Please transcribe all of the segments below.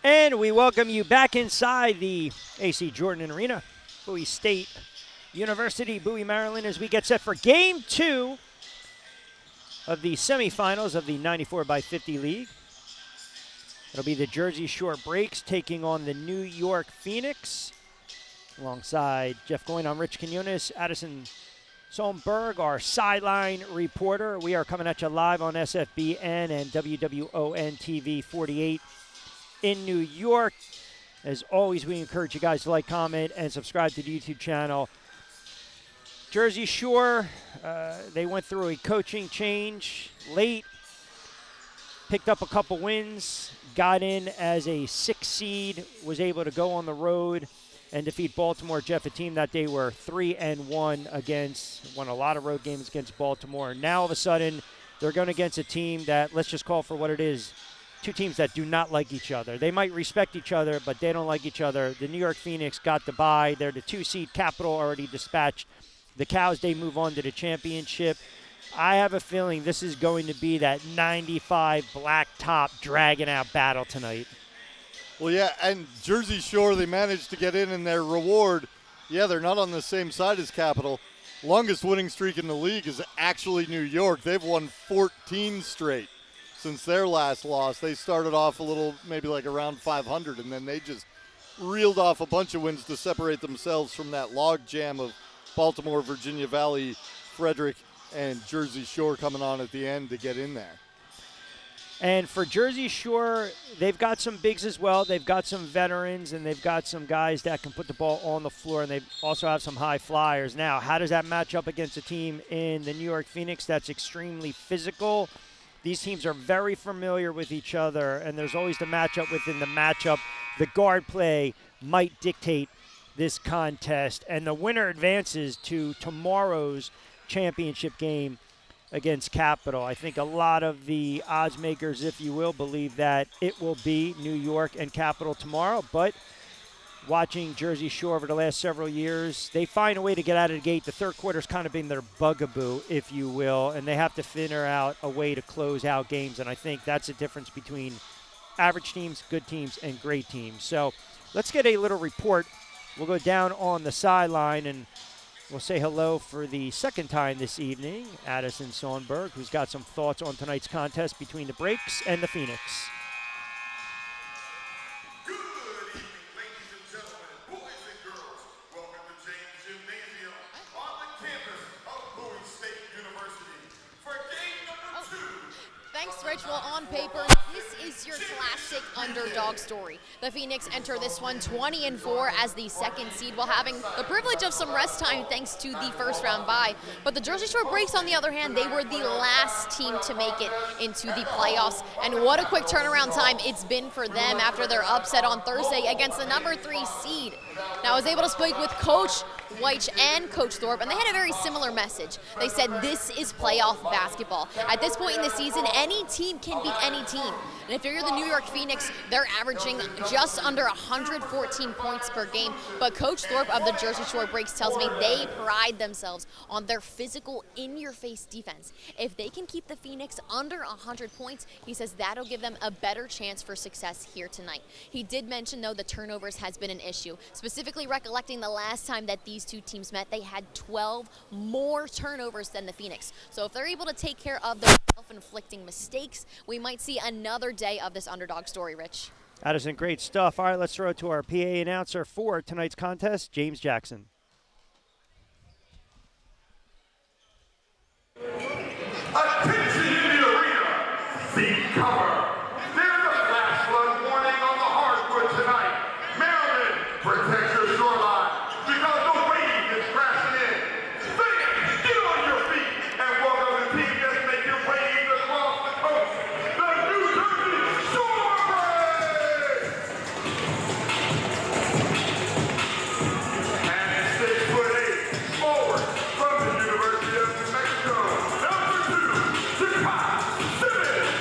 And we welcome you back inside the AC Jordan Arena, Bowie State University, Bowie, Maryland, as we get set for Game 2 of the semifinals of the 94x50 League. It'll be the Jersey Shore Breaks taking on the New York Phoenix. Alongside Jeff Goyne, I'm Rich Quinones, Addison Solberg, our sideline reporter. We are coming at you live on SFBN and WWON TV 48 in New York. As always, we encourage you guys to like, comment, and subscribe to the YouTube channel. Jersey Shore, they went through a coaching change late, picked up a couple wins, got in as a 6 seed, was able to go on the road and defeat Baltimore. Jeff, a team that they were 3-1 against, won a lot of road games against Baltimore. Now all of a sudden, they're going against a team that, let's just call for what it is, two teams that do not like each other. They might respect each other, but they don't like each other. The New York Phoenix got the bye. They're the 2 seed. Capital already dispatched. The Cows, they move on to the championship. I have a feeling this is going to be that 95 blacktop dragging out battle tonight. Well, yeah, and Jersey Shore, they managed to get in their reward. Yeah, they're not on the same side as Capital. Longest winning streak in the league is actually New York. They've won 14 straight since their last loss. They started off a little, maybe like around 500, and then they just reeled off a bunch of wins to separate themselves from that log jam of Baltimore, Virginia Valley, Frederick, and Jersey Shore coming on at the end to get in there. And for Jersey Shore, they've got some bigs as well. They've got some veterans, and they've got some guys that can put the ball on the floor, and they also have some high flyers. Now, how does that match up against a team in the New York Phoenix that's extremely physical? These teams are very familiar with each other, and there's always the matchup within the matchup. The guard play might dictate this contest, and the winner advances to tomorrow's championship game against Capital. I think a lot of the odds makers, if you will, believe that it will be New York and Capital tomorrow, but watching Jersey Shore over the last several years, they find a way to get out of the gate. The third quarter's kind of been their bugaboo, if you will, and they have to figure out a way to close out games, and I think that's the difference between average teams, good teams, and great teams. So let's get a little report. We'll go down on the sideline, and we'll say hello for the second time this evening, Addison Solberg, who's got some thoughts on tonight's contest between the Breaks and the Phoenix. Rich, well, on paper, this is your classic underdog story. The Phoenix enter this one 20-4 as the 2nd seed while having the privilege of some rest time thanks to the first round bye. But the Jersey Shore Breaks, on the other hand, they were the last team to make it into the playoffs. And what a quick turnaround time it's been for them after their upset on Thursday against the number 3 seed. Now, I was able to speak with Coach Weich and Coach Thorpe, and they had a very similar message. They said this is playoff basketball. At this point in the season, any team can beat any team. And if you're the New York Phoenix, they're averaging just under 114 points per game. But Coach Thorpe of the Jersey Shore Breaks tells me they pride themselves on their physical, in-your-face defense. If they can keep the Phoenix under 100 points, he says that'll give them a better chance for success here tonight. He did mention, though, the turnovers has been an issue. Specifically recollecting the last time that these two teams met, they had 12 more turnovers than the Phoenix. So if they're able to take care of their self-inflicting mistakes, we might see another day of this underdog story, Rich. Addison, great stuff. All right, let's throw it to our PA announcer for tonight's contest, James Jackson. Attention in the arena, seat cover. There's a flash flood warning on the hardwood tonight. Maryland, protect your shoreline because the wave is crashing in. Fans, get on your feet and welcome the team that's making waves across the coast. The New Jersey Shore Breaks! And 6'8", forward from the University of New Mexico, number 2, Chicago Simmons.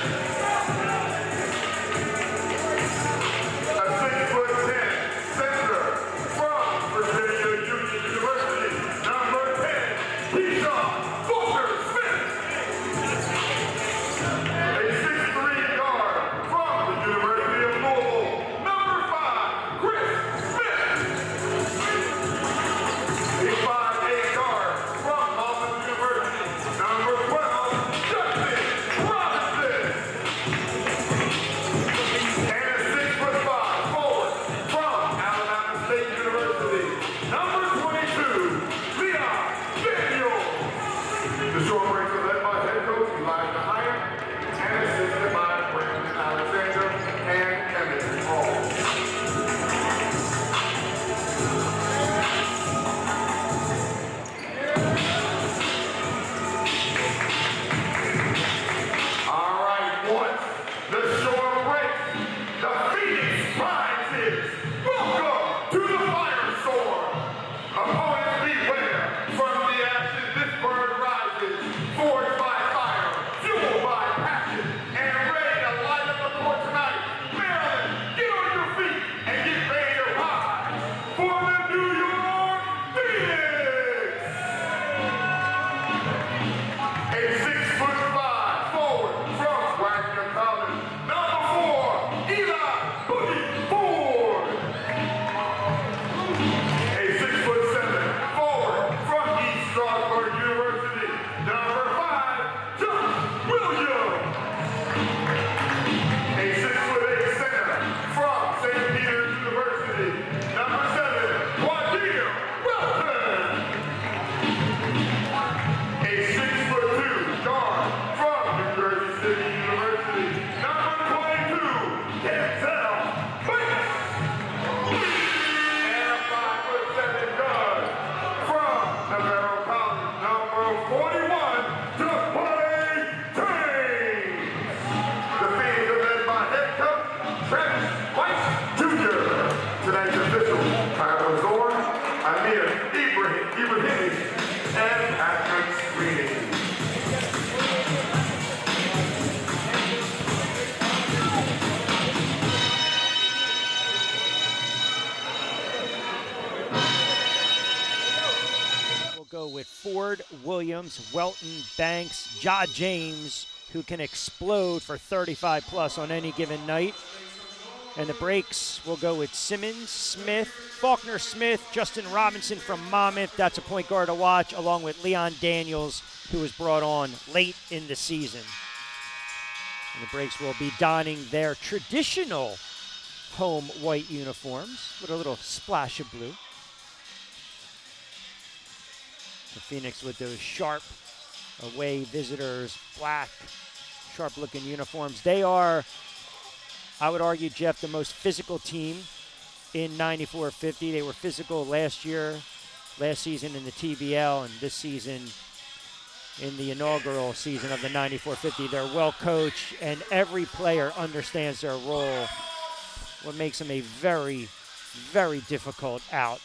Ford, Williams, Welton, Banks, Ja James, who can explode for 35 plus on any given night. And the breaks will go with Simmons, Smith, Faulkner Smith, Justin Robinson from Monmouth. That's a point guard to watch, along with Leon Daniels, who was brought on late in the season. And the breaks will be donning their traditional home white uniforms with a little splash of blue. The Phoenix with those sharp away visitors, black, sharp-looking uniforms. They are, I would argue, Jeff, the most physical team in 94-50. They were physical last season in the TBL, and this season in the inaugural season of the 94-50. They're well coached, and every player understands their role, what makes them a very, very difficult out.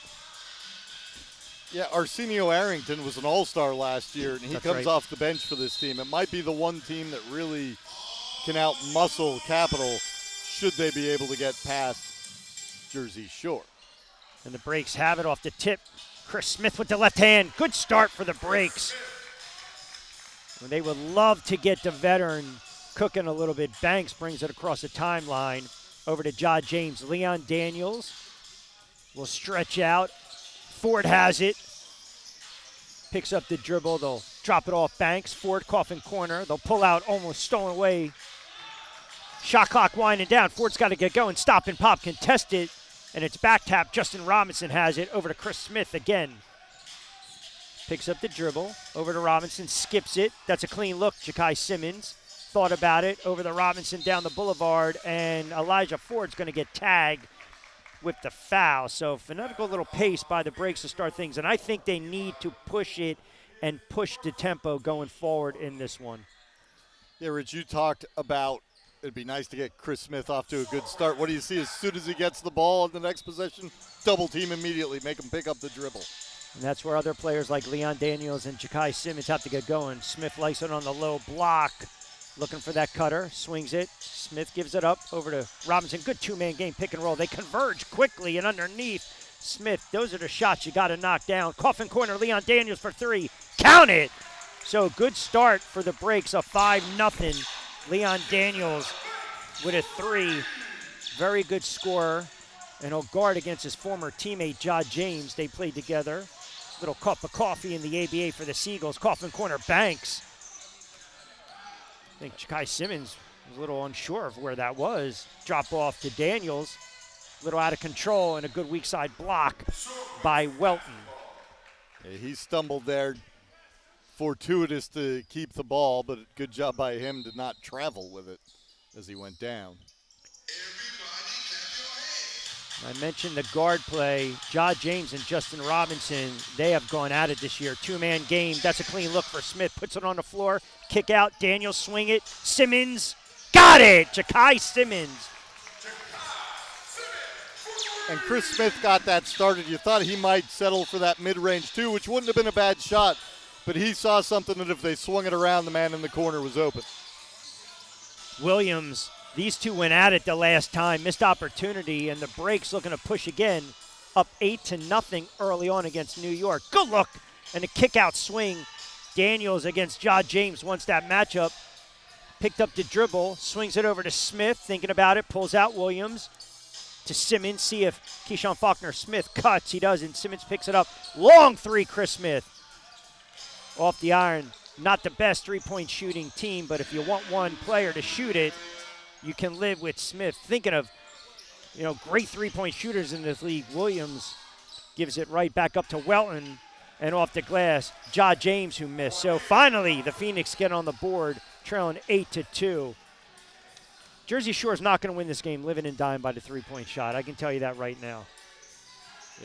Yeah, Arsenio Arrington was an all-star last year, and he That's comes right. off the bench for this team. It might be the one team that really can out-muscle Capital should they be able to get past Jersey Shore. And the breaks have it off the tip. Chris Smith with the left hand. Good start for the breaks. Well, they would love to get the veteran cooking a little bit. Banks brings it across the timeline over to Ja James. Leon Daniels will stretch out. Ford has it. Picks up the dribble. They'll drop it off Banks. Ford coffin corner. They'll pull out, almost stolen away. Shot clock winding down. Ford's got to get going. Stop and pop, contest it. And it's back tap. Justin Robinson has it over to Chris Smith again. Picks up the dribble. Over to Robinson. Skips it. That's a clean look. Ja'Kai Simmons thought about it. Over to Robinson down the boulevard. And Elijah Ford's going to get tagged with the foul. So fanatical little pace by the breaks to start things. And I think they need to push it and push the tempo going forward in this one. Yeah, Rich, you talked about it'd be nice to get Chris Smith off to a good start. What do you see as soon as he gets the ball in the next possession? Double team immediately, make him pick up the dribble. And that's where other players like Leon Daniels and Ja'Kai Simmons have to get going. Smith likes it on the low block. Looking for that cutter, swings it. Smith gives it up over to Robinson. Good two-man game, pick and roll. They converge quickly and underneath. Smith, those are the shots you got to knock down. Coffin corner, Leon Daniels for three. Count it! So good start for the breaks, a 5-0. Leon Daniels with a three. Very good scorer. And he'll guard against his former teammate, Ja James. They played together. Little cup of coffee in the ABA for the Seagulls. Coffin corner, Banks. I think Ja'Kai Simmons was a little unsure of where that was. Drop off to Daniels. A little out of control and a good weak side block by Welton. Yeah, he stumbled there. Fortuitous to keep the ball, but good job by him to not travel with it as he went down. I mentioned the guard play. Ja James and Justin Robinson, they have gone at it this year. Two-man game. That's a clean look for Smith. Puts it on the floor. Kick out. Daniels swing it. Simmons. Got it! Ja'Kai Simmons. And Chris Smith got that started. You thought he might settle for that mid-range too, which wouldn't have been a bad shot. But he saw something that if they swung it around, the man in the corner was open. Williams, these two went at it the last time. Missed opportunity, and the breaks looking to push again. Up 8-0 early on against New York. Good look! And a kick-out swing. Daniels against Ja James wants that matchup. Picked up the dribble, swings it over to Smith, thinking about it, pulls out Williams to Simmons. See if Keyshawn Faulkner Smith cuts. He doesn't. Simmons picks it up. Long three, Chris Smith. Off the iron. Not the best three-point shooting team, but if you want one player to shoot it, you can live with Smith. Thinking of, great three-point shooters in this league, Williams gives it right back up to Welton, and off the glass, Ja James who missed. So finally, the Phoenix get on the board, trailing 8-2. Jersey Shore is not going to win this game living and dying by the three-point shot. I can tell you that right now.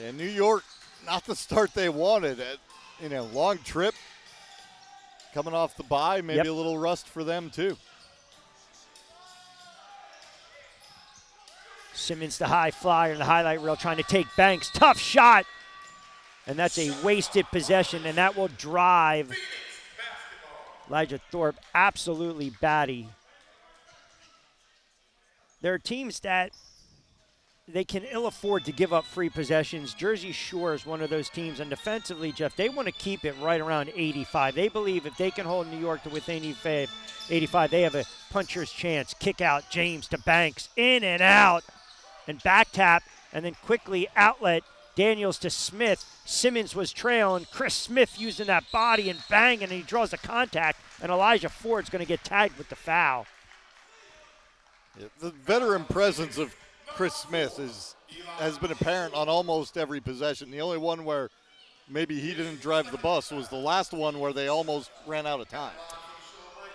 Yeah, New York, not the start they wanted. Long trip. Coming off the bye, maybe a little rust for them too. Simmons the high flyer in the highlight reel trying to take Banks. Tough shot. And that's a wasted possession, and that will drive Elijah Thorpe absolutely batty. There are teams that they can ill afford to give up free possessions. Jersey Shore is one of those teams, and defensively, Jeff, they want to keep it right around 85. They believe if they can hold New York to within 85, they have a puncher's chance. Kick out, James to Banks, in and out, and back tap, and then quickly outlet, Daniels to Smith. Simmons was trailing. Chris Smith using that body and bang, and he draws a contact, and Elijah Ford's going to get tagged with the foul. Yeah, the veteran presence of Chris Smith has been apparent on almost every possession. The only one where maybe he didn't drive the bus was the last one where they almost ran out of time.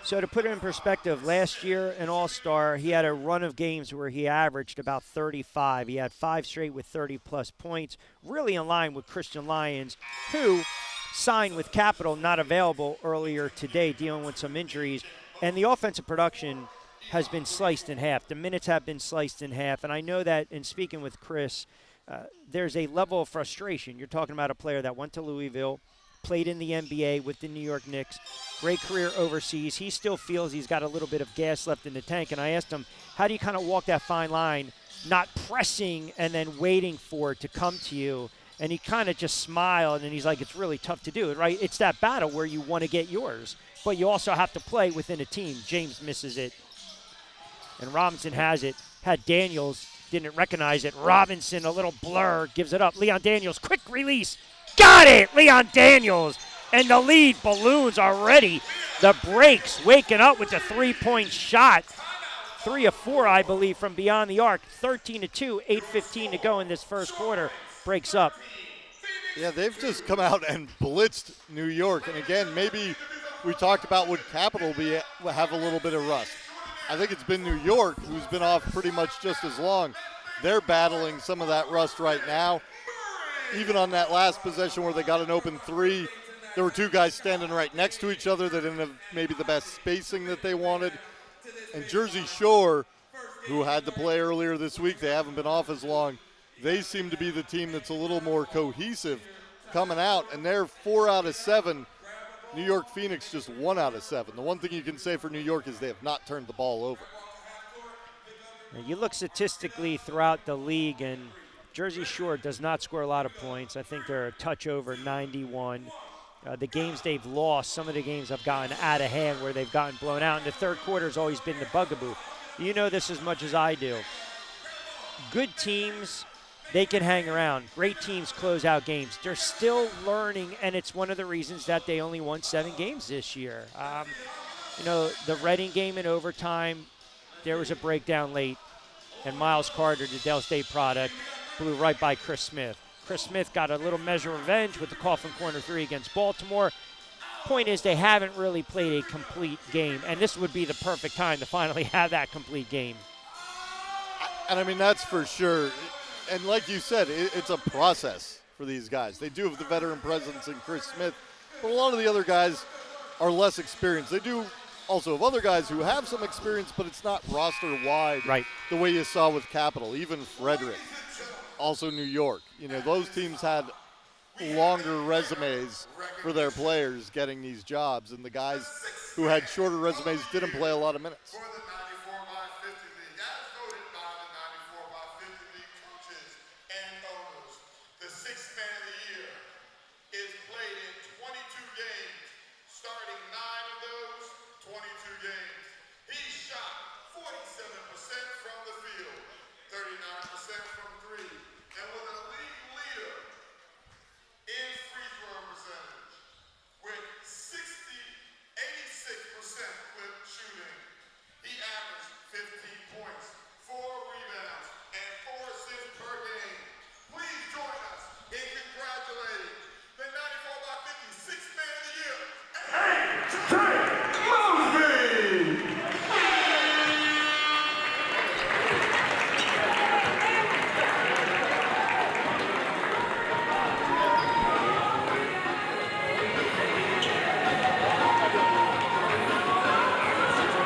So to put it in perspective, last year in All-Star, he had a run of games where he averaged about 35. He had 5 straight with 30-plus points, really in line with Christian Lyons, who signed with Capital, not available earlier today, dealing with some injuries. And the offensive production has been sliced in half. The minutes have been sliced in half. And I know that in speaking with Chris, there's a level of frustration. You're talking about a player that went to Louisville, played in the NBA with the New York Knicks, great career overseas. He still feels he's got a little bit of gas left in the tank. And I asked him, how do you kind of walk that fine line, not pressing and then waiting for it to come to you? And he kind of just smiled, and he's like, it's really tough to do it, right? It's that battle where you want to get yours, but you also have to play within a team. James misses it. And Robinson has it. Had Daniels, didn't recognize it. Robinson, a little blur, gives it up. Leon Daniels, quick release. Got it, Leon Daniels. And the lead balloons already. The breaks, waking up with the three-point shot. 3 of 4, I believe, from beyond the arc. 13-2, 8:15 to go in this first quarter. Breaks up. Yeah, they've just come out and blitzed New York. And again, maybe we talked about would Capital have a little bit of rust. I think it's been New York who's been off pretty much just as long. They're battling some of that rust right now. Even on that last possession where they got an open 3, there were 2 guys standing right next to each other that didn't have maybe the best spacing that they wanted. And Jersey Shore, who had to play earlier this week, they haven't been off as long. They seem to be the team that's a little more cohesive coming out, and they're 4 out of 7. New York Phoenix just 1 out of 7. The one thing you can say for New York is they have not turned the ball over. Now you look statistically throughout the league, and Jersey Shore does not score a lot of points. I think they're a touch over 91. The games they've lost, some of the games have gotten out of hand where they've gotten blown out. And the third quarter has always been the bugaboo. You know this as much as I do. Good teams, they can hang around. Great teams close out games. They're still learning, and it's one of the reasons that they only won 7 games this year. The Reading game in overtime, there was a breakdown late, and Miles Carter, the Dell State product, blew right by Chris Smith. Chris Smith got a little measure of revenge with the coffin corner 3 against Baltimore. Point is, they haven't really played a complete game, and this would be the perfect time to finally have that complete game. And I mean, that's for sure. And like you said, it's a process for these guys. They do have the veteran presence in Chris Smith, but a lot of the other guys are less experienced. They do also have other guys who have some experience, but it's not roster-wide, right, the way you saw with Capital, even Frederick, also New York. Those teams had longer resumes for their players getting these jobs, and the guys who had shorter resumes didn't play a lot of minutes.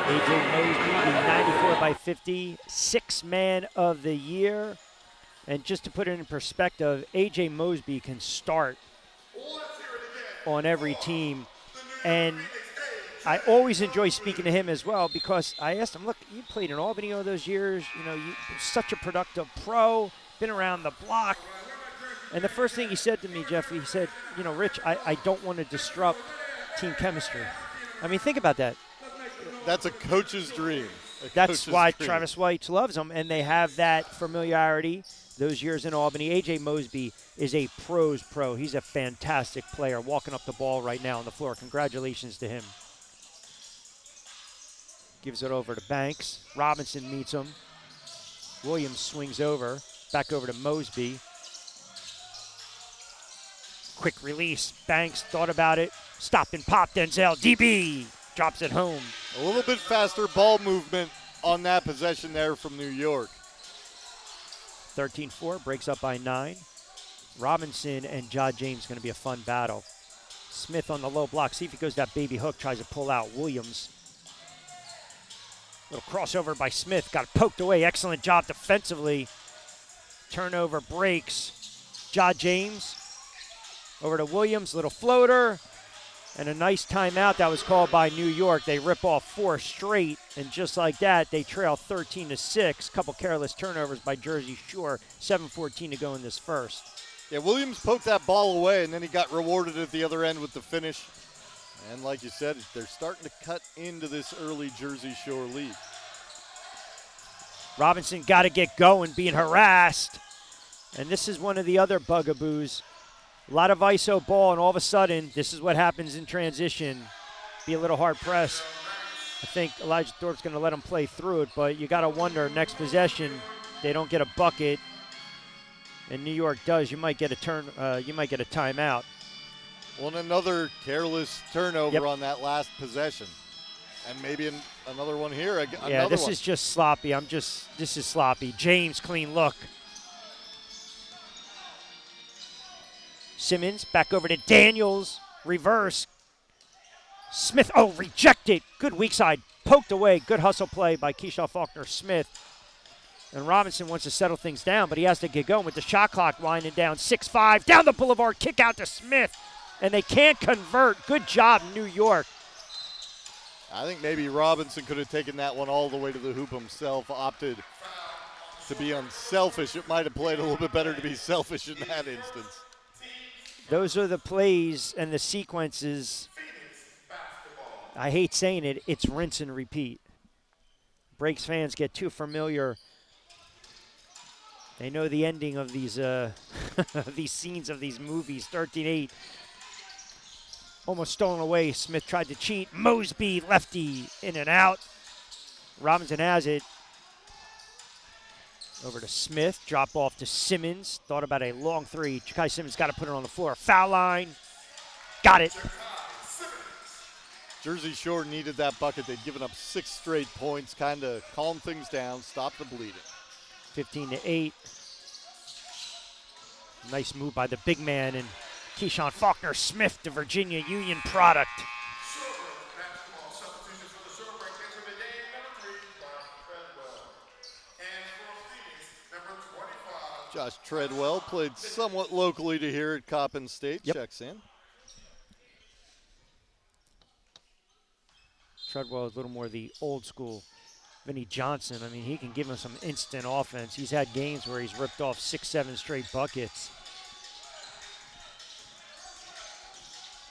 A.J. Mosby, the 94 by 50 6-man of the year. And just to put it in perspective, A.J. Mosby can start on every team. And I always enjoy speaking to him as well because I asked him, look, you played in Albany all those years. You know, you're such a productive pro, been around the block. And the first thing he said to me, Jeff, he said, you know, Rich, I don't want to disrupt team chemistry. I mean, think about that. That's a coach's dream. That's why Travis White loves him, and they have that familiarity those years in Albany. A.J. Mosby is a pro's pro. He's a fantastic player, walking up the ball right now on the floor. Congratulations to him. Gives it over to Banks. Robinson meets him. Williams swings over. Back over to Mosby. Quick release. Banks thought about it. Stop and pop. Denzel. DB drops it home. A little bit faster ball movement on that possession there from New York. 13-4, breaks up by 9. Robinson and Ja James going to be a fun battle. Smith on the low block. See if he goes that baby hook. Tries to pull out Williams. Little crossover by Smith. Got poked away. Excellent job defensively. Turnover breaks. Ja James over to Williams. Little floater. And a nice timeout that was called by New York. They rip off 4 straight, and just like that, they trail 13-6. Couple careless turnovers by Jersey Shore. 7:14 to go in this first. Yeah, Williams poked that ball away, and then he got rewarded at the other end with the finish. And like you said, they're starting to cut into this early Jersey Shore lead. Robinson got to get going, being harassed. And this is one of the other bugaboos. A lot of ISO ball, and all of a sudden, this is what happens in transition. Be a little hard pressed. I think Elijah Thorpe's going to let him play through it, but you got to wonder, next possession, they don't get a bucket, and New York does. You might get a timeout. Well, and another careless turnover on that last possession, and maybe another one here. Yeah, this is just sloppy. This is sloppy. James, clean look. Simmons back over to Daniels. Reverse. Smith, rejected. Good weak side. Poked away. Good hustle play by Keyshawn Faulkner Smith. And Robinson wants to settle things down, but he has to get going with the shot clock winding down. 6-5. Down the boulevard. Kick out to Smith. And they can't convert. Good job, New York. I think maybe Robinson could have taken that one all the way to the hoop himself. Opted to be unselfish. It might have played a little bit better to be selfish in that instance. Those are the plays and the sequences. I hate saying it, it's rinse and repeat. Breaks fans get too familiar. They know the ending of these these scenes of these movies. 13-8. Almost stolen away. Smith tried to cheat. Mosby, lefty, in and out. Robinson has it. Over to Smith, drop off to Simmons. Thought about a long three. Ja'Kai Simmons got to put it on the floor. Foul line. Got it. Jersey Shore needed that bucket. They'd given up 6 straight points, kind of calm things down, stop the bleeding. 15-8. Nice move by the big man and Keyshawn Faulkner Smith, the Virginia Union product. Josh Treadwell played somewhat locally to here at Coppin State. Yep. Checks in. Treadwell is a little more the old school Vinnie Johnson. I mean, he can give him some instant offense. He's had games where he's ripped off 6-7 straight buckets.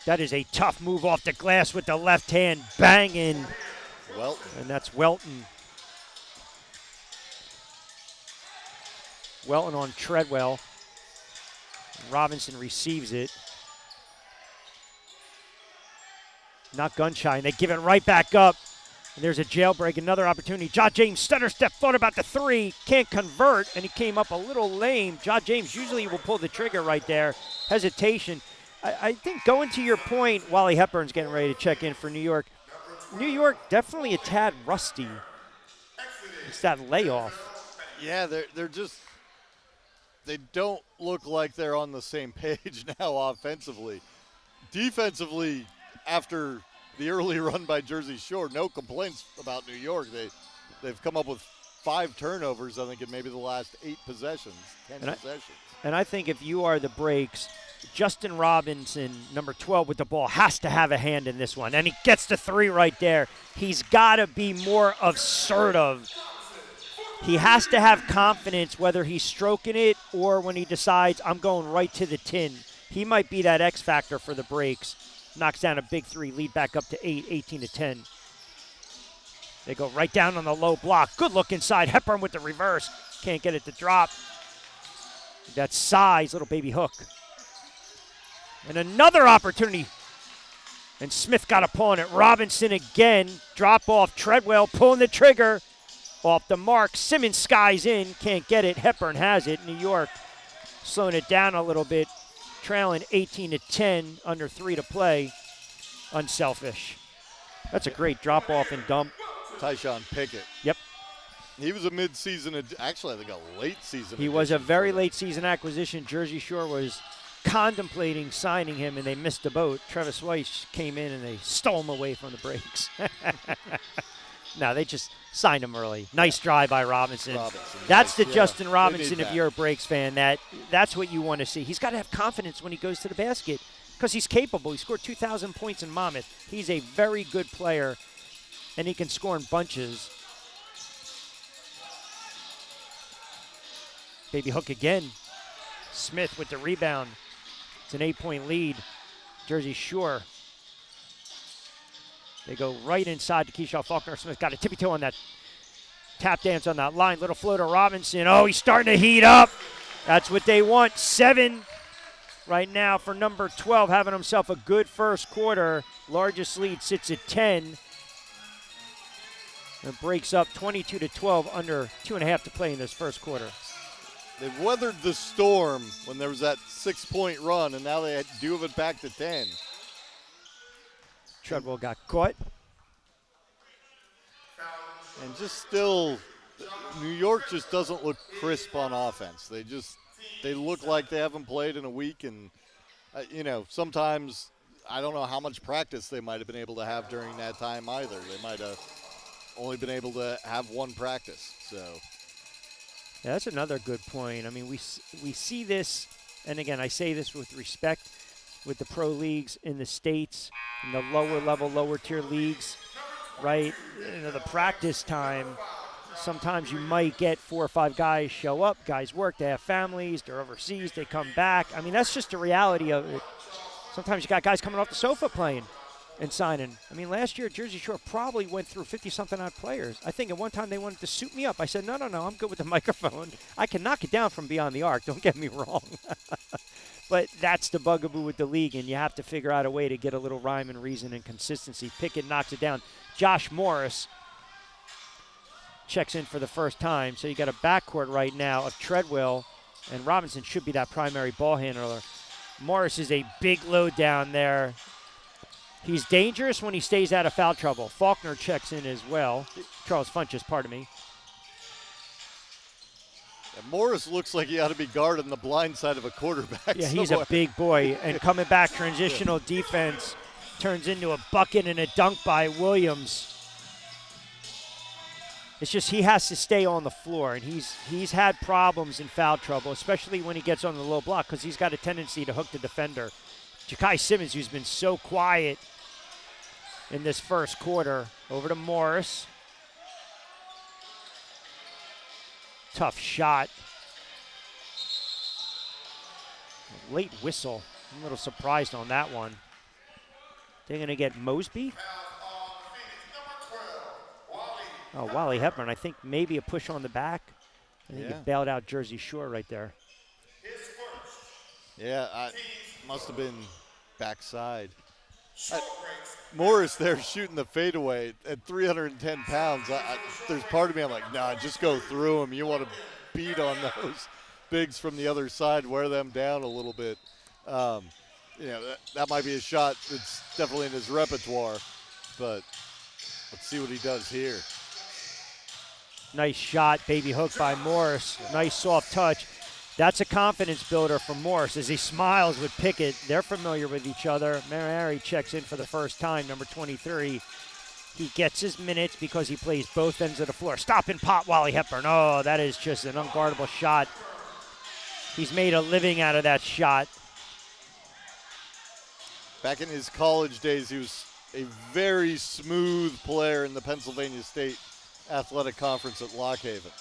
That is a tough move off the glass with the left hand, banging. Welton. And that's Welton. Welton on Treadwell. Robinson receives it. Not gun shy, and they give it right back up. And there's a jailbreak, another opportunity. Ja James, stutter step, thought about the three, can't convert, and he came up a little lame. Ja James usually will pull the trigger right there. Hesitation. I think going to your point, Wally Hepburn's getting ready to check in for New York. New York definitely a tad rusty. It's that layoff. Yeah, they're just, they don't look like they're on the same page now offensively. Defensively, after the early run by Jersey Shore, no complaints about New York. They've come up with 5 turnovers, I think, in maybe the last 8 possessions, 10 possessions. And I think if you are the Breaks, Justin Robinson, number 12 with the ball, has to have a hand in this one. And he gets the 3 right there. He's got to be more assertive. He has to have confidence whether he's stroking it or when he decides, I'm going right to the tin. He might be that X factor for the breaks. Knocks down a big 3, lead back up to 8, 18-10. They go right down on the low block. Good look inside. Hepburn with the reverse. Can't get it to drop. That size, little baby hook. And another opportunity. And Smith got a pull on it. Robinson again. Drop off. Treadwell pulling the trigger. Off the mark. Simmons skies in. Can't get it. Hepburn has it. New York slowing it down a little bit. Trailing 18-10. Under 3 to play. Unselfish. That's a great drop off and dump. Tyshawn Pickett. Yep. He was a mid-season, actually I think a late season. He was a very late season acquisition. Jersey Shore was contemplating signing him, and they missed the boat. Travis Weiss came in, and they stole him away from the breaks. No, they just signed him early. Nice drive by Robinson. That's the Justin Robinson, if you're a breaks fan. That's what you want to see. He's got to have confidence when he goes to the basket because he's capable. He scored 2,000 points in Monmouth. He's a very good player, and he can score in bunches. Baby hook again. Smith with the rebound. It's an 8-point lead. Jersey Shore. They go right inside to Keyshawn Faulkner. Smith got a tippy toe on that tap dance on that line. Little floater Robinson. Oh, he's starting to heat up. That's what they want. 7 right now for number 12, having himself a good first quarter. Largest lead sits at 10. And breaks up 22-12, under 2.5 to play in this first quarter. They've weathered the storm when there was that 6-point run, and now they do have it back to 10. Treadwell got caught. And just still, New York just doesn't look crisp on offense. They look like they haven't played in a week, and sometimes I don't know how much practice they might have been able to have during that time either. They might have only been able to have one practice. So yeah, that's another good point. I mean, we see this, and again, I say this with respect, with the pro leagues in the States, in the lower level, lower tier leagues, right? The practice time, sometimes you might get 4 or 5 guys show up. Guys work, they have families, they're overseas, they come back. I mean, that's just the reality of it. Sometimes you got guys coming off the sofa playing and signing. I mean, last year, Jersey Shore probably went through 50-something odd players. I think at one time they wanted to suit me up. I said, no, I'm good with the microphone. I can knock it down from beyond the arc. Don't get me wrong. But that's the bugaboo with the league, and you have to figure out a way to get a little rhyme and reason and consistency. Pickett knocks it down. Josh Morris checks in for the first time. So you got a backcourt right now of Treadwell, and Robinson should be that primary ball handler. Morris is a big load down there. He's dangerous when he stays out of foul trouble. Faulkner checks in as well. Charles Funches, pardon me. And Morris looks like he ought to be guarding the blind side of a quarterback. Yeah, he's a big boy. And coming back, transitional defense turns into a bucket and a dunk by Williams. It's just he has to stay on the floor, and he's had problems in foul trouble, especially when he gets on the low block because he's got a tendency to hook the defender. Ja'Kai Simmons, who's been so quiet in this first quarter, over to Morris. Tough shot. Late whistle. I'm a little surprised on that one. They're going to get Mosby. Oh, Wally Hepburn. I think maybe a push on the back. I think he bailed out Jersey Shore right there. Yeah, must have been backside. Morris there shooting the fadeaway at 310 pounds. There's part of me I'm like, nah, just go through him. You want to beat on those bigs from the other side, wear them down a little bit. That might be a shot that's definitely in his repertoire, but let's see what he does here. Nice shot, baby hook by Morris. Nice soft touch. That's a confidence builder for Morris as he smiles with Pickett. They're familiar with each other. Marinari checks in for the first time, number 23. He gets his minutes because he plays both ends of the floor. Stop and pop Wally Hepburn. Oh, that is just an unguardable shot. He's made a living out of that shot. Back in his college days, he was a very smooth player in the Pennsylvania State Athletic Conference at Lock Haven.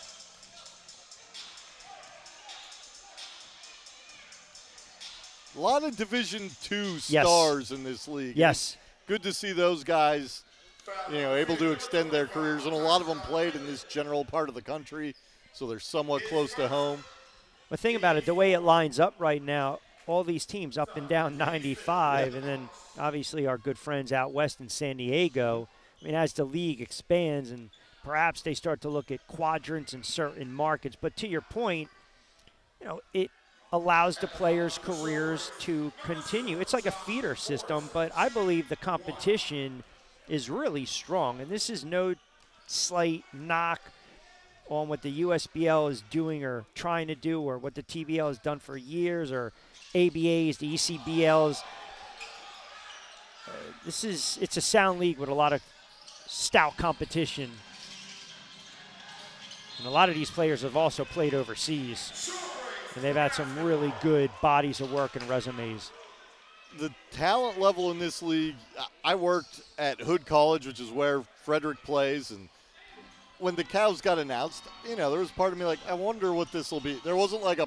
A lot of Division II stars in this league. Yes. Good to see those guys, able to extend their careers, and a lot of them played in this general part of the country, so they're somewhat close to home. But think about it, the way it lines up right now, all these teams up and down 95, and then obviously our good friends out west in San Diego. I mean, as the league expands and perhaps they start to look at quadrants in certain markets. But to your point, it allows the players' careers to continue. It's like a feeder system, but I believe the competition is really strong. And this is no slight knock on what the USBL is doing or trying to do, or what the TBL has done for years, or ABAs, the ECBLs. It's a sound league with a lot of stout competition. And a lot of these players have also played overseas. And they've had some really good bodies of work and resumes. The talent level in this league, I worked at Hood College, which is where Frederick plays, and when the Cows got announced, there was part of me like, I wonder what this will be. There wasn't like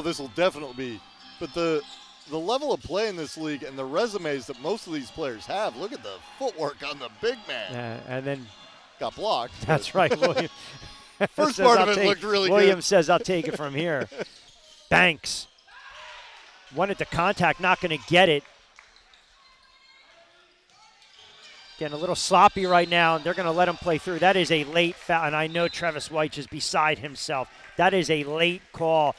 this will definitely be. But the level of play in this league and the resumes that most of these players have, look at the footwork on the big man. And then got blocked. That's right, William. First part of it looked really good. William says, I'll take it from here. Banks wanted the contact, not going to get it. Getting a little sloppy right now, and they're going to let him play through. That is a late foul, and I know Travis White is beside himself. That is a late call.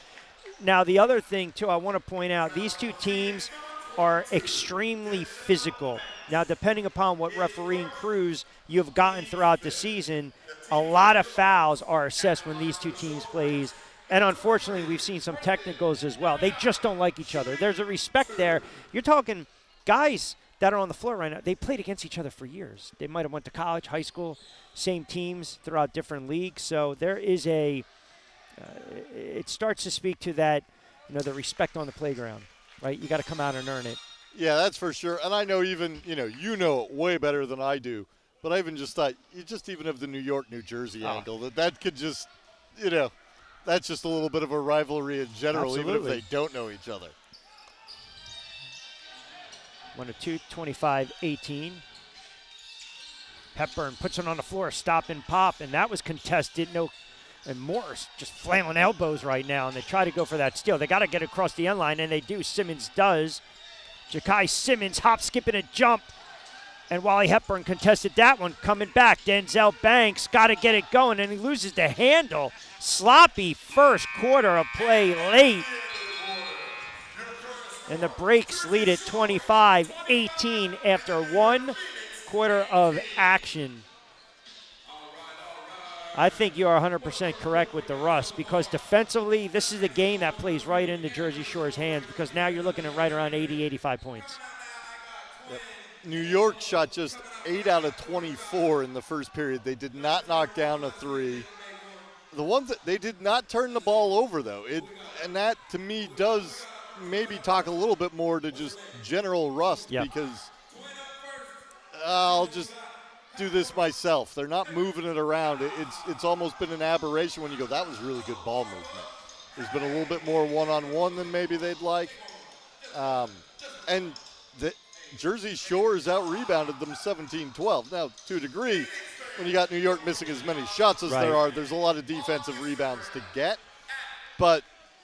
Now, the other thing, too, I want to point out, these two teams are extremely physical. Now, depending upon what refereeing crews you've gotten throughout the season, a lot of fouls are assessed when these two teams plays. And unfortunately, we've seen some technicals as well. They just don't like each other. There's a respect there. You're talking guys that are on the floor right now. They played against each other for years. They might have went to college, high school, same teams throughout different leagues. So there is it starts to speak to that, the respect on the playground, right? You got to come out and earn it. Yeah, that's for sure. And I know even, you know it way better than I do. But I even just thought, even of the New York, New Jersey angle, that could just, that's just a little bit of a rivalry in general, Absolutely. even if they don't know each other. 1-2, 25-18. Hepburn puts it on the floor, stop and pop, and that was contested. And Morris just flailing elbows right now, and they try to go for that steal. They got to get across the end line, and they do. Simmons does. Ja'Kai Simmons hop, skip, and a jump. And Wally Hepburn contested that one. Coming back, Denzel Banks got to get it going, and he loses the handle. Sloppy first quarter of play late. And the Breaks lead at 25-18 after 1 quarter of action. I think you are 100% correct with the Russ, because defensively, this is a game that plays right into Jersey Shore's hands, because now you're looking at right around 80, 85 points. Yep. New York shot just 8 out of 24 in the first period. They did not knock down a three. The ones that they did not turn the ball over, though. And that, to me, does maybe talk a little bit more to just general rust, because I'll just do this myself. They're not moving it around. It's almost been an aberration when you go, that was really good ball movement. There's been a little bit more one-on-one than maybe they'd like. And the Jersey Shore has out-rebounded them 17-12. Now, to a degree, when you got New York missing as many shots as there are, there's a lot of defensive rebounds to get. But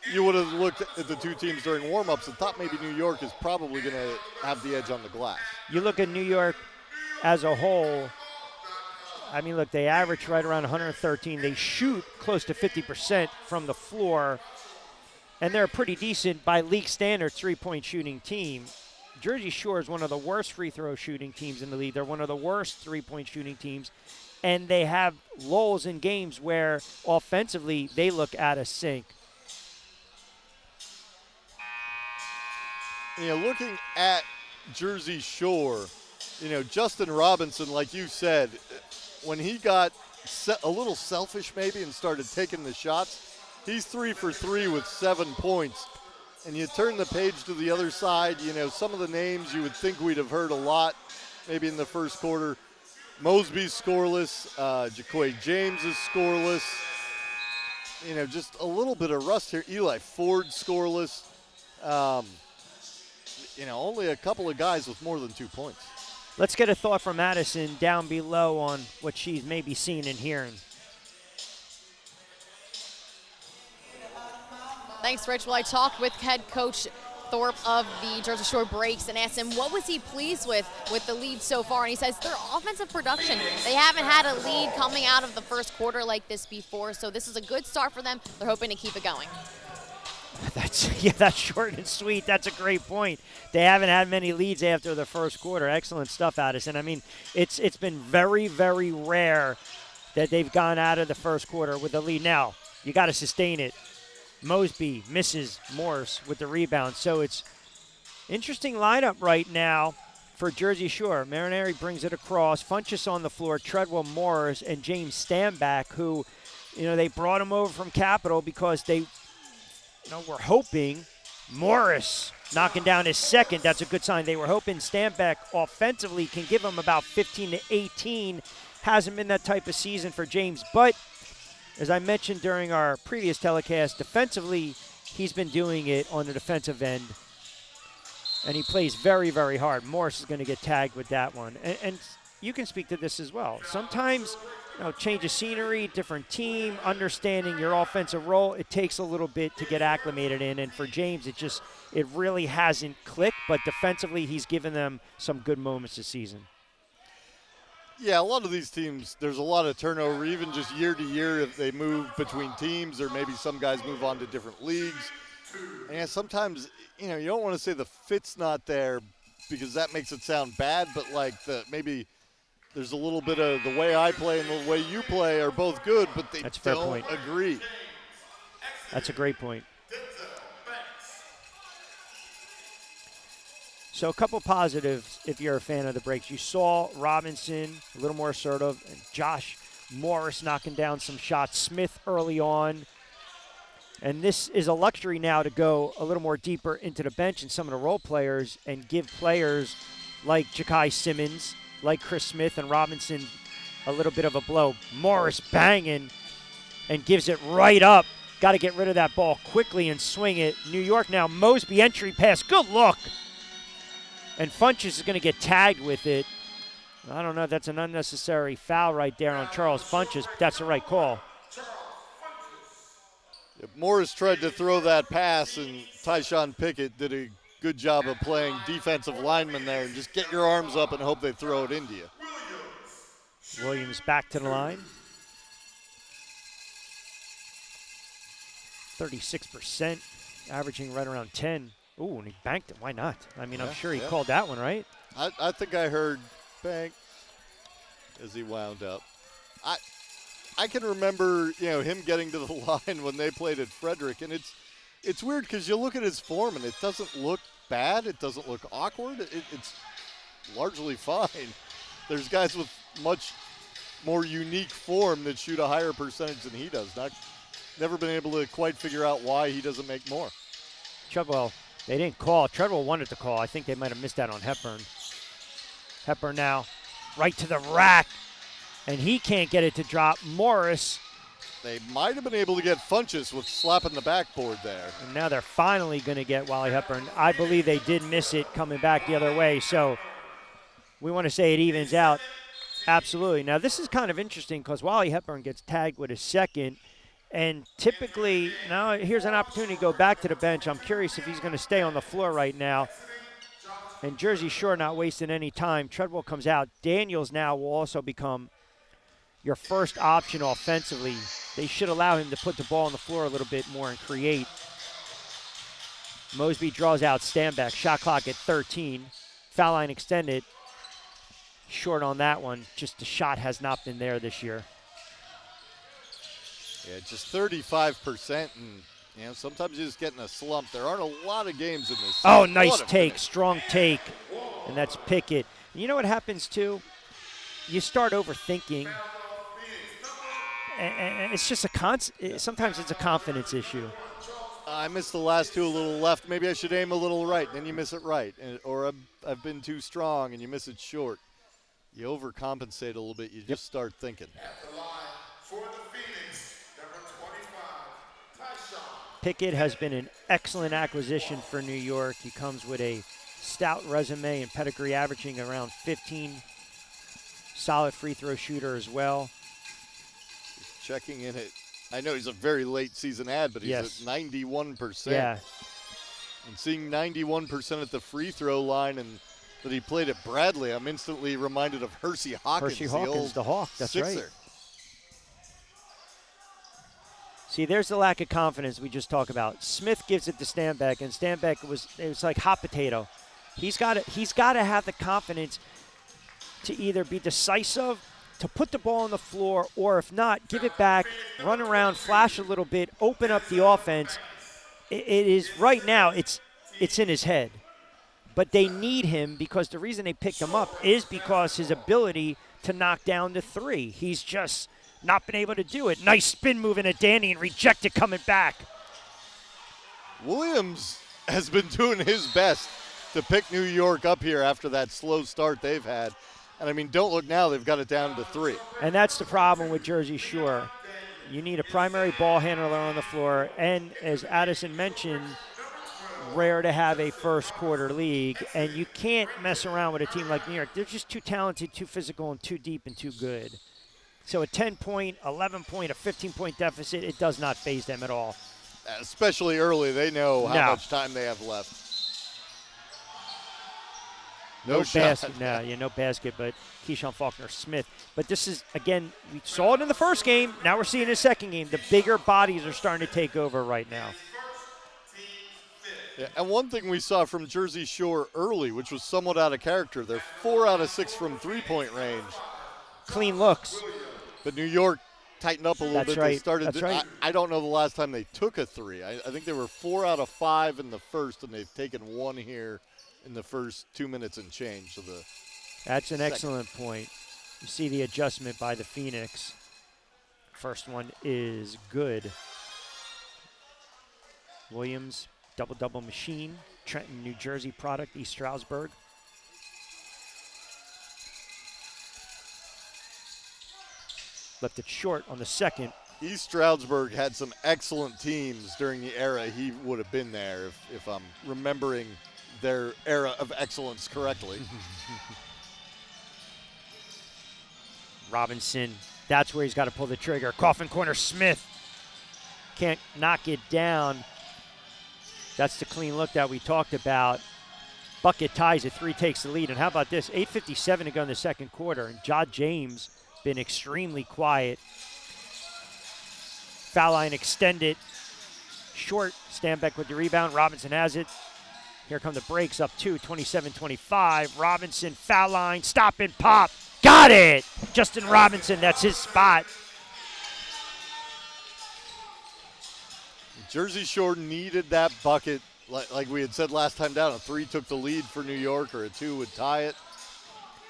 you would have looked at the two teams during warm-ups and thought maybe New York is probably going to have the edge on the glass. You look at New York as a whole, I mean, look, they average right around 113. They shoot close to 50% from the floor, and they're a pretty decent, by league standards, three-point shooting team. Jersey Shore is one of the worst free throw shooting teams in the league. They're one of the worst three-point shooting teams, and they have lulls in games where offensively they look out of sync. Looking at Jersey Shore, Justin Robinson, like you said, when he got a little selfish maybe and started taking the shots, he's 3 for 3 with 7 points. and you turn the page to the other side, some of the names you would think we'd have heard a lot maybe in the first quarter. Mosby's scoreless. Jaquay James is scoreless. Just a little bit of rust here. Eli Ford scoreless. Only a couple of guys with more than 2 points. Let's get a thought from Addison down below on what she's maybe seeing and hearing. Thanks, Rich. Well, I talked with head coach Thorpe of the Jersey Shore Breaks and asked him what was he pleased with the lead so far, and he says their offensive production. They haven't had a lead coming out of the first quarter like this before, so this is a good start for them. They're hoping to keep it going. That's short and sweet. That's a great point. They haven't had many leads after the first quarter. Excellent stuff, Addison. I mean, it's been very, very rare that they've gone out of the first quarter with a lead. Now, you got to sustain it. Mosby misses Morris with the rebound. So it's interesting lineup right now for Jersey Shore. Marinari brings it across. Funchess on the floor, Treadwell, Morris, and James Stanback, who, they brought him over from Capital because they were hoping Morris knocking down his second. That's a good sign. They were hoping Stanback offensively can give him about 15 to 18. Hasn't been that type of season for James, but as I mentioned during our previous telecast, defensively, he's been doing it on the defensive end, and he plays very, very hard. Morris is going to get tagged with that one. And you can speak to this as well. Sometimes, change of scenery, different team, understanding your offensive role, it takes a little bit to get acclimated in. And for James, it really hasn't clicked, but defensively, he's given them some good moments this season. Yeah, a lot of these teams, there's a lot of turnover, even just year to year if they move between teams, or maybe some guys move on to different leagues. And sometimes, you don't want to say the fit's not there because that makes it sound bad, but maybe there's a little bit of the way I play and the way you play are both good, but they don't agree. That's a great point. So a couple positives if you're a fan of the breaks. You saw Robinson a little more assertive, and Josh Morris knocking down some shots. Smith early on. And this is a luxury now to go a little more deeper into the bench and some of the role players and give players like Jakai Simmons, like Chris Smith and Robinson a little bit of a blow. Morris banging and gives it right up. Got to get rid of that ball quickly and swing it. New York now, Mosby entry pass. Good look. And Funchess is going to get tagged with it. I don't know. That's an unnecessary foul right there on Charles Funchess, but that's the right call. Morris tried to throw that pass, and Tyshawn Pickett did a good job of playing defensive lineman there and just get your arms up and hope they throw it into you. Williams back to the line. 36%, averaging right around 10. Ooh, and he banked it. Why not? I mean, I'm sure he called that one, right? I think I heard bang as he wound up. I can remember, him getting to the line when they played at Frederick, and it's weird because you look at his form and it doesn't look bad. It doesn't look awkward. It's largely fine. There's guys with much more unique form that shoot a higher percentage than he does. Never been able to quite figure out why he doesn't make more. Treadwell, they didn't call. Treadwell wanted to call. I think they might have missed that on Hepburn. Hepburn now right to the rack, and he can't get it to drop. Morris. They might have been able to get Funchess with slapping the backboard there. And now they're finally going to get Wally Hepburn. I believe they did miss it coming back the other way, so we want to say it evens out. Absolutely. Now, this is kind of interesting because Wally Hepburn gets tagged with a second, and typically, now here's an opportunity to go back to the bench. I'm curious if he's going to stay on the floor right now. And Jersey Shore not wasting any time. Treadwell comes out. Daniels now will also become your first option offensively. They should allow him to put the ball on the floor a little bit more and create. Mosby draws out Stanback. Shot clock at 13. Foul line extended. Short on that one. Just the shot has not been there this year. Yeah, just 35%, and sometimes you're just getting a slump. There aren't a lot of games in this. Oh, nice take, strong take, and that's Pickett. You know what happens too? You start overthinking, and it's just sometimes it's a confidence issue. I missed the last two a little left. Maybe I should aim a little right. Then you miss it right. Or I've been too strong and you miss it short. You overcompensate a little bit. You just start thinking. At the line for the Phoenix, number 25, Tyshawn. Pickett has been an excellent acquisition for New York. He comes with a stout resume and pedigree, averaging around 15. Solid free throw shooter as well. He's checking in at, I know he's a very late season ad, but he's Yes. at 91%. Yeah, And seeing 91% at the free throw line and that he played at Bradley, I'm instantly reminded of Hersey Hawkins, Hershey Hawkins, the Hawk. That's right. Sixer. See, there's the lack of confidence we just talked about. Smith gives it to Stanback, and Stanback it was like hot potato. He's got to have the confidence to either be decisive, to put the ball on the floor, or if not, give it back, run around, flash a little bit, open up the offense. It is right now. It's in his head, but they need him because the reason they picked him up is because his ability to knock down the three. He's just not been able to do it. Nice spin move into Danny and reject it coming back. Williams has been doing his best to pick New York up here after that slow start they've had. And, I mean, don't look now. They've got it down to 3. And that's the problem with Jersey Shore. You need a primary ball handler on the floor. And as Addison mentioned, rare to have a first quarter league. And you can't mess around with a team like New York. They're just too talented, too physical, and too deep and too good. So a 10-point, 11-point, a 15-point deficit, it does not faze them at all. Especially early. They know how much time they have left. No shot. Basket. No basket, but Keyshawn Faulkner-Smith. But this is, again, we saw it in the first game. Now we're seeing it in the second game. The bigger bodies are starting to take over right now. Yeah, and one thing we saw from Jersey Shore early, which was somewhat out of character, they're 4 out of 6 from three-point range. Clean looks. But New York tightened up a little bit. Right. They started. That's right. I don't know the last time they took a 3. I think they were 4 out of 5 in the first, and they've taken 1 here in the first 2 minutes and change. So That's an excellent point. You see the adjustment by the Phoenix. First one is good. Williams, double-double machine. Trenton, New Jersey product, East Stroudsburg. Left it short on the second. East Stroudsburg had some excellent teams during the era he would have been there, if I'm remembering their era of excellence correctly. Robinson, that's where he's got to pull the trigger. Coffin corner, Smith can't knock it down. That's the clean look that we talked about. Bucket ties it, 3 takes the lead. And how about this? 8:57 to go in the second quarter, and Ja James been extremely quiet. Foul line extended. Short, Stanback with the rebound. Robinson has it. Here come the breaks up 2, 27-25. Robinson, foul line, stop and pop. Got it! Justin Robinson, that's his spot. Jersey Shore needed that bucket, like we had said last time down. A 3 took the lead for New York, or a 2 would tie it.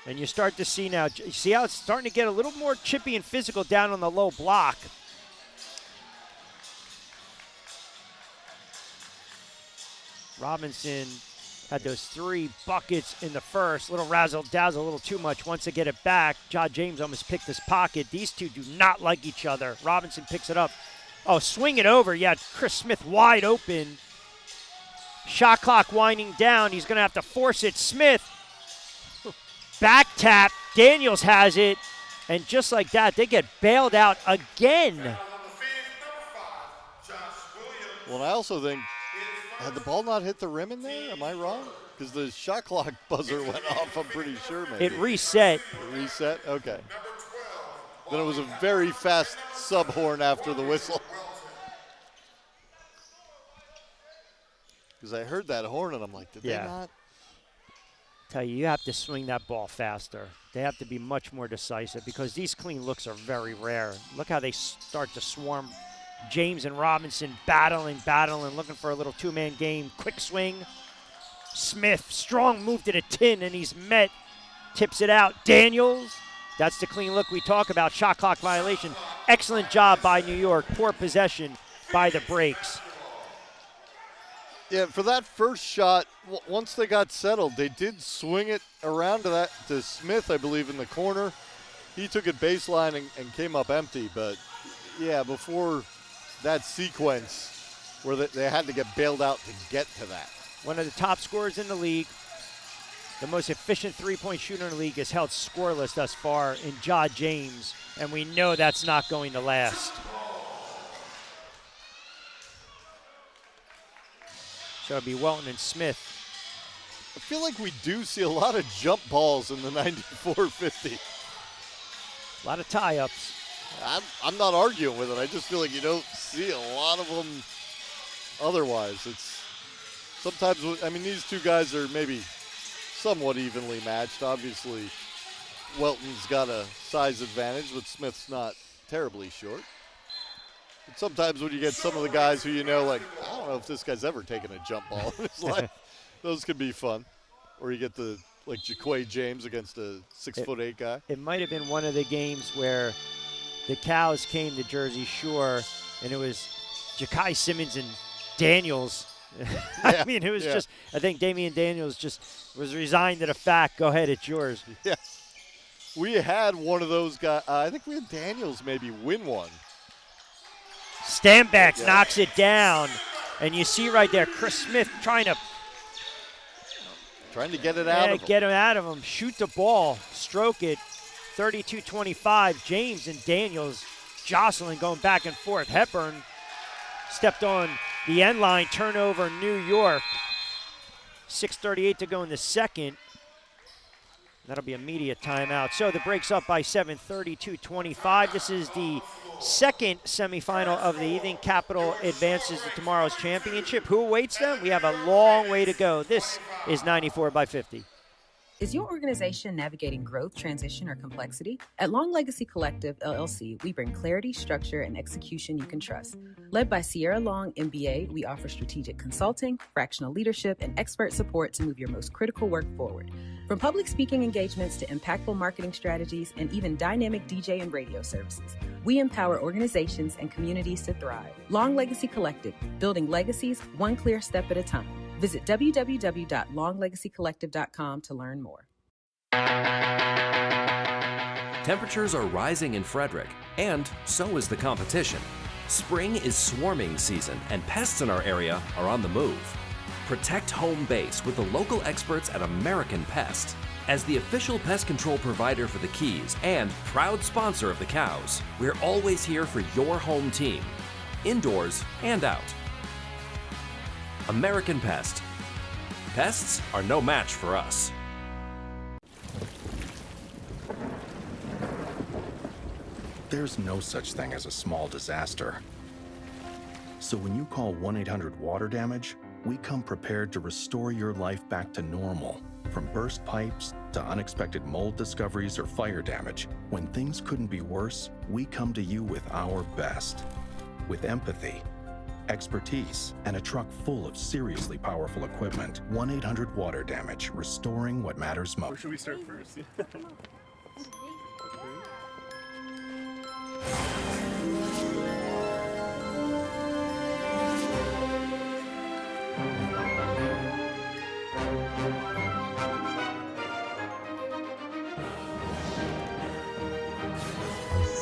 And you start to see now, you see how it's starting to get a little more chippy and physical down on the low block. Robinson had those 3 buckets in the first. Little razzle-dazzle, a little too much. Once they get it back, Ja James almost picked his pocket. These two do not like each other. Robinson picks it up. Oh, swing it over. Yeah, Chris Smith wide open. Shot clock winding down. He's going to have to force it. Smith, back tap. Daniels has it. And just like that, they get bailed out again. Well, and I also think, had the ball not hit the rim in there? Am I wrong? Because the shot clock buzzer went off, I'm pretty sure, maybe. It reset. It reset? Okay. Then it was a very fast sub horn after the whistle. Because I heard that horn and I'm like, did they not? Tell you have to swing that ball faster. They have to be much more decisive because these clean looks are very rare. Look how they start to swarm. James and Robinson battling, looking for a little 2-man game. Quick swing. Smith, strong move to the tin, and he's met. Tips it out. Daniels, that's the clean look we talk about. Shot clock violation. Excellent job by New York. Poor possession by the breaks. Yeah, for that first shot, once they got settled, they did swing it around to Smith, I believe, in the corner. He took it baseline and came up empty. But, yeah, before that sequence where they had to get bailed out to get to that. One of the top scorers in the league, the most efficient three-point shooter in the league, has held scoreless thus far in Ja James, and we know that's not going to last. So it'll be Welton and Smith. I feel like we do see a lot of jump balls in the 94-50. A lot of tie-ups. I'm not arguing with it. I just feel like you don't see a lot of them otherwise. It's sometimes, I mean, these two guys are maybe somewhat evenly matched. Obviously, Welton's got a size advantage, but Smith's not terribly short. But sometimes when you get some of the guys who you know, like, I don't know if this guy's ever taken a jump ball in his life, those could be fun. Or you get like Jaquay James against a 6'8" guy. It might have been one of the games where the Cows came to Jersey Shore, and it was Ja'Kai Simmons and Daniels. I mean, it was just, I think Damian Daniels just was resigned to the fact, go ahead, it's yours. Yeah. We had one of those guys. I think we had Daniels maybe win one. Stanback knocks it down, and you see right there Chris Smith trying to get it out of him. Get him out of him, shoot the ball, stroke it. 32-25, James and Daniels jostling, going back and forth. Hepburn stepped on the end line, turnover New York. 6:38 to go in the second. That'll be immediate timeout. So the break's up by 7, 32-25. This is the second semifinal of the evening. Capital advances to tomorrow's championship. Who awaits them? We have a long way to go. This is 94 by 50. Is your organization navigating growth, transition, or complexity? At Long Legacy Collective, LLC, we bring clarity, structure, and execution you can trust. Led by Sierra Long, MBA, we offer strategic consulting, fractional leadership, and expert support to move your most critical work forward. From public speaking engagements to impactful marketing strategies and even dynamic DJ and radio services, we empower organizations and communities to thrive. Long Legacy Collective, building legacies one clear step at a time. Visit www.longlegacycollective.com to learn more. Temperatures are rising in Frederick, and so is the competition. Spring is swarming season, and pests in our area are on the move. Protect home base with the local experts at American Pest. As the official pest control provider for the Keys and proud sponsor of the Cows, we're always here for your home team, indoors and out. American Pest. Pests are no match for us. There's no such thing as a small disaster. So when you call 1-800-WATER-DAMAGE, we come prepared to restore your life back to normal. From burst pipes to unexpected mold discoveries or fire damage, when things couldn't be worse, we come to you with our best. With empathy, expertise, and a truck full of seriously powerful equipment. 1-800-WATER-DAMAGE, restoring what matters most. Where should we start first?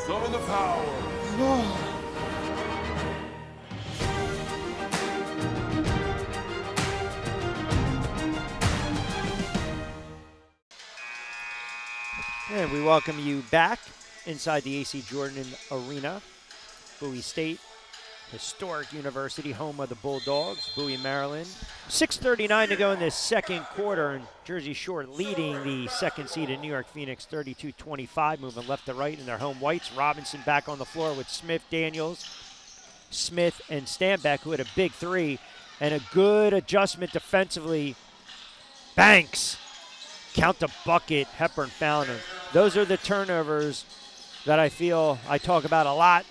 Summon the power. And we welcome you back inside the AC Jordan Arena. Bowie State, historic university, home of the Bulldogs, Bowie, Maryland. 6:39 to go in this second quarter, and Jersey Shore leading the second seed in New York Phoenix 32-25, moving left to right in their home whites. Robinson back on the floor with Smith, Daniels, Smith, and Stanback, who had a big three and a good adjustment defensively. Banks, count the bucket. Hepburn found him. Those are the turnovers that I feel I talk about a lot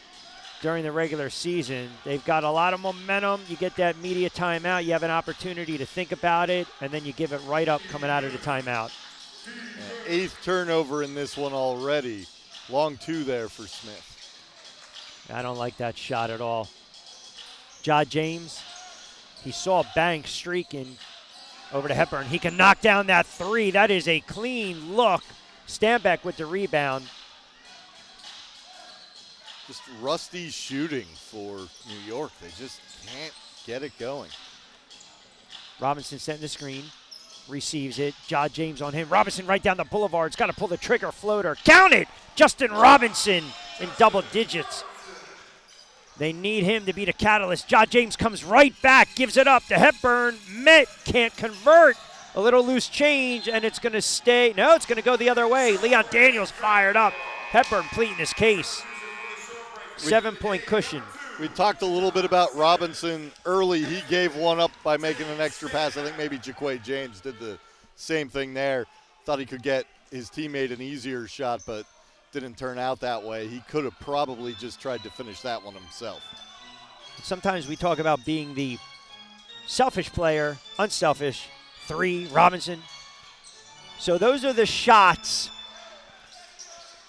during the regular season. They've got a lot of momentum. You get that media timeout. You have an opportunity to think about it, and then you give it right up coming out of the timeout. Eighth turnover in this one already. Long two there for Smith. I don't like that shot at all. Ja James He saw Banks streaking over to Hepburn. He can knock down that three. That is a clean look. Stanback with the rebound. Just rusty shooting for New York. They just can't get it going. Robinson setting the screen. Receives it. Ja James on him. Robinson right down the boulevard. He's got to pull the trigger floater. Count it! Justin Robinson in double digits. They need him to be the catalyst. Ja James comes right back, gives it up to Hepburn. Met can't convert. A little loose change, and it's going to stay. No, it's going to go the other way. Leon Daniels fired up. Hepburn pleading his case. 7-point cushion. We talked a little bit about Robinson early. He gave one up by making an extra pass. I think maybe Jaquay James did the same thing there. Thought he could get his teammate an easier shot, but didn't turn out that way. He could have probably just tried to finish that one himself. Sometimes we talk about being the selfish player, unselfish. 3, Robinson. So those are the shots.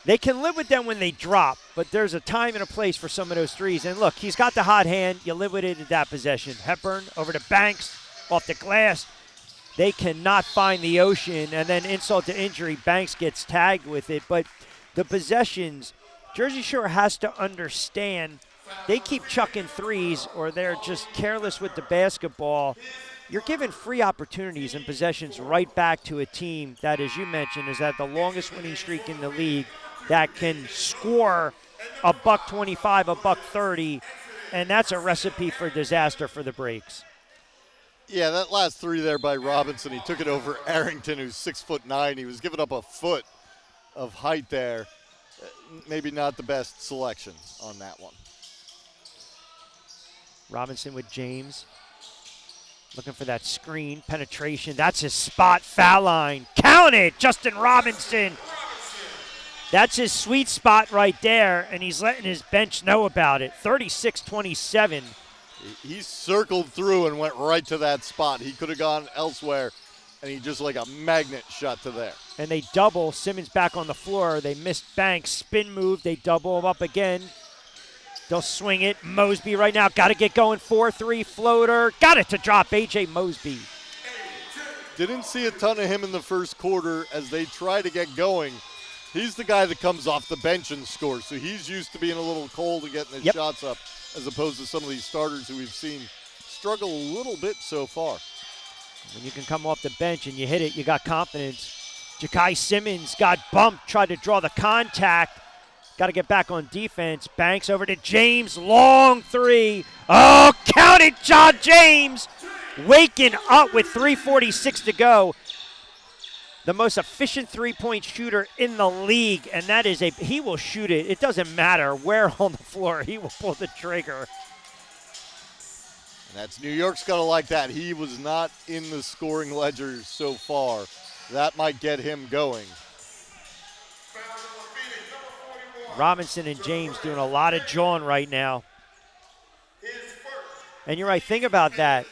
They can live with them when they drop, but there's a time and a place for some of those threes. And look, he's got the hot hand. You live with it at that possession. Hepburn over to Banks, off the glass. They cannot find the ocean, and then insult to injury, Banks gets tagged with it. But the possessions, Jersey Shore has to understand they keep chucking threes or they're just careless with the basketball. You're giving free opportunities and possessions right back to a team that, as you mentioned, is at the longest winning streak in the league, that can score a $125, a $130, and that's a recipe for disaster for the Breaks. Yeah, that last three there by Robinson, he took it over Arrington, who's 6'9". He was giving up a foot of height there. Maybe not the best selection on that one. Robinson with James. Looking for that screen, penetration. That's his spot, foul line. Count it, Justin Robinson. That's his sweet spot right there, and he's letting his bench know about it. 36-27. He circled through and went right to that spot. He could have gone elsewhere, and he just like a magnet shot to there. And they double. Simmons back on the floor. They missed Banks. Spin move. They double him up again. They'll swing it. Mosby right now. Got to get going. 4-3 floater. Got it to drop. A.J. Mosby. Didn't see a ton of him in the first quarter as they try to get going. He's the guy that comes off the bench and scores, so he's used to being a little cold and getting his shots up, as opposed to some of these starters who we've seen struggle a little bit so far. When you can come off the bench and you hit it, you got confidence. Ja'Kai Simmons got bumped, tried to draw the contact. Got to get back on defense. Banks over to James, long three. Oh, count it, Ja James. Waking up with 3:46 to go. The most efficient three-point shooter in the league, and that is he will shoot it. It doesn't matter where on the floor. He will pull the trigger. And that's New York's got to like that. He was not in the scoring ledger so far. That might get him going. Robinson and James doing a lot of jawing right now. And you're right, think about that.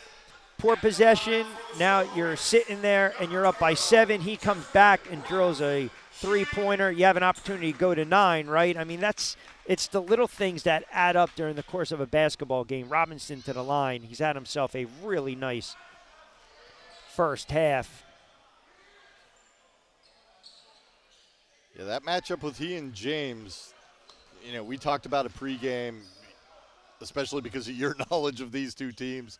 Poor possession, now you're sitting there and you're up by 7. He comes back and drills a three-pointer. You have an opportunity to go to 9, right? I mean, it's the little things that add up during the course of a basketball game. Robinson to the line. He's had himself a really nice first half. Yeah, that matchup with he and James, we talked about it pregame, especially because of your knowledge of these two teams.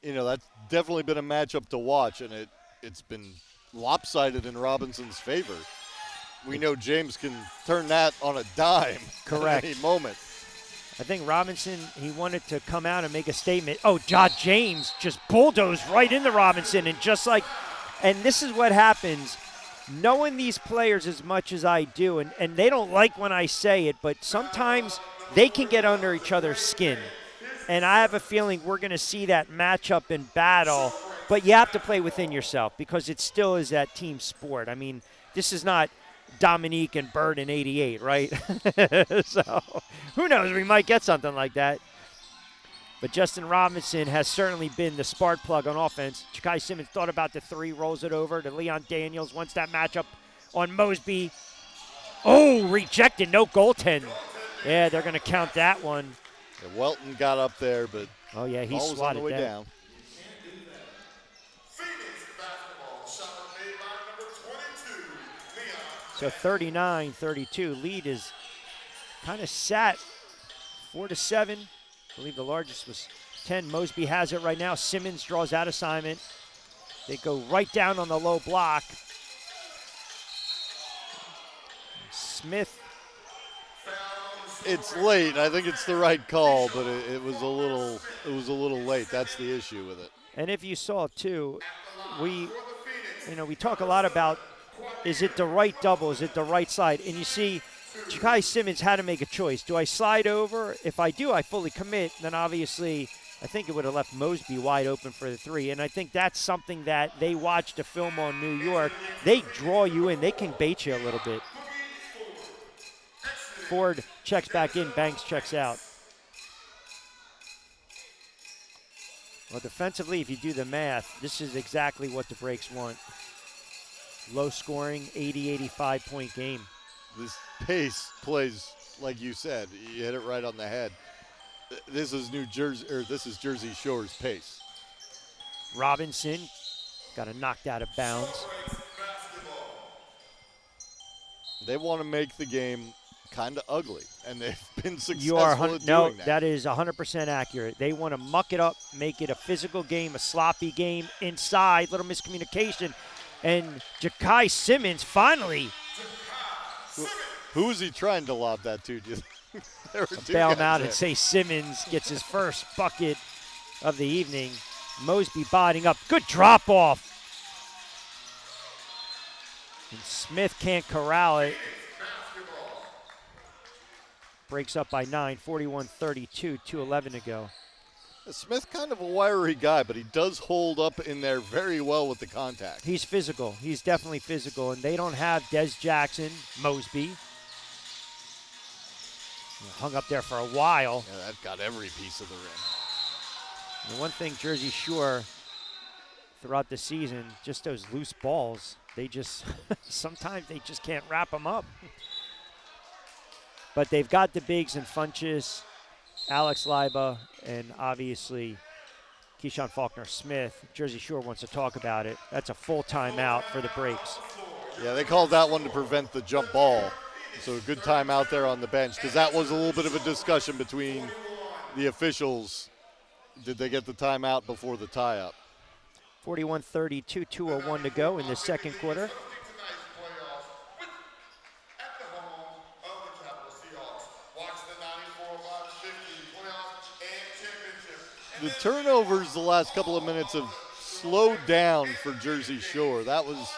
That's definitely been a matchup to watch, and it's been lopsided in Robinson's favor. We know James can turn that on a dime Correct. at any moment. I think Robinson, he wanted to come out and make a statement. Oh, Ja James just bulldozed right into Robinson, and this is what happens. Knowing these players as much as I do, and they don't like when I say it, but sometimes they can get under each other's skin. And I have a feeling we're going to see that matchup in battle, but you have to play within yourself because it still is that team sport. I mean, this is not Dominique and Bird in 88, right? So who knows? We might get something like that. But Justin Robinson has certainly been the spark plug on offense. Ja'Kai Simmons thought about the three, rolls it over to Leon Daniels. Wants that matchup on Mosby. Oh, rejected, no goaltend. Yeah, they're going to count that one. Yeah, Welton got up there, but he ball was on the way that. down. So 39-32. Lead is kind of sat 4-7. I believe the largest was 10. Mosby has it right now. Simmons draws out assignment. They go right down on the low block. Smith. It's late. I think it's the right call, but it was a little late. That's the issue with it. And if you saw too, we talk a lot about, is it the right double? Is it the right side? And you see, Ja'Kai Simmons had to make a choice. Do I slide over? If I do, I fully commit. Then obviously, I think it would have left Mosby wide open for the three. And I think that's something that they watched a film on New York. They draw you in. They can bait you a little bit. Ford checks back in. Banks checks out. Well, defensively, if you do the math, this is exactly what the breaks want. Low scoring, 80-85 point game. This pace plays, like you said, you hit it right on the head. This is Jersey Shore's pace. Robinson got it knocked out of bounds. They want to make the game kind of ugly, and they've been successful You are at doing that. that is 100% accurate. They want to muck it up, make it a physical game, a sloppy game inside, little miscommunication. And Ja'Kai Simmons finally Who is he trying to lob that to? Do you think? There were two bail him guys out there. and say Simmons gets his first bucket of the evening. Mosby botting up. Good drop off. And Smith can't corral it. Breaks up by 9, 41-32, 2:11 to go. Smith kind of a wiry guy, but he does hold up in there very well with the contact. He's physical. He's definitely physical, and they don't have Des Jackson, Mosby. Hung up there for a while. Yeah, that got every piece of the rim. And one thing Jersey Shore throughout the season, just those loose balls, they just sometimes they just can't wrap them up. But they've got the bigs and Funchess, Alex Leiba, and obviously Keyshawn Faulkner-Smith. Jersey Shore wants to talk about it. That's a full timeout for the breaks. Yeah, they called that one to prevent the jump ball. So a good time out there on the bench, because that was a little bit of a discussion between the officials. Did they get the timeout before the tie-up? 41-32, 2:01 to go in the second quarter. The turnovers the last couple of minutes have slowed down for Jersey Shore. That was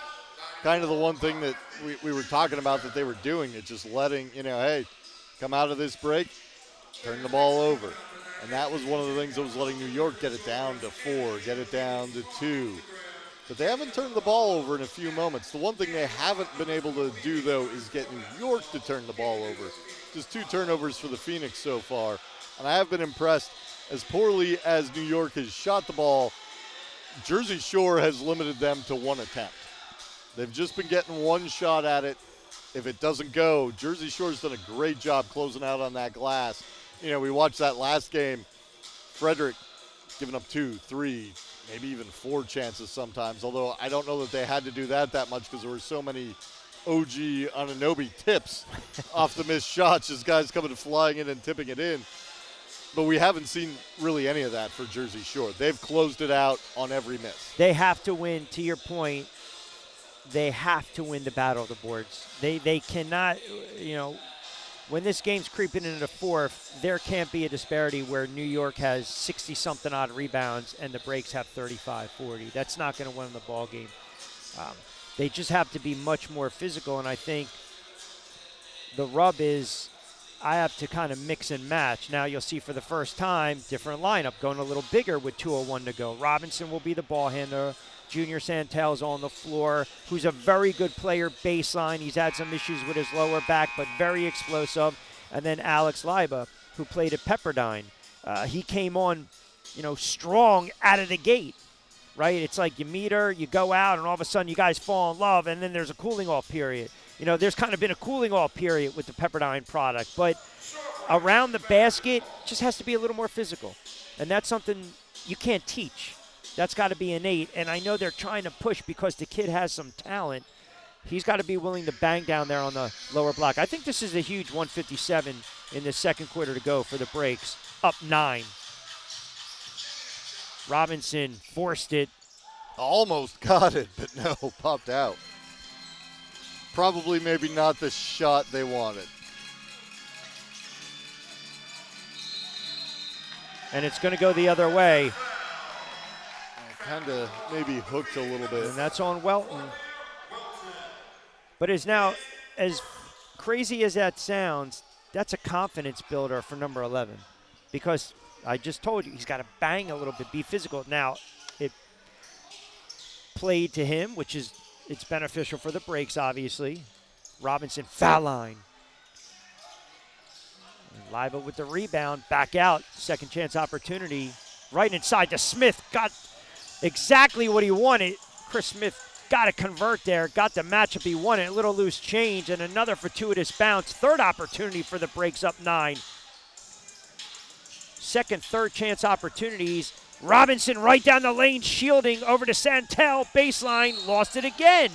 kind of the one thing that we were talking about that they were doing. It's just letting, hey, come out of this break, turn the ball over. And that was one of the things that was letting New York get it down to 4, get it down to 2. But they haven't turned the ball over in a few moments. The one thing they haven't been able to do, though, is get New York to turn the ball over. Just 2 turnovers for the Phoenix so far. And I have been impressed. As poorly as New York has shot the ball, Jersey Shore has limited them to 1 attempt. They've just been getting 1 shot at it. If it doesn't go, Jersey Shore's done a great job closing out on that glass. We watched that last game. Frederick giving up 2, 3, maybe even 4 chances sometimes, although I don't know that they had to do that much because there were so many OG Anunoby tips off the missed shots, just guys coming and flying in and tipping it in. But we haven't seen really any of that for Jersey Shore. They've closed it out on every miss. They have to win, to your point, they have to win the battle of the boards. They cannot, when this game's creeping into the fourth, there can't be a disparity where New York has 60-something odd rebounds and the breaks have 35, 40. That's not going to win the ball game. They just have to be much more physical, and I think the rub is I have to kind of mix and match. Now you'll see for the first time, different lineup, going a little bigger with 2:01 to go. Robinson will be the ball handler. Junior Santel's on the floor, who's a very good player baseline. He's had some issues with his lower back, but very explosive. And then Alex Leiba, who played at Pepperdine. He came on, strong out of the gate, right? It's like you meet her, you go out, and all of a sudden you guys fall in love, and then there's a cooling off period. There's kind of been a cooling off period with the Pepperdine product, but around the basket just has to be a little more physical. And that's something you can't teach. That's got to be innate. And I know they're trying to push because the kid has some talent. he's got to be willing to bang down there on the lower block. I think this is a huge 157 in the second quarter to go for the Breaks. Up 9. Robinson forced it. Almost got it, but no, popped out. Probably maybe not the shot they wanted. And it's going to go the other way. Kind of maybe hooked a little bit. And that's on Welton. But is now, as crazy as that sounds, that's a confidence builder for number 11. Because I just told you, he's got to bang a little bit, be physical. Now, it played to him, which is, it's beneficial for the Breaks, obviously. Robinson, foul line. And Leiba with the rebound, back out, second chance opportunity. Right inside to Smith, got exactly what he wanted. Chris Smith got to convert there, got the matchup he wanted. A little loose change and another fortuitous bounce. Third opportunity for the Breaks, up 9. Second, third chance opportunities. Robinson right down the lane, shielding over to Santel. Baseline, lost it again.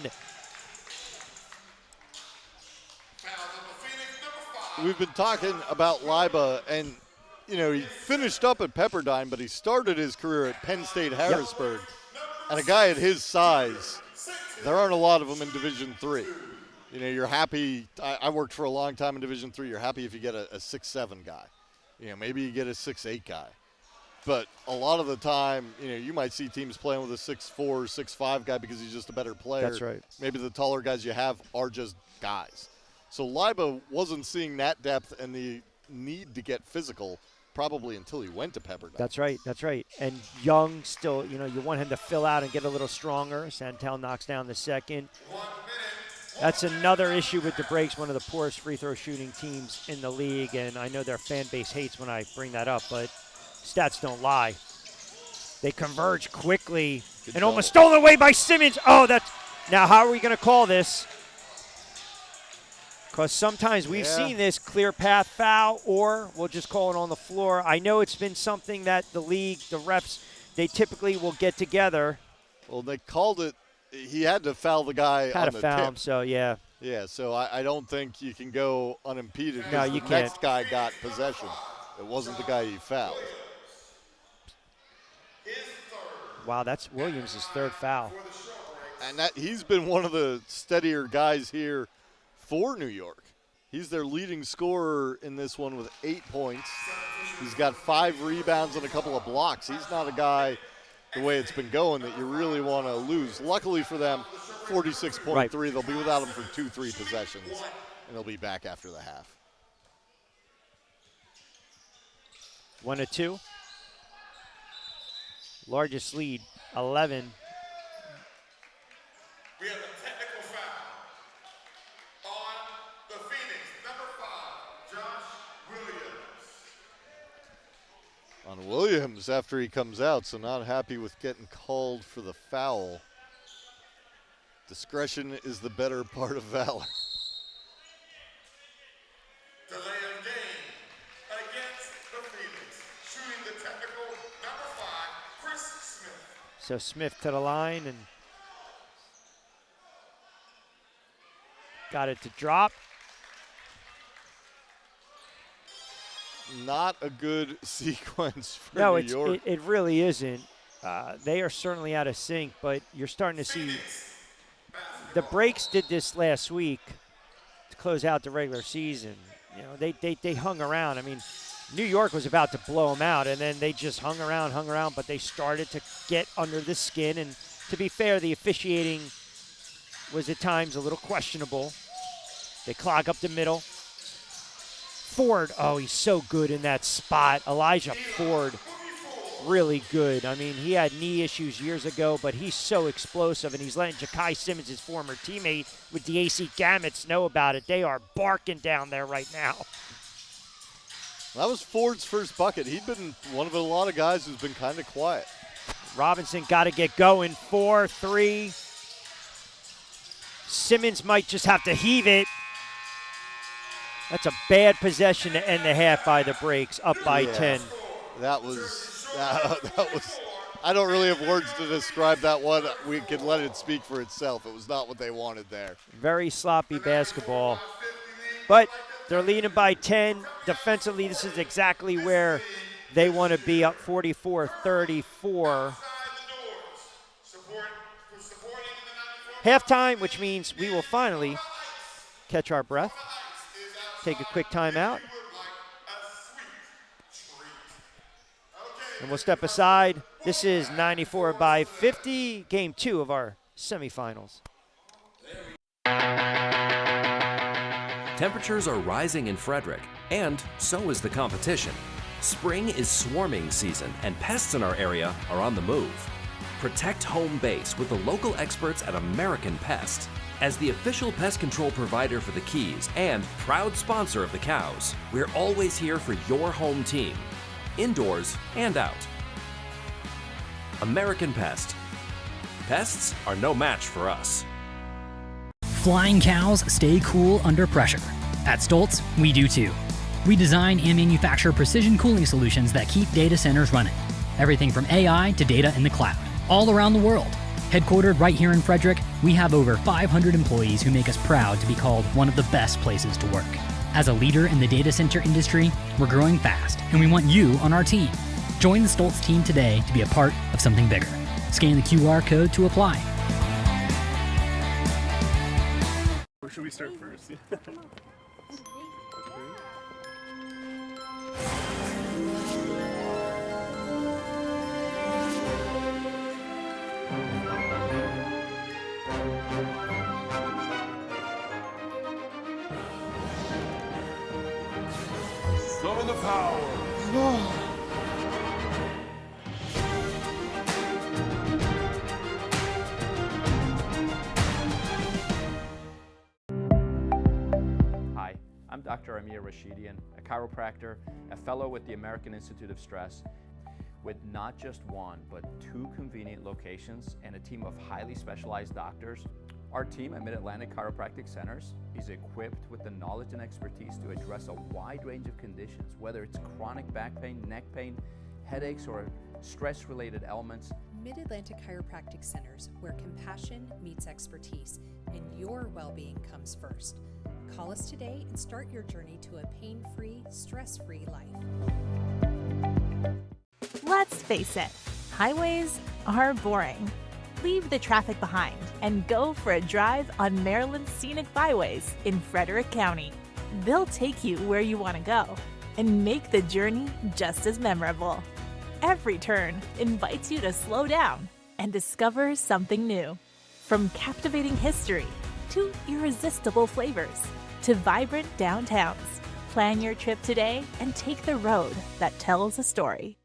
We've been talking about Leiba, and you know, he finished up at Pepperdine, but he started his career at Penn State Harrisburg. And a guy at his size, there aren't a lot of them in Division III. You know, you're happy. I worked for a long time in Division III. You're happy if you get a 6'7" guy. You know, maybe you get a 6'8" guy. But a lot of the time, you know, you might see teams playing with a 6'4", 6'5" guy because he's just a better player. That's right. Maybe the taller guys you have are just guys. So Leiba wasn't seeing that depth and the need to get physical probably until he went to Pepperdine. That's right, that's right. And Young still, you know, you want him to fill out and get a little stronger. Santel knocks down the second. That's another issue with the Breaks, one of the poorest free throw shooting teams in the league, and I know their fan base hates when I bring that up, but stats don't lie. They converge quickly and almost stolen away by Simmons. Oh, that's now how are we going to call this? Because sometimes we've seen this clear path foul, or we'll just call it on the floor. I know it's been something that the league, the refs, they typically will get together. Well, they called it. He had to foul the guy Had on to the foul tip. him, so yeah. Yeah, so I don't think you can go unimpeded. No, 'cause you the can't. next guy got possession. It wasn't the guy he fouled. Wow, that's Williams' third foul. And that he's been one of the steadier guys here for New York. He's their leading scorer in this one with 8 points. He's got 5 rebounds and a couple of blocks. He's not a guy, the way it's been going, that you really want to lose. Luckily for them, 46.3. Right. They'll be without him for 2-3 possessions, and they'll be back after the half. 1-2. Largest lead, 11. We have a technical foul on the Phoenix, number 5, Josh Williams. On Williams after he comes out, so not happy with getting called for the foul. Discretion is the better part of valor. Delay of game against the Phoenix. Shooting the technical, number 5, Chris Smith. So Smith to the line and got it to drop. Not a good sequence for No, New York. it really isn't. They are certainly out of sync, but you're starting to see the Breaks did this last week to close out the regular season. You know, they hung around. I mean, New York was about to blow them out, and then they just hung around, but they started to get under the skin. And to be fair, the officiating was at times a little questionable. They clog up the middle. Ford, oh, he's so good in that spot. Elijah Ford, really good. I mean, he had knee issues years ago, but he's so explosive, and he's letting Ja'Kai Simmons, his former teammate with the AC Gamuts, know about it. They are barking down there right now. That was Ford's first bucket. He'd been one of a lot of guys who's been kind of quiet. Robinson got to get going. 4-3. Simmons might just have to heave it. That's a bad possession to end the half by the Breaks, up by 10. That was I don't really have words to describe that one. We could let it speak for itself. It was not what they wanted there. Very sloppy basketball. But they're leading by 10. Defensively, this is exactly where they want to be, up 44-34. Halftime, which means we will finally catch our breath, take a quick timeout, and we'll step aside. This is 94-50, game 2 of our semifinals. Temperatures are rising in Frederick, and so is the competition. Spring is swarming season, and pests in our area are on the move. Protect home base with the local experts at American Pest. As the official pest control provider for the Keys and proud sponsor of the Cows, we're always here for your home team, indoors and out. American Pest. Pests are no match for us. Flying cows stay cool under pressure. At Stoltz, we do too. We design and manufacture precision cooling solutions that keep data centers running. Everything from AI to data in the cloud, all around the world. Headquartered right here in Frederick, we have over 500 employees who make us proud to be called one of the best places to work. As a leader in the data center industry, we're growing fast, and we want you on our team. Join the Stoltz team today to be a part of something bigger. Scan the QR code to apply. Where should we start first? Summon the power. Hi, I'm Dr. Amir Rashidian, a chiropractor, a fellow with the American Institute of Stress, with not just one, but 2 convenient locations and a team of highly specialized doctors. Our team at Mid-Atlantic Chiropractic Centers is equipped with the knowledge and expertise to address a wide range of conditions, whether it's chronic back pain, neck pain, headaches, or stress-related ailments. Mid-Atlantic Chiropractic Centers, where compassion meets expertise and your well-being comes first. Call us today and start your journey to a pain-free, stress-free life. Let's face it, highways are boring. Leave the traffic behind and go for a drive on Maryland's scenic byways in Frederick County. They'll take you where you want to go and make the journey just as memorable. Every turn invites you to slow down and discover something new. From captivating history to irresistible flavors to vibrant downtowns. Plan your trip today and take the road that tells a story.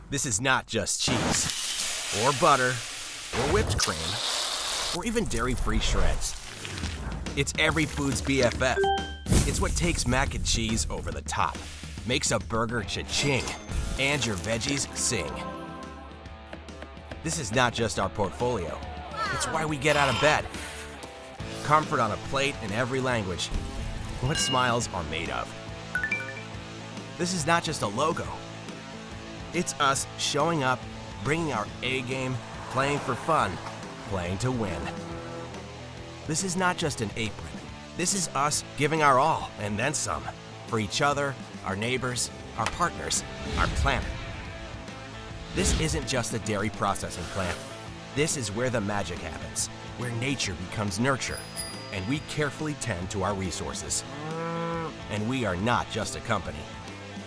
This is not just cheese, or butter, or whipped cream, or even dairy-free shreds. It's every food's BFF. It's what takes mac and cheese over the top, makes a burger cha-ching, and your veggies sing. This is not just our portfolio. It's why we get out of bed. Comfort on a plate in every language. What smiles are made of. This is not just a logo. It's us showing up, bringing our A game, playing for fun, playing to win. This is not just an apron. This is us giving our all and then some for each other, our neighbors, our partners, our planet. This isn't just a dairy processing plant. This is where the magic happens, where nature becomes nurture, and we carefully tend to our resources. And we are not just a company.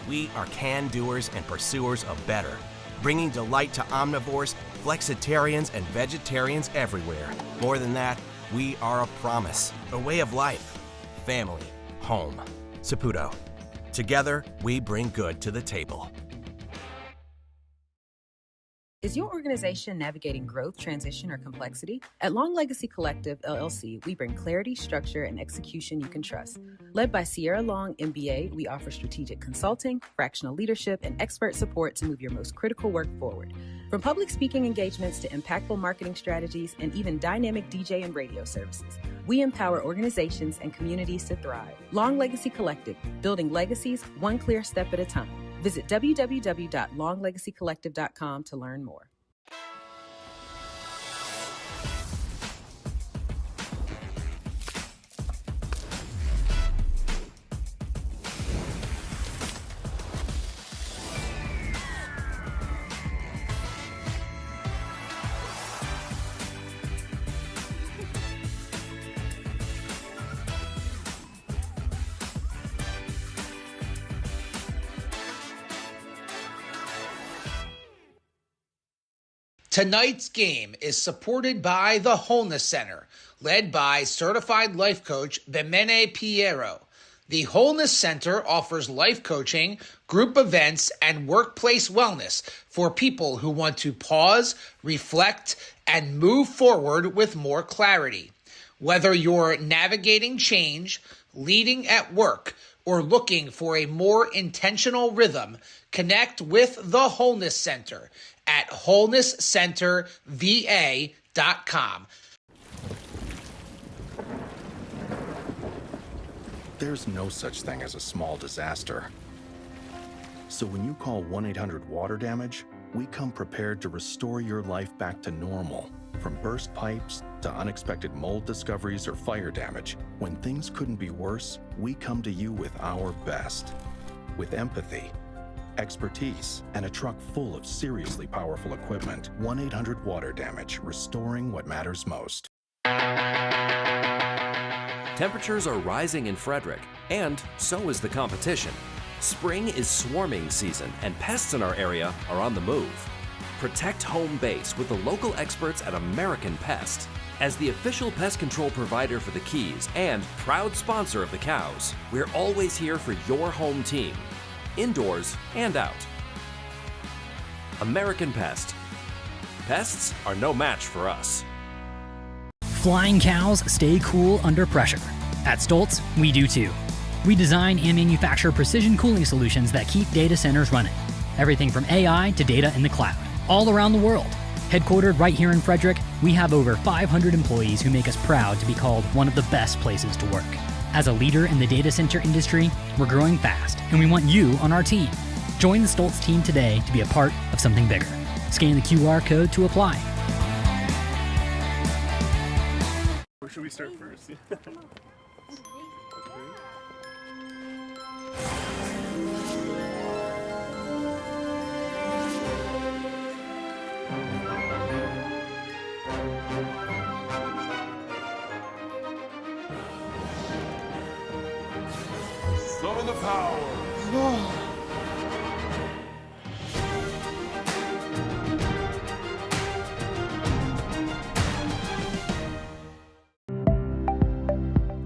We are can-doers and pursuers of better, bringing delight to omnivores, flexitarians, and vegetarians everywhere. More than that, we are a promise, a way of life, family, home. Saputo. Together, we bring good to the table. Is your organization navigating growth, transition, or complexity? At Long Legacy Collective, LLC, we bring clarity, structure, and execution you can trust. Led by Sierra Long, MBA, we offer strategic consulting, fractional leadership, and expert support to move your most critical work forward. From public speaking engagements to impactful marketing strategies and even dynamic DJ and radio services, we empower organizations and communities to thrive. Long Legacy Collective, building legacies one clear step at a time. Visit www.longlegacycollective.com to learn more. Tonight's game is supported by the Wholeness Center, led by certified life coach Bemene Piero. The Wholeness Center offers life coaching, group events, and workplace wellness for people who want to pause, reflect, and move forward with more clarity. Whether you're navigating change, leading at work, or looking for a more intentional rhythm, connect with the Wholeness Center at wholenesscenterva.com. There's no such thing as a small disaster. So when you call 1-800-WATER-DAMAGE, we come prepared to restore your life back to normal. From burst pipes to unexpected mold discoveries or fire damage, when things couldn't be worse, we come to you with our best. With empathy, expertise, and a truck full of seriously powerful equipment. 1-800-WATER-DAMAGE, restoring what matters most. Temperatures are rising in Frederick, and so is the competition. Spring is swarming season, and pests in our area are on the move. Protect home base with the local experts at American Pest. As the official pest control provider for the Keys and proud sponsor of the Cows, we're always here for your home team, indoors and out. American Pest. Pests are no match for us. Flying cows stay cool under pressure. At Stoltz, we do too. We design and manufacture precision cooling solutions that keep data centers running. Everything from AI to data in the cloud, all around the world. Headquartered right here in Frederick, we have over 500 employees who make us proud to be called one of the best places to work. As a leader in the data center industry, we're growing fast, and we want you on our team. Join the Stoltz team today to be a part of something bigger. Scan the QR code to apply. Or should we start first? Summon the power.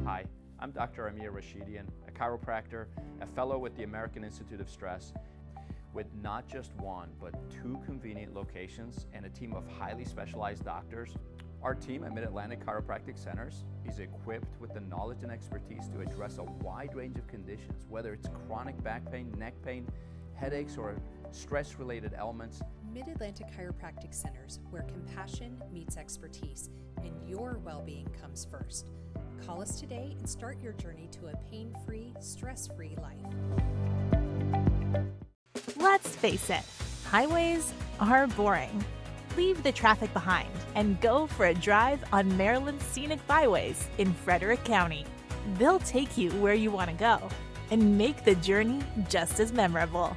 Hi, I'm Dr. Amir Rashidian, a chiropractor, a fellow with the American Institute of Stress, with not just one, but 2 convenient locations and a team of highly specialized doctors. Our team at Mid-Atlantic Chiropractic Centers is equipped with the knowledge and expertise to address a wide range of conditions, whether it's chronic back pain, neck pain, headaches, or stress-related ailments. Mid-Atlantic Chiropractic Centers, where compassion meets expertise and your well-being comes first. Call us today and start your journey to a pain-free, stress-free life. Let's face it, highways are boring. Leave the traffic behind and go for a drive on Maryland's scenic byways in Frederick County. They'll take you where you want to go and make the journey just as memorable.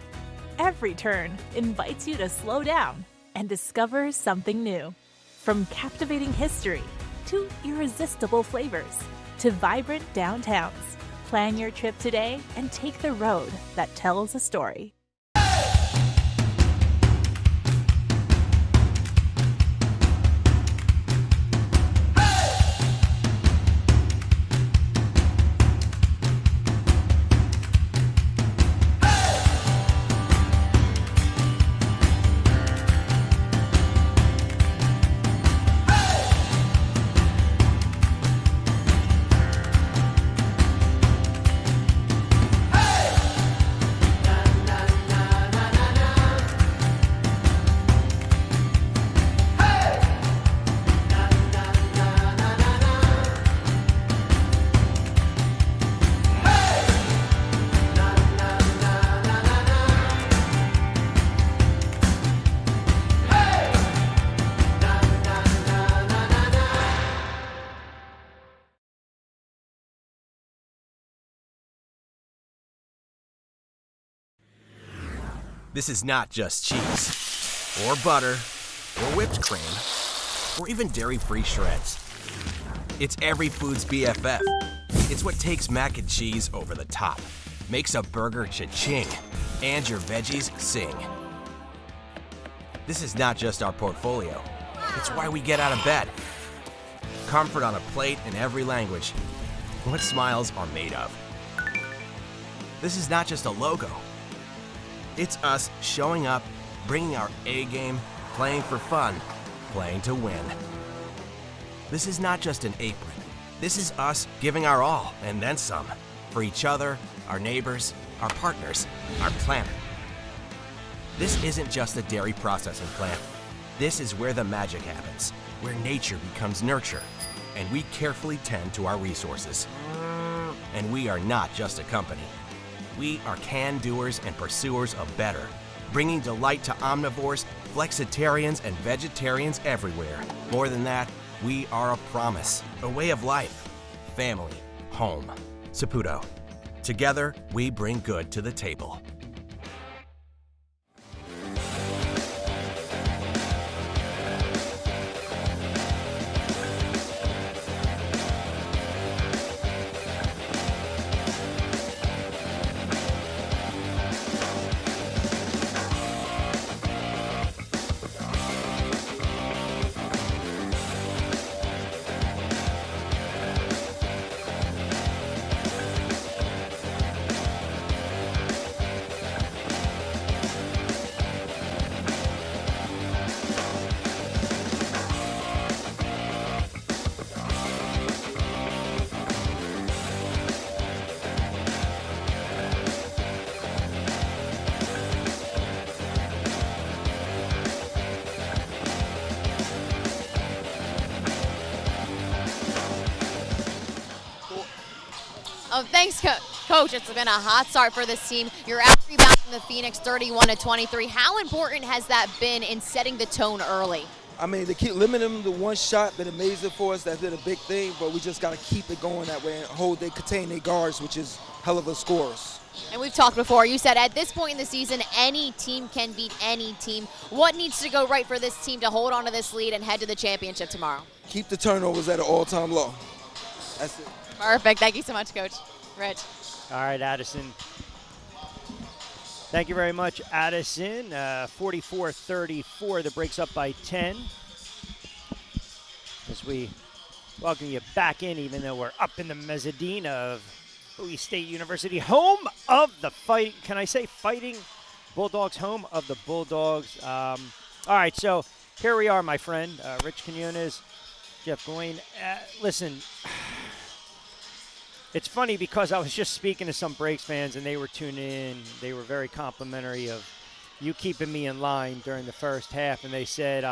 every turn invites you to slow down and discover something new. From captivating history to irresistible flavors to vibrant downtowns, plan your trip today and take the road that tells a story. This is not just cheese, or butter, or whipped cream, or even dairy-free shreds. It's every food's BFF. It's what takes mac and cheese over the top, makes a burger cha-ching, and your veggies sing. This is not just our portfolio. It's why we get out of bed. Comfort on a plate in every language. What smiles are made of. This is not just a logo. It's us showing up, bringing our A game, playing for fun, playing to win. This is not just an apron. This is us giving our all and then some for each other, our neighbors, our partners, our planet. This isn't just a dairy processing plant. This is where the magic happens, where nature becomes nurture, and we carefully tend to our resources. And we are not just a company. We are can-doers and pursuers of better, bringing delight to omnivores, flexitarians, and vegetarians everywhere. More than that, we are a promise, a way of life, family, home. Saputo. Together, we bring good to the table. Oh, thanks, Coach. It's been a hot start for this team. You're out rebounding the Phoenix 31-23. How important has that been in setting the tone early? I mean, they keep limiting them to one shot, been amazing for us. That's been a big thing, but we just got to keep it going that way and contain their guards, which is hell of a scores. And we've talked before. You said at this point in the season, any team can beat any team. What needs to go right for this team to hold on to this lead and head to the championship tomorrow? Keep the turnovers at an all-time low. That's it. Perfect. Thank you so much, Coach. Rich. All right, Addison. Thank you very much, Addison. 44-34, the breaks up by 10. As we welcome you back in, even though we're up in the mezzanine of Bowie State University, home of the fight. Can I say fighting Bulldogs, home of the Bulldogs? All right, so here we are, my friend. Rich Quinones, Jeff Goyne. Listen, it's funny because I was just speaking to some Breaks fans, and they were tuning in. They were very complimentary of you keeping me in line during the first half, and they said,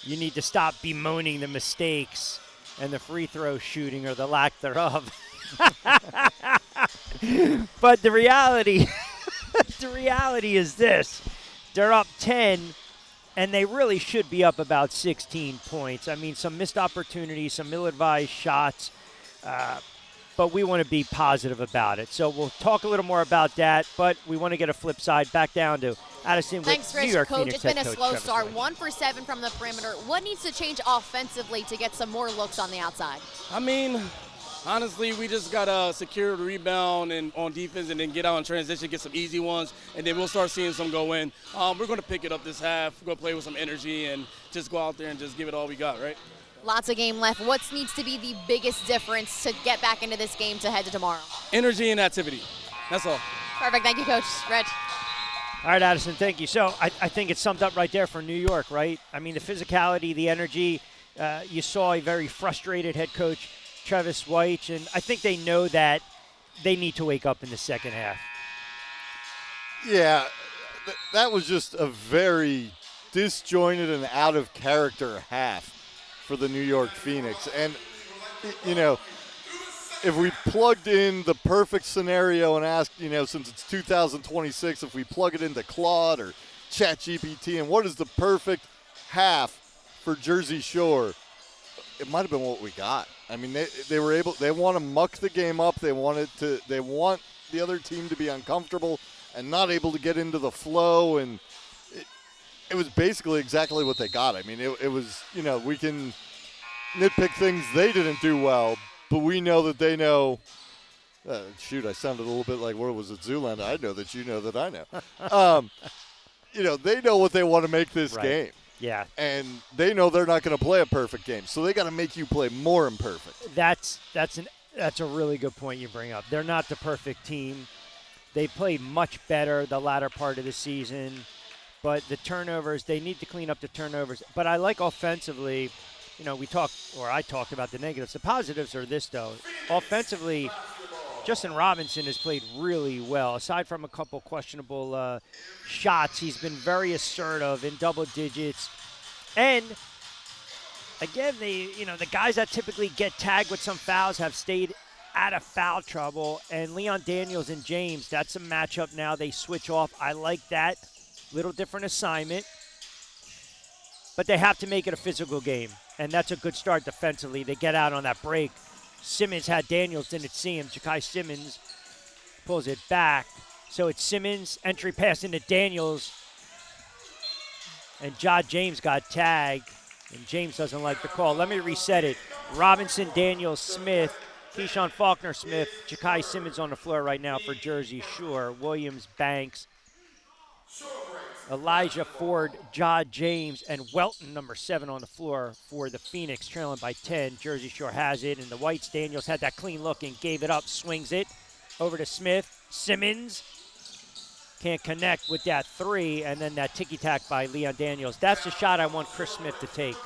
you need to stop bemoaning the mistakes and the free throw shooting or the lack thereof. But the reality is this. They're up 10, and they really should be up about 16 points. I mean, some missed opportunities, some ill-advised shots. but we want to be positive about it. So we'll talk a little more about that, but we want to get a flip side back down to Addison Thanks, with New Rich. York Coach, Phoenix it's been head a coach slow Travis start. White. 1 for 7 from the perimeter. What needs to change offensively to get some more looks on the outside? I mean, honestly, we just got to secure the rebound and on defense and then get out in transition, get some easy ones, and then we'll start seeing some go in. We're going to pick it up this half. We're going to play with some energy and just go out there and just give it all we got, right? Lots of game left. What needs to be the biggest difference to get back into this game to head to tomorrow? Energy and activity. That's all. Perfect. Thank you, Coach. Rich. All right, Addison, thank you. So I think it's summed up right there for New York, right? I mean, the physicality, the energy. You saw a very frustrated head coach, Travis White, and I think they know that they need to wake up in the second half. Yeah, that was just a very disjointed and out of character half for the New York Phoenix. And, you know, if we plugged in the perfect scenario and asked, you know, since it's 2026, if we plug it into Claude or ChatGPT and what is the perfect half for Jersey Shore, it might have been what we got. I mean, they want to muck the game up. They want the other team to be uncomfortable and not able to get into the flow. And it was basically exactly what they got. I mean, it was, you know, we can nitpick things they didn't do well, but we know that they know. Shoot, I sounded a little bit like, what was it, Zoolander? I know that you know that I know. You know, they know what they want to make this game. Yeah. And they know they're not going to play a perfect game, so they got to make you play more imperfect. That's a really good point you bring up. They're not the perfect team. They played much better the latter part of the season, but the turnovers, they need to clean up the turnovers. But I like offensively, you know, I talked about the negatives. The positives are this, though. Offensively, Justin Robinson has played really well. Aside from a couple questionable shots, he's been very assertive in double digits. And, again, the guys that typically get tagged with some fouls have stayed out of foul trouble. And Leon Daniels and James, that's a matchup now. They switch off. I like that. Little different assignment. But they have to make it a physical game. And that's a good start defensively. They get out on that break. Simmons had Daniels, didn't see him. Ja'Kai Simmons pulls it back. So it's Simmons, entry pass into Daniels. And Ja James got tagged. And James doesn't like the call. Let me reset it. Robinson, Daniels, Smith, Keyshawn Faulkner Smith, Ja'Kai Simmons on the floor right now for Jersey Shore. Williams, Banks, Elijah Ford, Ja James, and Welton, number 7 on the floor for the Phoenix, trailing by 10. Jersey Shore has it, and the Whites. Daniels had that clean look and gave it up, swings it over to Smith. Simmons can't connect with that 3, and then that ticky-tack by Leon Daniels. That's the shot I want Chris Smith to take.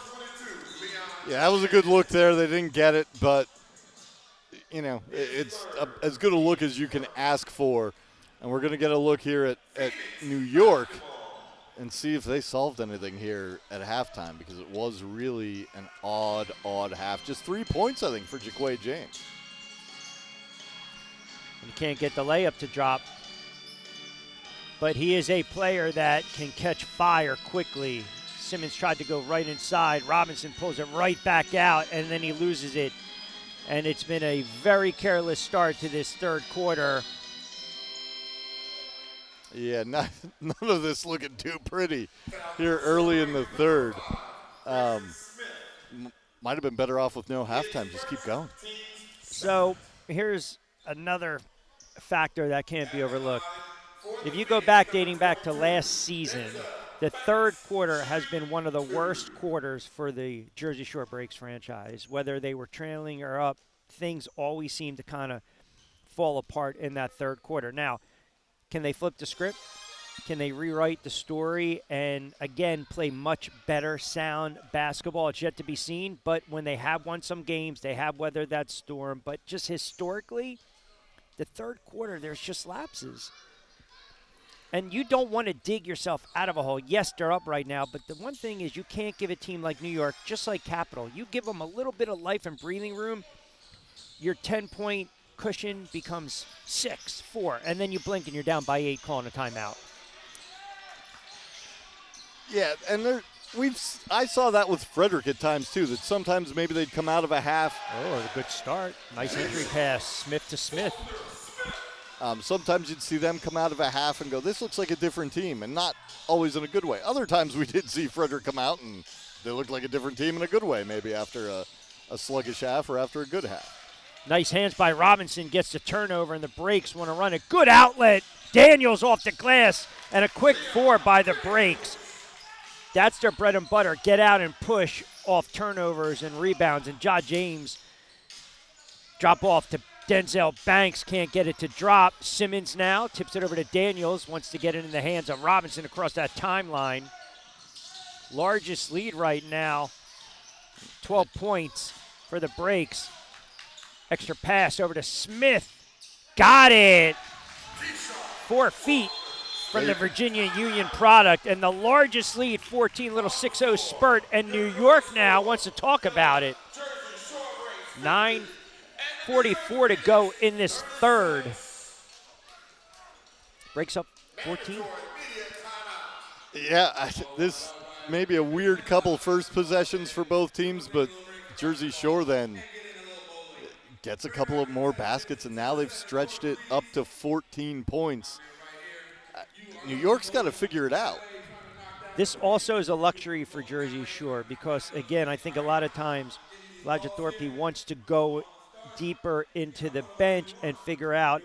Yeah, that was a good look there. They didn't get it, but, you know, it's as good a look as you can ask for. And we're going to get a look here at New York and see if they solved anything here at halftime, because it was really an odd half. Just 3 points, I think, for Ja'Quay James. And he can't get the layup to drop. But he is a player that can catch fire quickly. Simmons tried to go right inside. Robinson pulls it right back out, and then he loses it. And it's been a very careless start to this third quarter. Yeah, none of this looking too pretty here early in the third. Might have been better off with no halftime. Just keep going. So here's another factor that can't be overlooked. If you go back, dating back to last season, the third quarter has been one of the worst quarters for the Jersey Shore Breaks franchise. Whether they were trailing or up, things always seem to kind of fall apart in that third quarter. Now, can they flip the script? Can they rewrite the story and, again, play much better, sound basketball? It's yet to be seen. But when they have won some games, they have weathered that storm. But just historically, the third quarter, there's just lapses. And you don't want to dig yourself out of a hole. Yes, they're up right now, but the one thing is you can't give a team like New York, just like Capital, you give them a little bit of life and breathing room, your 10-point cushion becomes 6, 4, and then you blink and you're down by 8 calling a timeout. Yeah, and I saw that with Frederick at times too, that sometimes maybe they'd come out of a half. Oh, a good start. Nice entry pass, Smith to Smith. Sometimes you'd see them come out of a half and go, this looks like a different team, and not always in a good way. Other times we did see Frederick come out and they looked like a different team in a good way, maybe after a sluggish half or after a good half. Nice hands by Robinson, gets the turnover, and the Breaks want to run a good outlet. Daniels off the glass, and a quick 4 by the Breaks. That's their bread and butter. Get out and push off turnovers and rebounds. And Ja James drop off to Denzel Banks. Can't get it to drop. Simmons now tips it over to Daniels. Wants to get it in the hands of Robinson across that timeline. Largest lead right now. 12 points for the Breaks. Extra pass over to Smith. Got it. 4 feet from the Virginia Union product, and the largest lead, 14, little 6-0 spurt, and New York now wants to talk about it. 9:44 to go in this third. Breaks up 14. Yeah, this may be a weird couple first possessions for both teams, but Jersey Shore then gets a couple of more baskets, and now they've stretched it up to 14 points. New York's got to figure it out. This also is a luxury for Jersey Shore because, again, I think a lot of times Elijah Thorpe wants to go deeper into the bench and figure out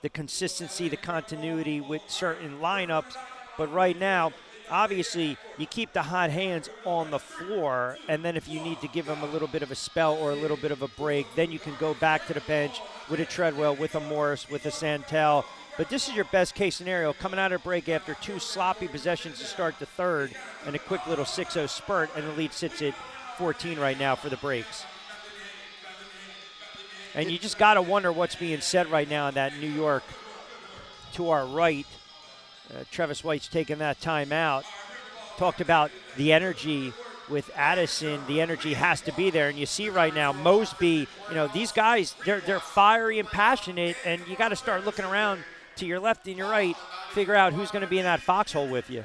the consistency, the continuity with certain lineups. But right now, obviously, you keep the hot hands on the floor, and then if you need to give them a little bit of a spell or a little bit of a break, then you can go back to the bench with a Treadwell, with a Morris, with a Santel. But this is your best case scenario, coming out of break after 2 sloppy possessions to start the third and a quick little 6-0 spurt, and the lead sits at 14 right now for the Breaks. And you just got to wonder what's being said right now in that New York to our right. Travis White's taking that timeout. Talked about the energy with Addison. The energy has to be there. And you see right now, Mosby, these guys, they're fiery and passionate, and you got to start looking around to your left and your right, figure out who's going to be in that foxhole with you.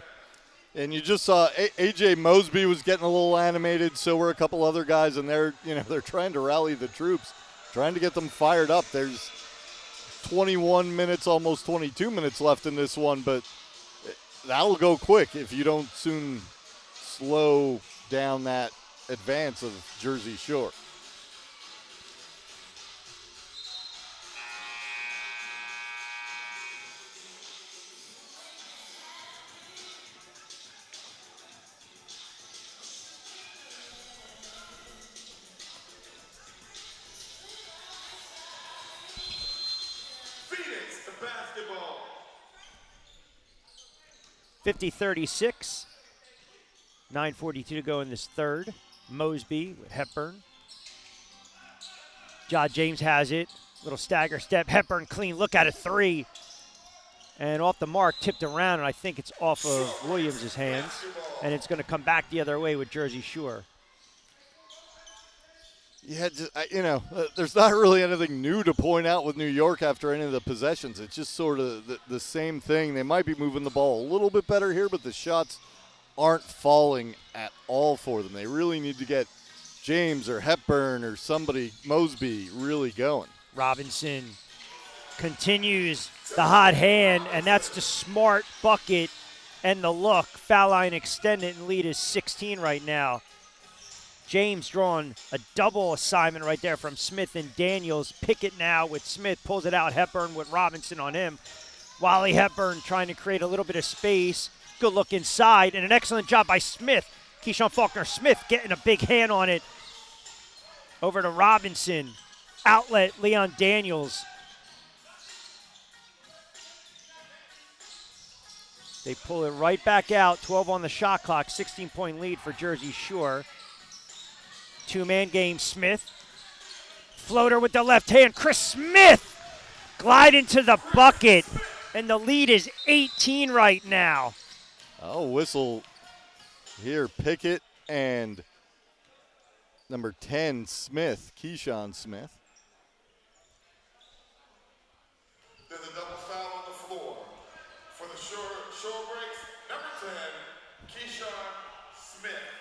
And you just saw A.J. Mosby was getting a little animated, so were a couple other guys, and they're trying to rally the troops, trying to get them fired up. There's 21 minutes, almost 22 minutes left in this one, but that'll go quick if you don't soon slow down that advance of Jersey Shore. Phoenix, the basketball. 50-36. 9:42 to go in this third. Mosby with Hepburn. Ja James has it. Little stagger step. Hepburn clean. Look at a 3. And off the mark, tipped around, and I think it's off of Williams' hands. And it's going to come back the other way with Jersey Shore. Yeah, there's not really anything new to point out with New York after any of the possessions. It's just sort of the same thing. They might be moving the ball a little bit better here, but the shots aren't falling at all for them. They really need to get James or Hepburn or somebody, Mosby, really going. Robinson continues the hot hand, and that's the smart bucket and the look. Foul line extended, and lead is 16 right now. James drawing a double assignment right there from Smith and Daniels. Pickett now with Smith, pulls it out. Hepburn with Robinson on him. Wally Hepburn trying to create a little bit of space. Good look inside, and an excellent job by Smith. Keyshawn Faulkner-Smith getting a big hand on it. Over to Robinson. Outlet, Leon Daniels. They pull it right back out. 12 on the shot clock. 16-point lead for Jersey Shore. Two-man game, Smith. Floater with the left hand. Chris Smith glide into the bucket. And the lead is 18 right now. Oh, whistle here. Pickett and number 10, Smith, Keyshawn Smith. There's a double foul on the floor. For the Shore Breaks, number 10, Keyshawn Smith.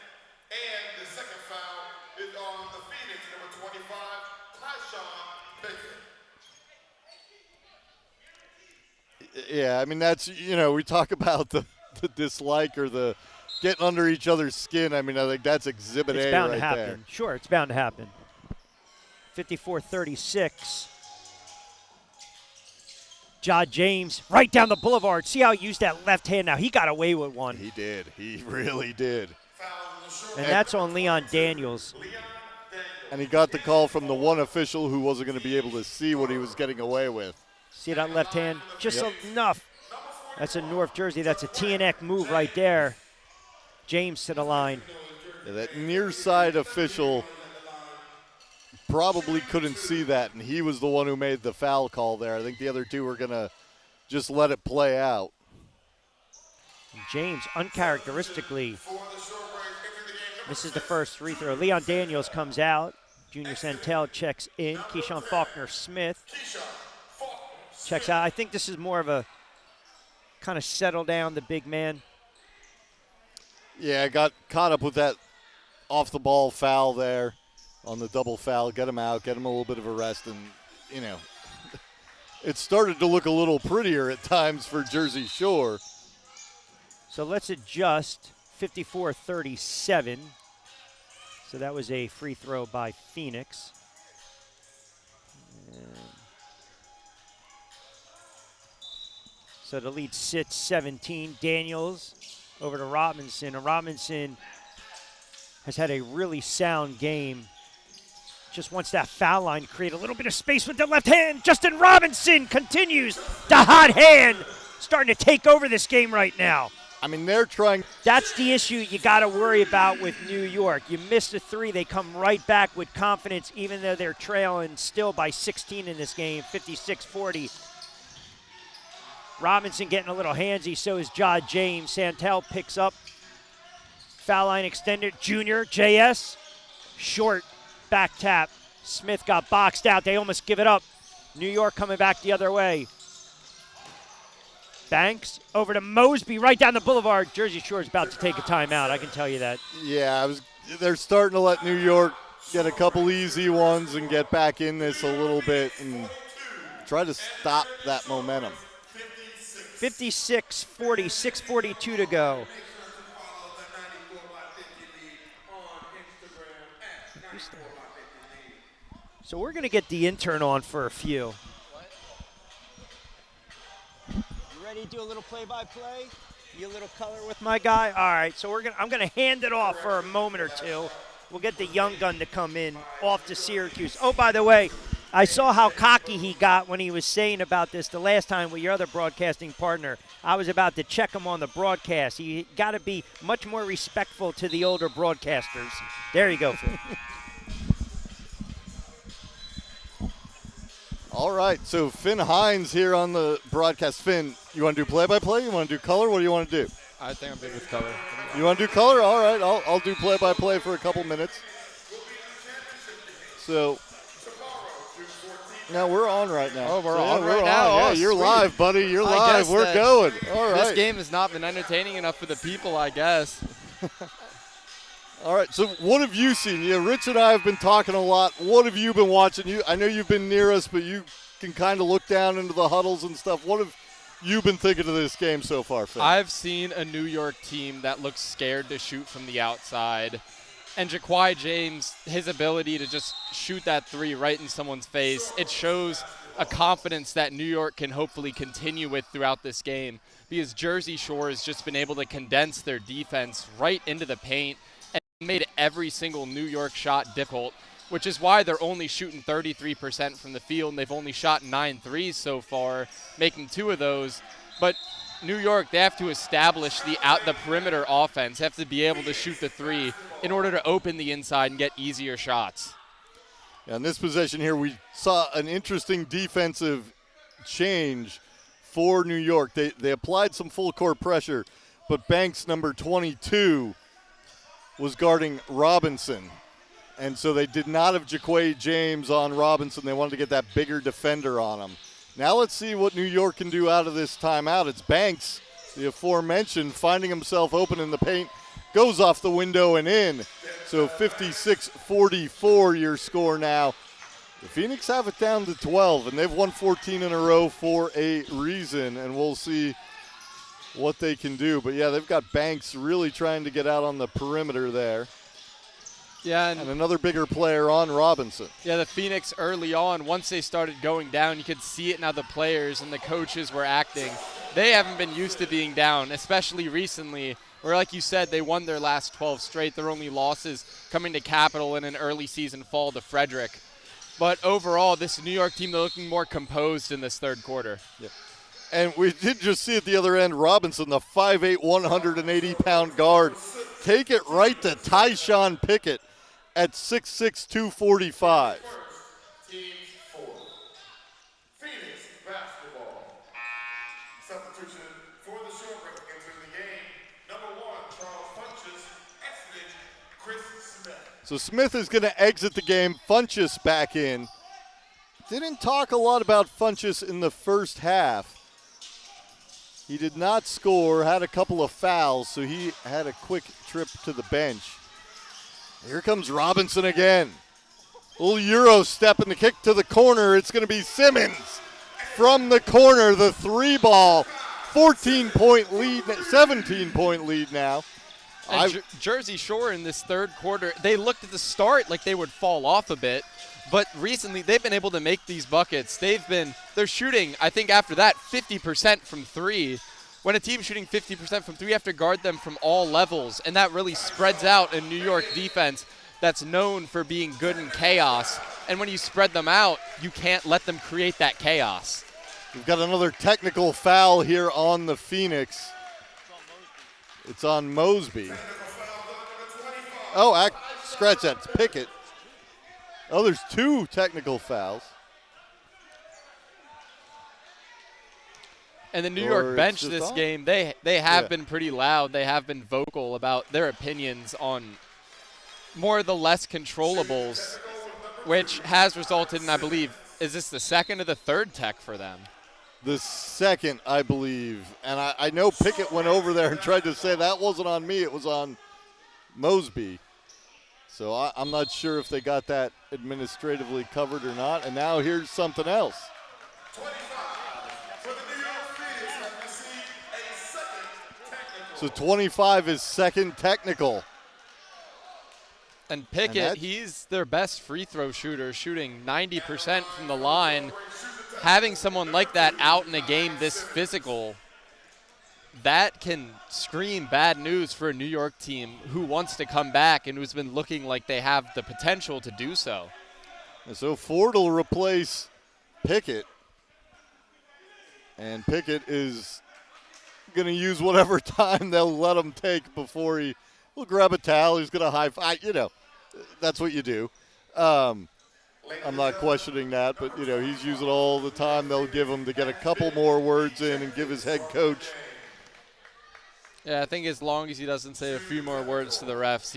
Yeah, I mean, that's, we talk about the dislike or the getting under each other's skin. I mean, I think that's exhibit It's A bound right to happen. there. Sure, it's bound to happen. 54-36. Ja James right down the boulevard. See how he used that left hand now. He got away with one. He did. He really did. And that's on Leon Daniels. And he got the call from the one official who wasn't going to be able to see what he was getting away with. See that left hand? Just enough. That's a North Jersey. That's a TNX move right there. James to the line. Yeah, that near side official probably couldn't see that, and he was the one who made the foul call there. I think the other two were going to just let it play out. James, uncharacteristically, misses the first free throw. Leon Daniels comes out. Junior Santel checks in. Keyshawn Faulkner-Smith checks out. I think this is more of a kind of settle down the big man. Yeah, got caught up with that off-the-ball foul there on the double foul. Get him out, get him a little bit of a rest, and, it started to look a little prettier at times for Jersey Shore. So let's adjust. 54-37. So that was a free throw by Phoenix. And so the lead sits 17. Daniels over to Robinson. And Robinson has had a really sound game. Just wants that foul line to create a little bit of space with the left hand. Justin Robinson continues. The hot hand starting to take over this game right now. I mean, they're trying. That's the issue you got to worry about with New York. You miss a three, they come right back with confidence, even though they're trailing still by 16 in this game, 56-40. Robinson getting a little handsy, so is Ja James. Santel picks up. Foul line extended. Junior, JS, short, back tap. Smith got boxed out. They almost give it up. New York coming back the other way. Banks over to Mosby right down the boulevard. Jersey Shore is about to take a timeout, I can tell you that. Yeah, they're starting to let New York get a couple easy ones and get back in this a little bit and try to stop that momentum. 56-40, 6:42 to go. So we're going to get the intern on for a few. Ready to do a little play-by-play? You a little color with my guy? All right, so I'm going to hand it off for a moment or two. We'll get the young gun to come in off to Syracuse. Oh, by the way, I saw how cocky he got when he was saying about this the last time with your other broadcasting partner. I was about to check him on the broadcast. He got to be much more respectful to the older broadcasters. There you go, Phil. All right, so Finn Hines here on the broadcast. Finn, you want to do play-by-play? You want to do color? What do you want to do? I think I'm good with color. You want to do color? All right, I'll do play-by-play for a couple minutes. So now we're on right now. Oh, we're so, on we're right now? Yeah, Oh, you're sweet. live, buddy. You're I live. guess We're that going. All right. This game has not been entertaining enough for the people, I guess. All right, so what have you seen? Yeah, Rich and I have been talking a lot. What have you been watching? I know you've been near us, but you can kind of look down into the huddles and stuff. What have you been thinking of this game so far, Phil? I've seen a New York team that looks scared to shoot from the outside. And Jaquai James, his ability to just shoot that three right in someone's face, it shows a confidence that New York can hopefully continue with throughout this game, because Jersey Shore has just been able to condense their defense right into the paint and made every single New York shot difficult, which is why they're only shooting 33% from the field, and they've only shot 9 threes so far, making 2 of those. But New York, they have to establish the perimeter offense, have to be able to shoot the three in order to open the inside and get easier shots. Yeah, in this possession here, we saw an interesting defensive change for New York. They applied some full court pressure, but Banks, number 22, was guarding Robinson. And so they did not have Jaquai James on Robinson. They wanted to get that bigger defender on him. Now let's see what New York can do out of this timeout. It's Banks, the aforementioned, finding himself open in the paint, goes off the window and in. So 56-44 your score now. The Phoenix have it down to 12, and they've won 14 in a row for a reason, and we'll see what they can do. But, yeah, they've got Banks really trying to get out on the perimeter there. Yeah, and another bigger player on Robinson. Yeah, the Phoenix early on, once they started going down, you could see it in how the players and the coaches were acting. They haven't been used to being down, especially recently, where, like you said, they won their last 12 straight. Their only losses coming to Capital in an early season fall to Frederick. But overall, this New York team, they're looking more composed in this third quarter. Yeah. And we did just see at the other end, Robinson, the 5'8", 180-pound guard, take it right to Tyshawn Pickett at 6'6", 245. Team 4. Phoenix basketball. Substitution for the short break into the game. Number 1, Charles Funches, exiting Chris Smith. So Smith is going to exit the game. Funches back in. Didn't talk a lot about Funches in the first half. He did not score, had a couple of fouls, so he had a quick trip to the bench. Here comes Robinson again. Little Euro step and the kick to the corner. It's going to be Simmons from the corner. The 3-ball, 14-point lead, 17-point lead now. And Jersey Shore in this third quarter, they looked at the start like they would fall off a bit, but recently they've been able to make these buckets. They're shooting, I think after that, 50% from three. When a team's shooting 50% from three, you have to guard them from all levels, and that really spreads out a New York defense that's known for being good in chaos. And when you spread them out, you can't let them create that chaos. We've got another technical foul here on the Phoenix. It's on Mosby. Oh, scratch that. It's Pickett. Oh, there's 2 technical fouls. And the New York bench this game, they have been pretty loud. They have been vocal about their opinions on more of the less controllables, which has resulted in, I believe, is this the second or the third tech for them? The second, I believe. And I know Pickett went over there and tried to say that wasn't on me, it was on Mosby. So I'm not sure if they got that administratively covered or not. And now here's something else. So 25 is second technical. And Pickett, he's their best free throw shooter, shooting 90% from the line. Having someone like that out in a game this physical, that can scream bad news for a New York team who wants to come back and who's been looking like they have the potential to do so. And so Ford will replace Pickett. And Pickett is going to use whatever time they'll let him take before he'll grab a towel. He's going to high five. That's what you do. I'm not questioning that, but, he's using all the time they'll give him to get a couple more words in and give his head coach. Yeah, I think as long as he doesn't say a few more words to the refs,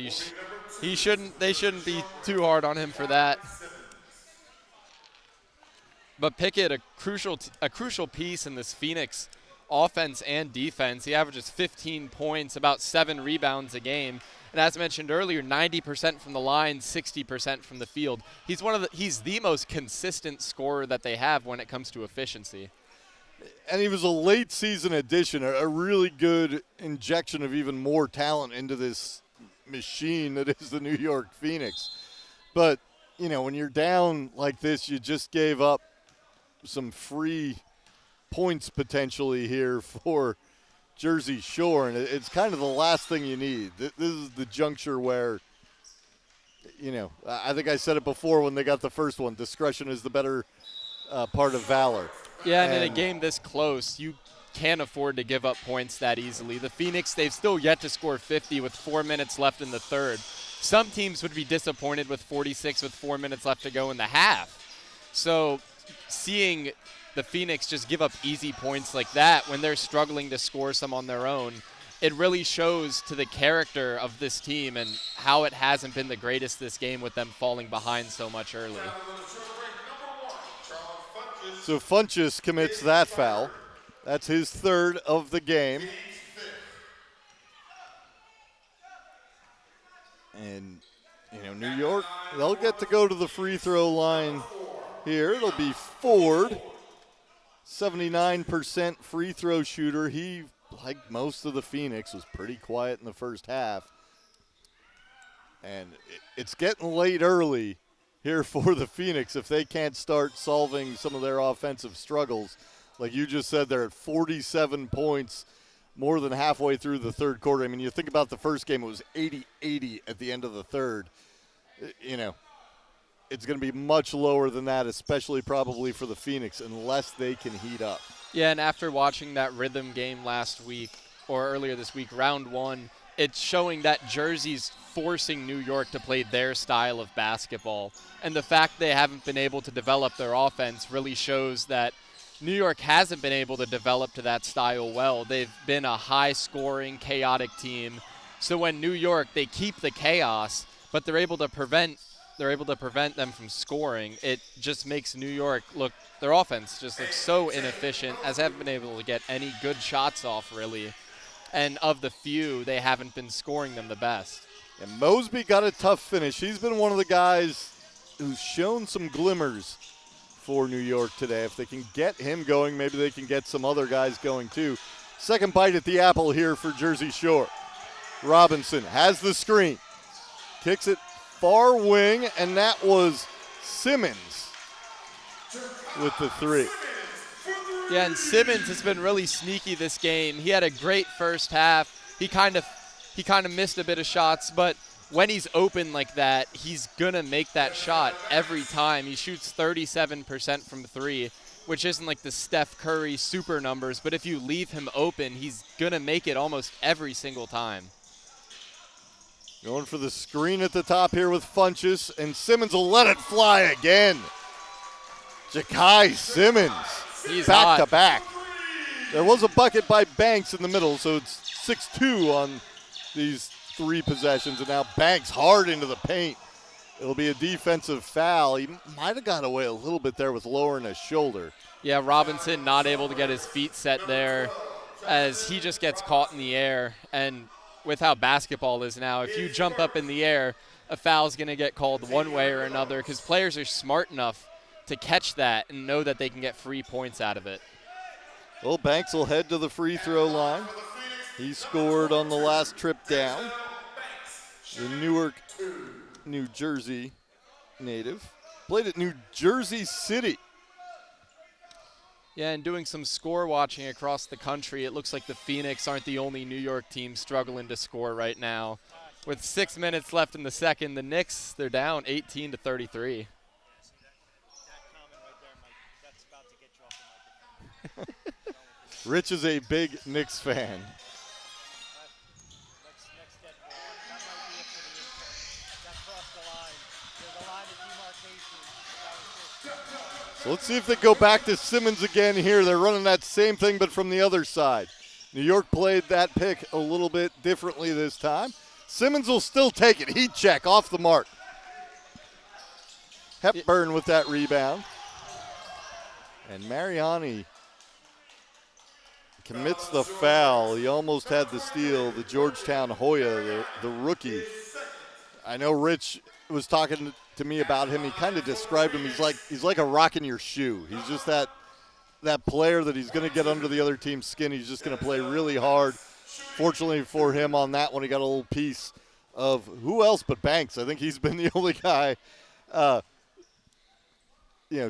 they shouldn't be too hard on him for that. But Pickett, a crucial piece in this Phoenix offense and defense. He averages 15 points, about 7 rebounds a game. And as mentioned earlier, 90% from the line, 60% from the field. He's the most consistent scorer that they have when it comes to efficiency. And he was a late season addition, a really good injection of even more talent into this machine that is the New York Phoenix. But, when you're down like this, you just gave up some free points potentially here for Jersey Shore, and it's kind of the last thing you need. This is the juncture where, I think I said it before when they got the first one, discretion is the better part of valor. Yeah, and in a game this close, you can't afford to give up points that easily. The Phoenix, they've still yet to score 50 with 4 minutes left in the third. Some teams would be disappointed with 46 with 4 minutes left to go in the half. So seeing the Phoenix just give up easy points like that when they're struggling to score some on their own, it really shows to the character of this team and how it hasn't been the greatest this game with them falling behind so much early. So Funches commits that foul. That's his third of the game. And, New York, they'll get to go to the free throw line here. It'll be Ford, 79% free throw shooter. He, like most of the Phoenix, was pretty quiet in the first half. And it's getting late early here for the Phoenix if they can't start solving some of their offensive struggles. Like you just said, they're at 47 points more than halfway through the third quarter. I mean, you think about the first game, it was 80-80 at the end of the third. You know, it's going to be much lower than that, especially probably for the Phoenix, unless they can heat up. Yeah, and after watching that rhythm game last week, or earlier this week, round one, it's showing that Jersey's forcing New York to play their style of basketball. And the fact they haven't been able to develop their offense really shows that New York hasn't been able to develop to that style well. They've been a high-scoring, chaotic team. So when New York, they keep the chaos, but they're able to prevent them from scoring. It just makes New York look, their offense just looks so inefficient, as they haven't been able to get any good shots off, really. And of the few, they haven't been scoring them the best. And Mosby got a tough finish. He's been one of the guys who's shown some glimmers for New York today. If they can get him going, maybe they can get some other guys going too. Second bite at the apple here for Jersey Shore. Robinson has the screen. Kicks it far wing, and that was Simmons with the three. Yeah, and Simmons has been really sneaky this game. He had a great first half. He kind of missed a bit of shots, but when he's open like that, he's going to make that shot every time. He shoots 37% from three, which isn't like the Steph Curry super numbers, but if you leave him open, he's going to make it almost every single time. Going for the screen at the top here with Funchess, and Simmons will let it fly again. Ja'Kai Simmons, he's back hot. to back. There was a bucket by Banks in the middle, so it's 6-2 on these three possessions, and now Banks hard into the paint. It'll be a defensive foul. He might have got away a little bit there with lowering his shoulder. Yeah, Robinson not able to get his feet set there as he just gets caught in the air. And with how basketball is now, if you jump up in the air, a foul's going to get called one way or another because players are smart enough to catch that and know that they can get free points out of it. Well, Banks will head to the free throw line. He scored on the last trip down. The Newark, New Jersey native. Played at New Jersey City. Yeah, and doing some score watching across the country, it looks like the Phoenix aren't the only New York team struggling to score right now. With 6 minutes left in the second, the Knicks, they're down 18-33. Rich is a big Knicks fan. So let's see if they go back to Simmons again here. They're running that same thing, but from the other side. New York played that pick a little bit differently this time. Simmons will still take it. Heat check off the mark. Hepburn with that rebound. And Mariani commits the foul. He almost had the steal. The Georgetown Hoya, the rookie. I know Rich was talking to me about him. He kind of described him. He's like a rock in your shoe. He's just that player that he's going to get under the other team's skin. He's just going to play really hard. Fortunately for him on that one, he got a little piece of who else but Banks. I think he's been the only guy,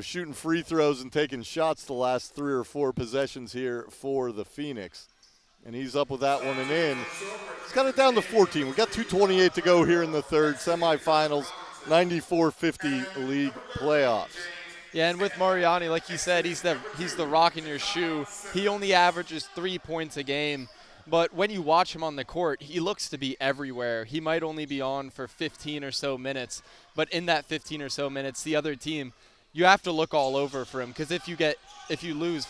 shooting free throws and taking shots the last 3 or 4 possessions here for the Phoenix. And he's up with that one and in. He's got it down to 14. We got 2:28 to go here in the third. Semifinals, 94-50 league playoffs. Yeah, and with Mariani, like you said, he's the rock in your shoe. He only averages 3 points a game. But when you watch him on the court, he looks to be everywhere. He might only be on for 15 or so minutes. But in that 15 or so minutes, the other team, you have to look all over for him, because if you lose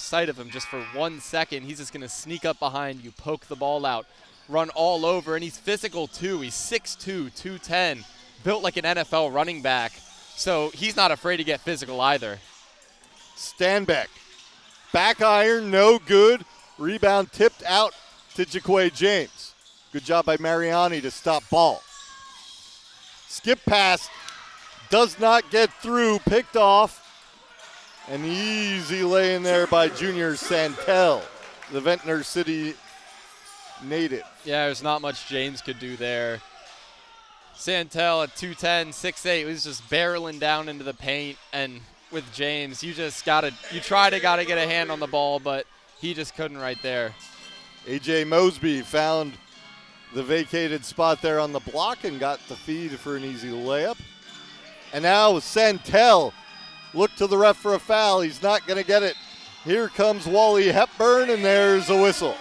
sight of him just for 1 second, he's just going to sneak up behind you, poke the ball out, run all over, and he's physical too. He's 6'2", 210, built like an NFL running back, so he's not afraid to get physical either. Stanbeck, back iron, no good. Rebound tipped out to Ja'Quay James. Good job by Mariani to stop ball. Skip pass. does not get through, picked off. An easy lay in there by Junior Santel, the Ventnor City native. Yeah, there's not much James could do there. Santel at 2'10", 6'8", was just barreling down into the paint, and with James, you try to get a hand on the ball, but he just couldn't right there. A.J. Mosby found the vacated spot there on the block and got the feed for an easy layup. And now Santel looked to the ref for a foul. He's not going to get it. Here comes Wally Hepburn, and there's a whistle.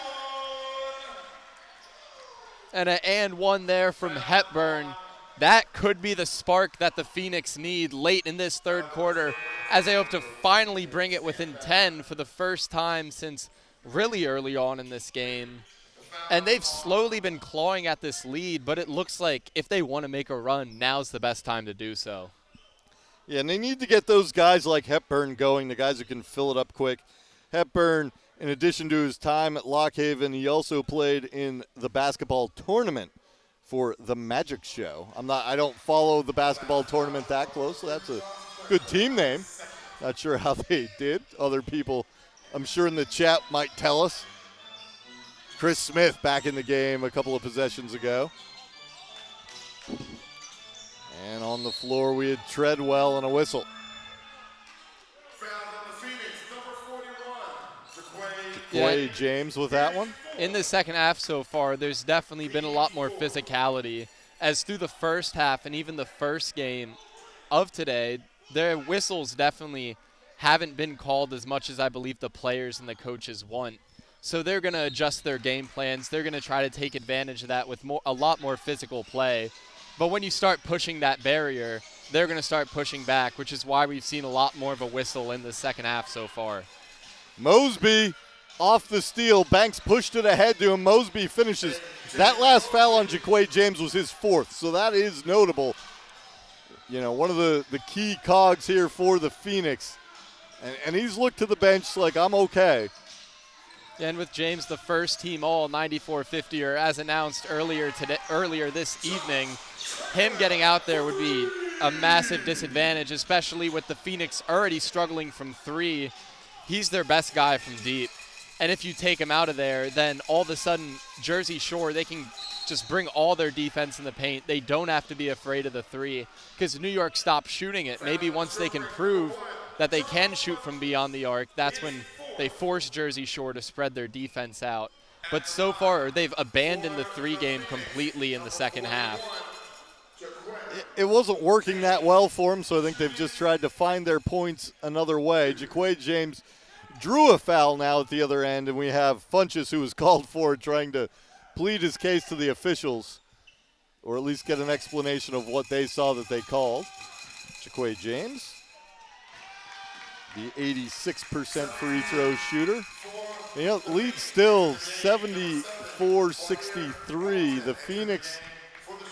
And an and one there from Hepburn. That could be the spark that the Phoenix need late in this third quarter, as they hope to finally bring it within 10 for the first time since really early on in this game. And they've slowly been clawing at this lead, but it looks like if they want to make a run, now's the best time to do so. Yeah, and they need to get those guys like Hepburn going, the guys who can fill it up quick. Hepburn, in addition to his time at Lock Haven, he also played in the basketball tournament for the Magic Show. I don't follow the basketball tournament that closely. That's a good team name. Not sure how they did. Other people, I'm sure in the chat, might tell us. Chris Smith back in the game a couple of possessions ago. And on the floor, we had Treadwell and a whistle. Jaquay James with that one. In the second half so far, there's definitely been a lot more physicality, as through the first half and even the first game of today, their whistles definitely haven't been called as much as I believe the players and the coaches want. So they're going to adjust their game plans. They're going to try to take advantage of that with a lot more physical play. But when you start pushing that barrier, they're going to start pushing back, which is why we've seen a lot more of a whistle in the second half so far. Mosby off the steal. Banks pushed it ahead to him. Mosby finishes. That last foul on Jaquay James was his fourth, so that is notable. You know, one of the key cogs here for the Phoenix. And he's looked to the bench like, I'm okay. And with James, the first team all 94-50, or as announced earlier this evening, him getting out there would be a massive disadvantage, especially with the Phoenix already struggling from three. He's their best guy from deep. And if you take him out of there, then all of a sudden, Jersey Shore, they can just bring all their defense in the paint. They don't have to be afraid of the three because New York stopped shooting it. Maybe once they can prove that they can shoot from beyond the arc, that's when they force Jersey Shore to spread their defense out. But so far, they've abandoned the three game completely in the second half. It wasn't working that well for them, so I think they've just tried to find their points another way. Jaquay James drew a foul now at the other end, and we have Funchess, who was called for, trying to plead his case to the officials, or at least get an explanation of what they saw that they called. Jaquay James, the 86% free throw shooter. You know, lead still 74-63. The Phoenix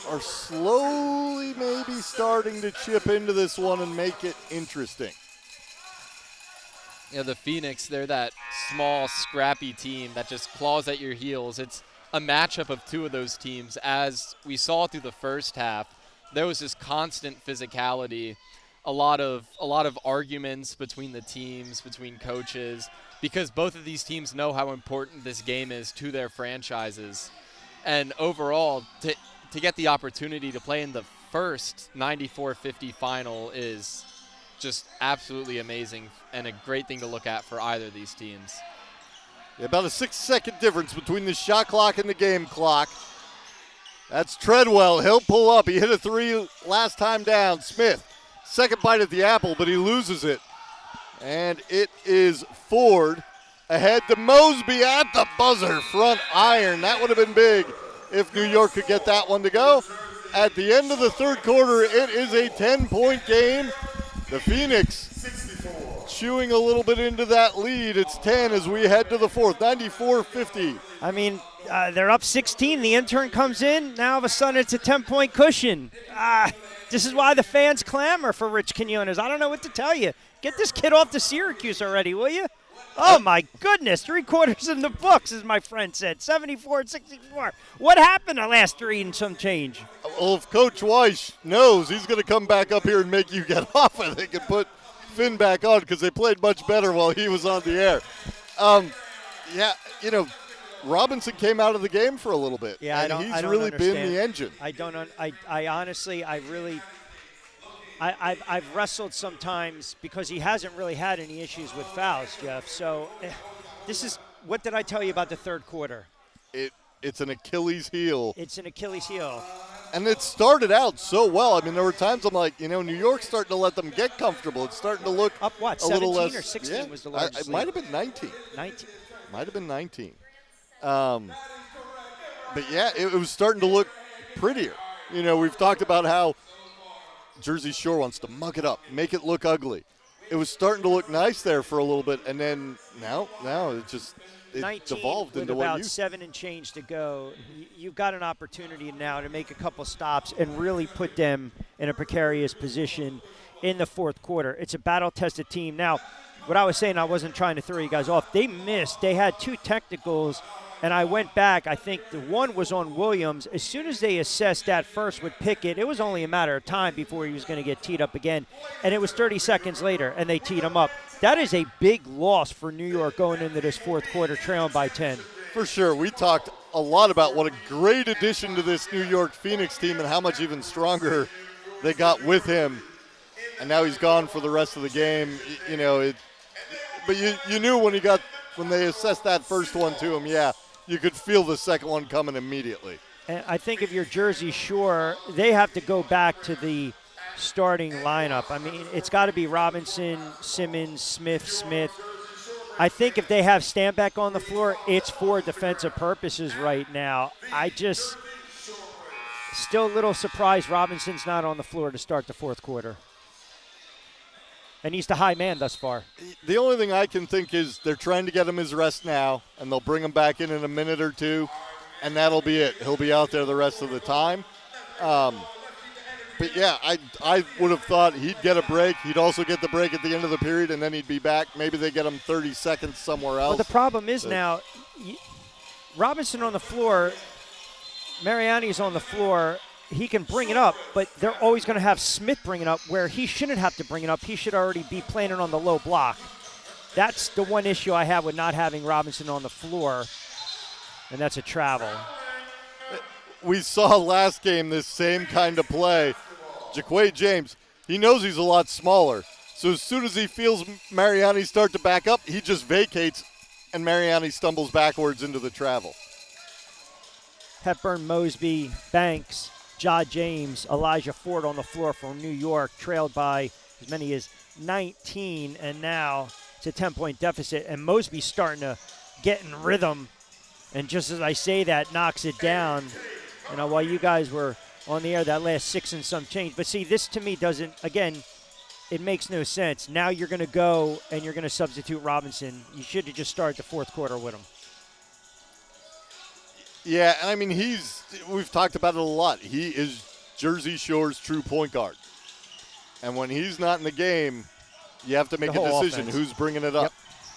are slowly maybe starting to chip into this one and make it interesting. Yeah, the Phoenix, they're that small, scrappy team that just claws at your heels. It's a matchup of two of those teams. As we saw through the first half, there was this constant physicality, a lot of arguments between the teams, between coaches, because both of these teams know how important this game is to their franchises. And overall, to get the opportunity to play in the first 94-50 final is just absolutely amazing and a great thing to look at for either of these teams. Yeah, about a 6-second difference between the shot clock and the game clock. That's Treadwell. He'll pull up. He hit a three last time down. Smith, second bite at the apple, but he loses it. And it is Ford ahead to Mosby at the buzzer. Front iron. That would have been big if New York could get that one to go. At the end of the third quarter, it is a 10-point game. The Phoenix chewing a little bit into that lead. It's 10 as we head to the fourth, 94-50. I mean, they're up 16. The intern comes in. Now all of a sudden it's a 10-point cushion. This is why the fans clamor for Rich Quinones. I don't know what to tell you. Get this kid off to Syracuse already, will you? Oh, my goodness. 3/4 in the books, as my friend said. 74-64. What happened the last 3 and some change? Well, if Coach Weiss knows he's going to come back up here and make you get off, I think, and put Finn back on because they played much better while he was on the air. Yeah, you know, Robinson came out of the game for a little bit. Yeah, and I don't really understand. been the engine. I honestly, I've wrestled sometimes because he hasn't really had any issues with fouls, Jeff. So this is, what did I tell you about the third quarter? It's an Achilles heel. It's an Achilles heel. And it started out so well. I mean, there were times I'm like, you know, New York's starting to let them get comfortable. It's starting to look up what, a little less. 17 or 16 yeah, was the largest It lead. might have been 19. 19. Might have been 19. But yeah, it was starting to look prettier. You know, we've talked about how Jersey Shore wants to muck it up, make it look ugly. It was starting to look nice there for a little bit, and then now it devolved into what about you 7 and change to go. You've got an opportunity now to make a couple stops and really put them in a precarious position in the fourth quarter. It's a battle-tested team. Now, what I was saying, I wasn't trying to throw you guys off. They missed. They had 2 technicals, and I went back. I think the one was on Williams. As soon as they assessed that first with Pickett, it was only a matter of time before he was going to get teed up again. And it was 30 seconds later, and they teed him up. That is a big loss for New York going into this fourth quarter, trailing by 10. For sure. We talked a lot about what a great addition to this New York Phoenix team and how much even stronger they got with him. And now he's gone for the rest of the game. You know, but you knew when they assessed that first one to him, yeah, you could feel the second one coming immediately. And I think if you're Jersey Shore, they have to go back to the starting lineup. I mean, it's got to be Robinson, Simmons, Smith. I think if they have Stanback on the floor, it's for defensive purposes right now. Still a little surprised Robinson's not on the floor to start the fourth quarter. And he's the high man thus far. The only thing I can think is they're trying to get him his rest now, and they'll bring him back in a minute or two, and that'll be it. He'll be out there the rest of the time. But, yeah, I would have thought he'd get a break. He'd also get the break at the end of the period, and then he'd be back. Maybe they get him 30 seconds somewhere else. Well, the problem is now, Robinson on the floor, Mariani's on the floor. He can bring it up, but they're always going to have Smith bring it up where he shouldn't have to bring it up. He should already be playing it on the low block. That's the one issue I have with not having Robinson on the floor, and that's a travel. We saw last game this same kind of play. Jaquay James, he knows he's a lot smaller. So as soon as he feels Mariani start to back up, he just vacates, and Mariani stumbles backwards into the travel. Hepburn, Mosby, Banks, Ja James, Elijah Ford on the floor for New York, trailed by as many as 19, and now it's a 10-point deficit. And Mosby's starting to get in rhythm, and just as I say that, knocks it down. You know, while you guys were on the air, that last 6 and some change. But see, this to me doesn't, again, it makes no sense. Now you're going to go and you're going to substitute Robinson. You should have just started the fourth quarter with him. Yeah, I mean, we've talked about it a lot. He is Jersey Shore's true point guard. And when he's not in the game, you have to make a decision. Offense. Who's bringing it up.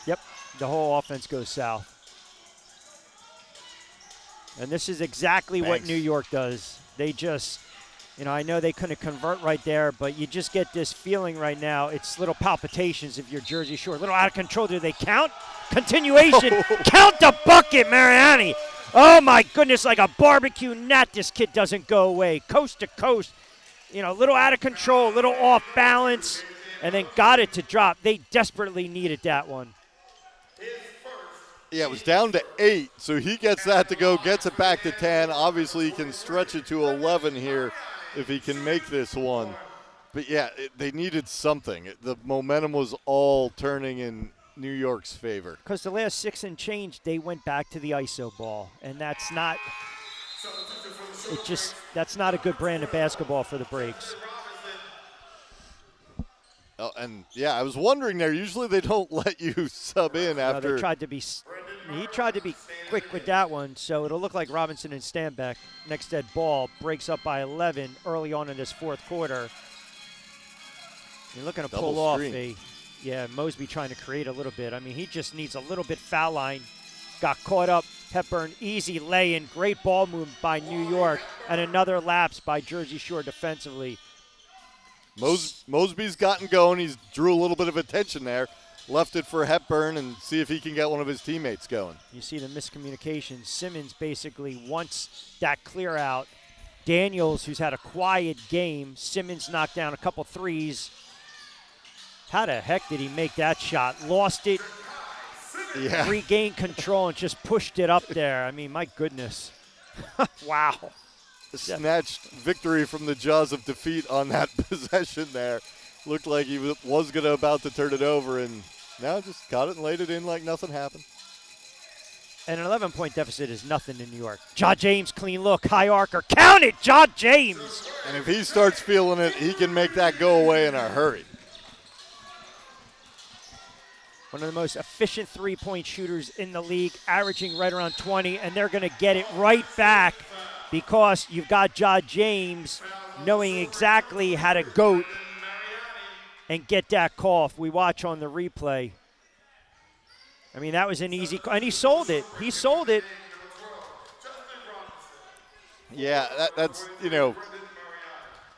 Yep. The whole offense goes south. And this is exactly what New York does. They just, you know, I know they couldn't convert right there, but you just get this feeling right now. It's little palpitations if you're Jersey Shore. A little out of control. Do they count? Continuation. Count the bucket, Mariani. Oh, my goodness, like a barbecue gnat, this kid doesn't go away. Coast to coast, you know, a little out of control, a little off balance, and then got it to drop. They desperately needed that one. Yeah, it was down to 8, so he gets that to go, gets it back to 10. Obviously, he can stretch it to 11 here if he can make this one. But, yeah, they needed something. The momentum was all turning in New York's favor. Because the last 6 and change, they went back to the ISO ball, and that's not a good brand of basketball for the Breaks. Oh, and yeah, I was wondering there. Usually they don't let you sub in after. No, he tried to be quick with that one, so it'll look like Robinson and Stanback. Next dead ball breaks up by 11 early on in this fourth quarter. You're looking to pull off a Yeah, Mosby trying to create a little bit. I mean, he just needs a little bit foul line. Got caught up. Hepburn, easy lay-in. Great ball move by New York. And another lapse by Jersey Shore defensively. Mosby's gotten going. He's drew a little bit of attention there. Left it for Hepburn and see if he can get one of his teammates going. You see the miscommunication. Simmons basically wants that clear out. Daniels, who's had a quiet game. Simmons knocked down a couple threes. How the heck did he make that shot? Lost it. Yeah. Regained control and just pushed it up there. I mean, my goodness. Wow. Snatched victory from the jaws of defeat on that possession there. Looked like he was about to turn it over, and now just caught it and laid it in like nothing happened. And an 11-point deficit is nothing in New York. Ja James, clean look, high arcer. Count it, Ja James. And if he starts feeling it, he can make that go away in a hurry. One of the most efficient three-point shooters in the league, averaging right around 20, and they're going to get it right back because you've got Ja James knowing exactly how to goat and get that call. If we watch on the replay, I mean, that was an easy call, and he sold it. He sold it. Yeah, that's,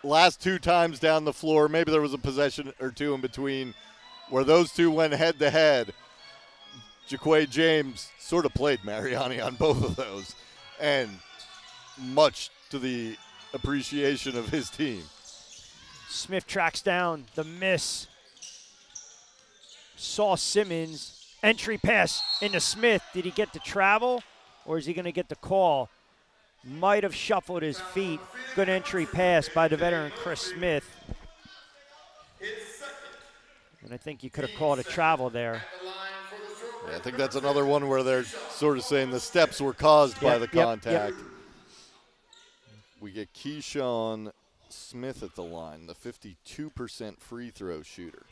last two times down the floor, maybe there was a possession or two in between where those two went head-to-head. Jaquay James sort of played Mariani on both of those, and much to the appreciation of his team. Smith tracks down the miss. Saw Simmons. Entry pass into Smith. Did he get the travel, or is he going to get the call? Might have shuffled his feet. Good entry pass by the veteran Chris Smith. And I think you could have called a travel there. Yeah, I think that's another one where they're sort of saying the steps were caused by the contact. Yep. We get Keyshawn Smith at the line, the 52% free throw shooter.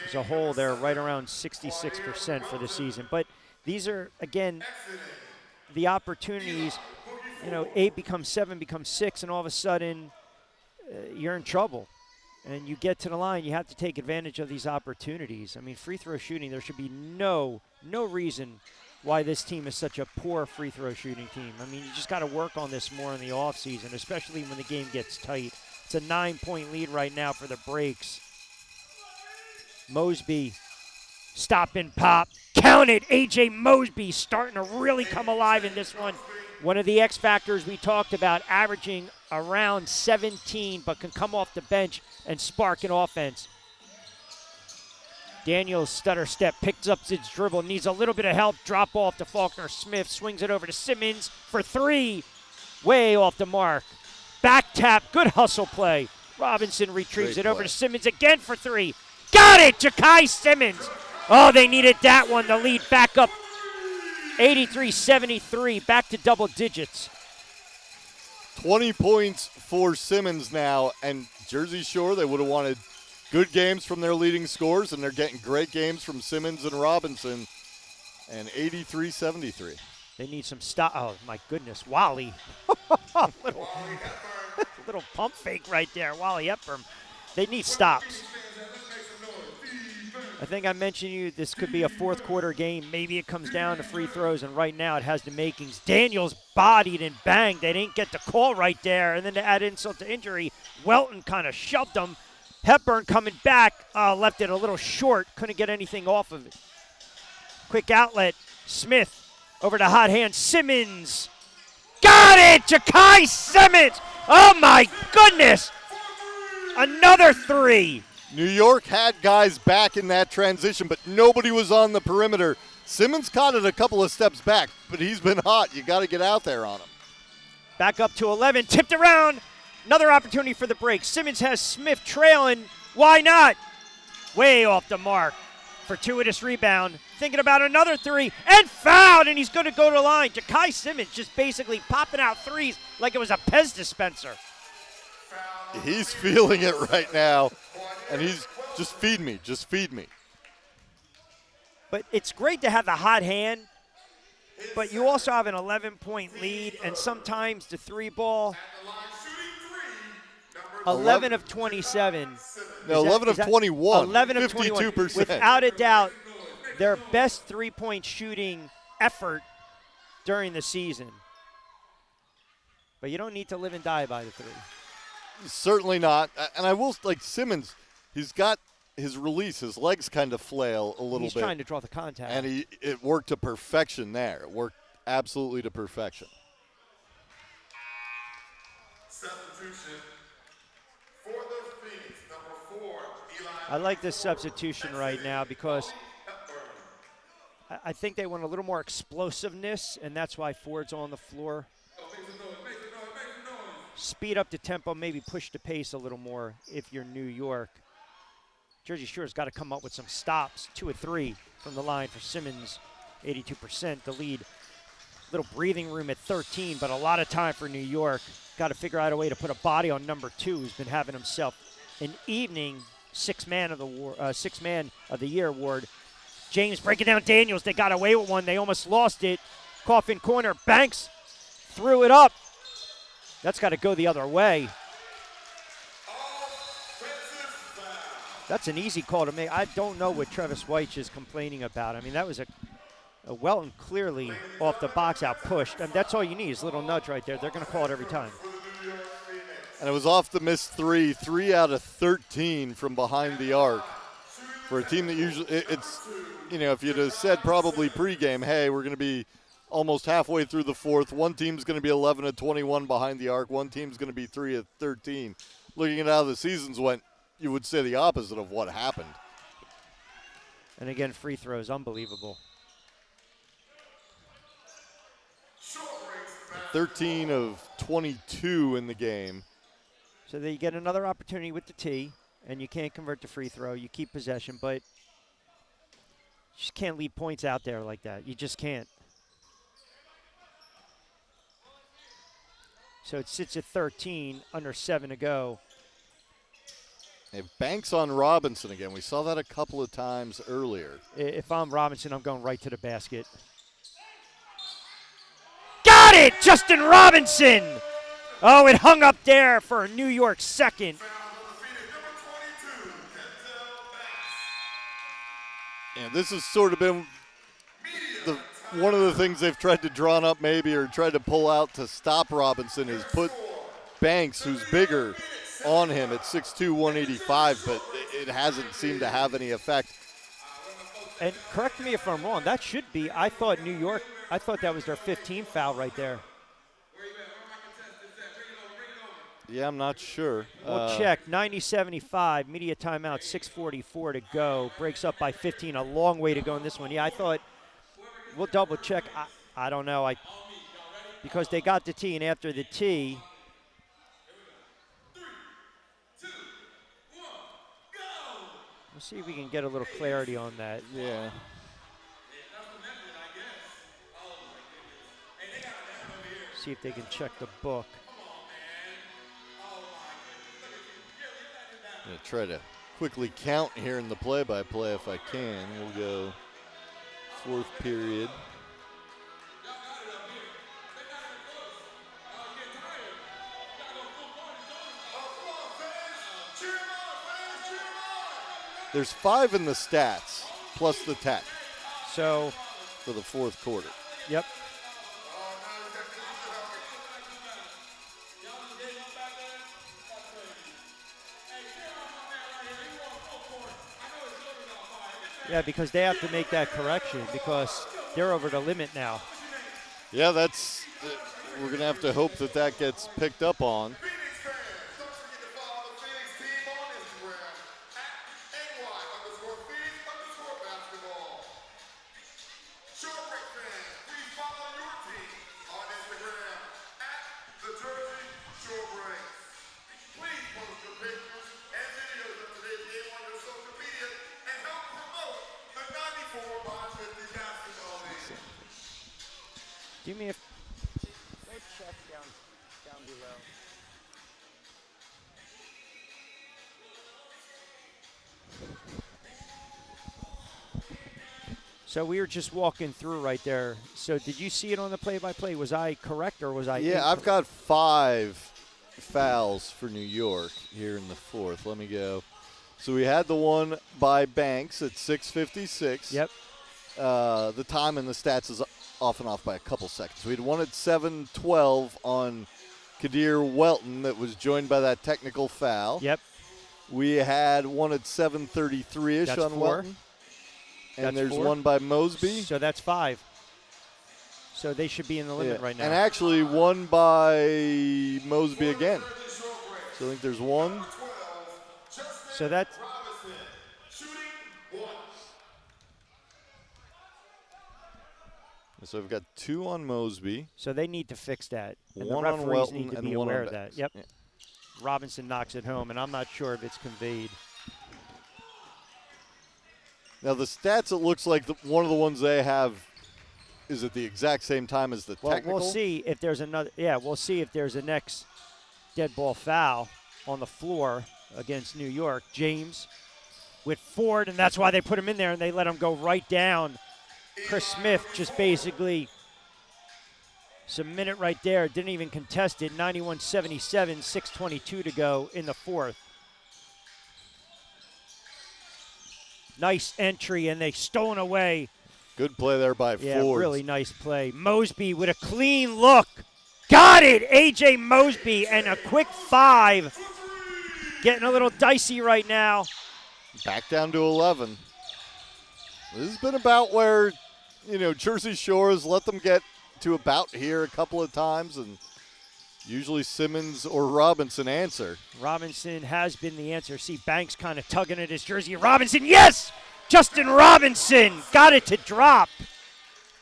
As a whole, they're right around 66% for the season. But these are, again, the opportunities. 8 becomes 7, becomes 6, and all of a sudden you're in trouble. And you get to the line, you have to take advantage of these opportunities. I mean, free throw shooting, there should be no reason why this team is such a poor free throw shooting team. I mean, you just got to work on this more in the offseason, especially when the game gets tight. It's a 9-point lead right now for the Breaks. Mosby, stop and pop. Count it. A.J. Mosby starting to really come alive in this one. One of the X factors we talked about, averaging around 17, but can come off the bench and spark an offense. Daniels stutter step, picks up his dribble, needs a little bit of help. Drop off to Faulkner Smith, swings it over to Simmons for 3. Way off the mark. Back tap, good hustle play. Robinson retrieves it over to Simmons again for 3. Got it, Jaquay Simmons. Oh, they needed that one. The lead back up 83-73, back to double digits. 20 points for Simmons now, and Jersey Shore, they would have wanted good games from their leading scorers, and they're getting great games from Simmons and Robinson, and 83-73. They need some stop. Oh, my goodness. Wally. little pump fake right there. Wally Hepburn. They need stops. I think I mentioned you this could be a fourth quarter game. Maybe it comes down to free throws, and right now it has the makings. Daniels bodied and banged. They didn't get the call right there. And then to add insult to injury, Welton kind of shoved him. Hepburn coming back, left it a little short. Couldn't get anything off of it. Quick outlet. Smith over to hot hand. Simmons. Got it! Jaquay Simmons! Oh, my goodness! Another 3. New York had guys back in that transition, but nobody was on the perimeter. Simmons caught it a couple of steps back, but he's been hot. You got to get out there on him. Back up to 11, tipped around. Another opportunity for the break. Simmons has Smith trailing. Why not? Way off the mark. Fortuitous rebound. Thinking about another 3, and fouled, and he's going to go to the line. Jaquay Simmons just basically popping out threes like it was a Pez dispenser. He's feeling it right now. And he's just feed me. But it's great to have the hot hand but you also have an 11-point lead, and sometimes the three ball, 11 of 27. No, 11 of 21. 11 of 21. 52%. Without a doubt, their best three-point shooting effort during the season. But you don't need to live and die by the three. Certainly not. And I will, like Simmons, he's got his release, his legs kind of flail a little bit. He's trying to draw the contact. And it worked to perfection there. It worked absolutely to perfection. Substitution for the Phoenix, number 4, Eli. I like this substitution right now because I think they want a little more explosiveness, and that's why Ford's on the floor. Speed up the tempo, maybe push the pace a little more if you're New York. Jersey Shore's got to come up with some stops, 2 of 3 from the line for Simmons, 82%. The lead, little breathing room at 13, but a lot of time for New York. Got to figure out a way to put a body on number 2, who's been having himself an evening six man of the year award. James breaking down Daniels. They got away with one. They almost lost it. Coffin corner. Banks threw it up. That's got to go the other way. That's an easy call to make. I don't know what Travis White is complaining about. I mean, that was a well and clearly off the box out pushed. And that's all you need is a little nudge right there. They're going to call it every time. And it was off the missed 3 out of 13 from behind the arc. For a team that usually, it's, if you'd have said probably pregame, hey, we're going to be almost halfway through the fourth. One team's going to be 11 of 21 behind the arc. One team's going to be 3 of 13. Looking at how the seasons went, you would say the opposite of what happened. And again, free throws, unbelievable. 13 of 22 in the game. So they get another opportunity with the tee, and you can't convert the free throw. You keep possession, but you just can't leave points out there like that. You just can't. So it sits at 13, under 7 to go. They have Banks on Robinson again. We saw that a couple of times earlier. If I'm Robinson, I'm going right to the basket. Got it! Justin Robinson! Oh, it hung up there for a New York second. And this has sort of been one of the things they've tried to draw up maybe or tried to pull out to stop Robinson is put Banks, who's bigger, on him at 6'2", 185, but it hasn't seemed to have any effect. And correct me if I'm wrong, that should be, I thought that was their 15th foul right there. Yeah, I'm not sure. We'll check. 90-75, media timeout, 6:44 to go. Breaks up by 15, a long way to go in this one. Yeah, I thought, we'll double check. I don't know. Because they got the tee, and after the tee, we'll see if we can get a little clarity on that. Yeah. See if they can check the book. I'm going to try to quickly count here in the play-by-play if I can. We'll go fourth period. There's 5 in the stats, plus the tech. So for the fourth quarter. Yep. Yeah, because they have to make that correction because they're over the limit now. Yeah, we're going to have to hope that gets picked up on. Do me a go check down below. So we were just walking through right there. So did you see it on the play-by-play? Was I correct or was I Yeah, I've got 5 fouls for New York here in the fourth. Let me go. So we had the one by Banks at 6:56. Yep. The time in the stats is off and off by a couple seconds. We had one at 7:12 on Kadir Welton that was joined by that technical foul. Yep. We had one at 7:33-ish That's on 4. Welton. And That's there's 4. one by Mosby. So that's 5. So they should be in the limit right now. And actually one by Mosby again. So I think there's one. So that's So we've got 2 on Mosby. so they need to fix that. And One the on referees Welton need to and be one on aware of that. Banks. Yep. Yeah. Robinson knocks it home, and I'm not sure if it's conveyed. Now the stats, it looks like one of the ones they have is at the exact same time as the Well, technical. we'll see if there's another. Yeah, we'll see if there's a next dead ball foul on the floor against New York. James with Ford, and that's why they put him in there, and they let him go right down. Chris Smith just basically submit it right there. Didn't even contest it. 91-77, 6:22 to go in the fourth. Nice entry, and they stolen away. Good play there by Yeah, Ford. really nice play. Mosby with a clean look. Got it, A.J. Mosby, and a quick 5. Getting a little dicey right now. Back down to 11. This has been about where, Jersey Shore has let them get to about here a couple of times, and usually Simmons or Robinson answer. Robinson has been the answer. See Banks kind of tugging at his jersey. Robinson, yes! Justin Robinson got it to drop.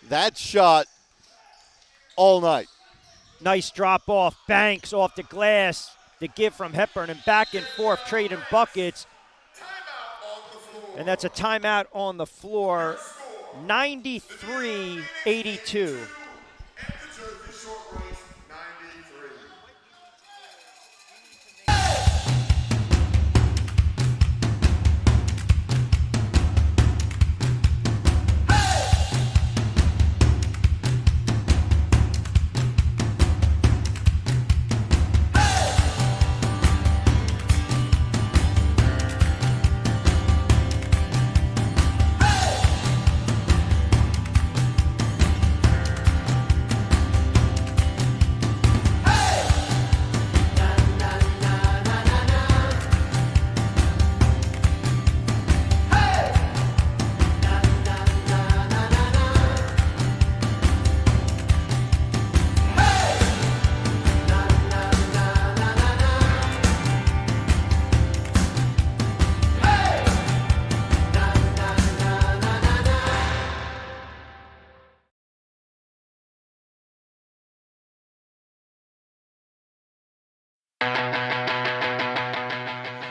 That shot all night. Nice drop off. Banks off the glass. The give from Hepburn and back and forth trading buckets. And that's a timeout on the floor. 93-82.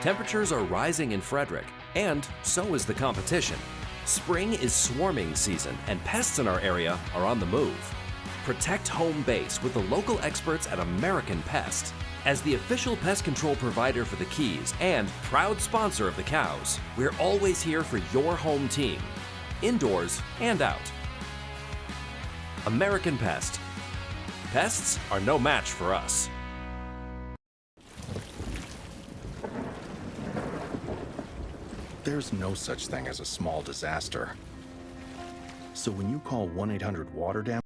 Temperatures are rising in Frederick, and so is the competition. Spring is swarming season, and pests in our area are on the move. Protect home base with the local experts at American Pest. As the official pest control provider for the Keys and proud sponsor of the Cows, we're always here for your home team, indoors and out. American Pest. Pests are no match for us. There's no such thing as a small disaster. So when you call 1-800-WATER-DAMAGE,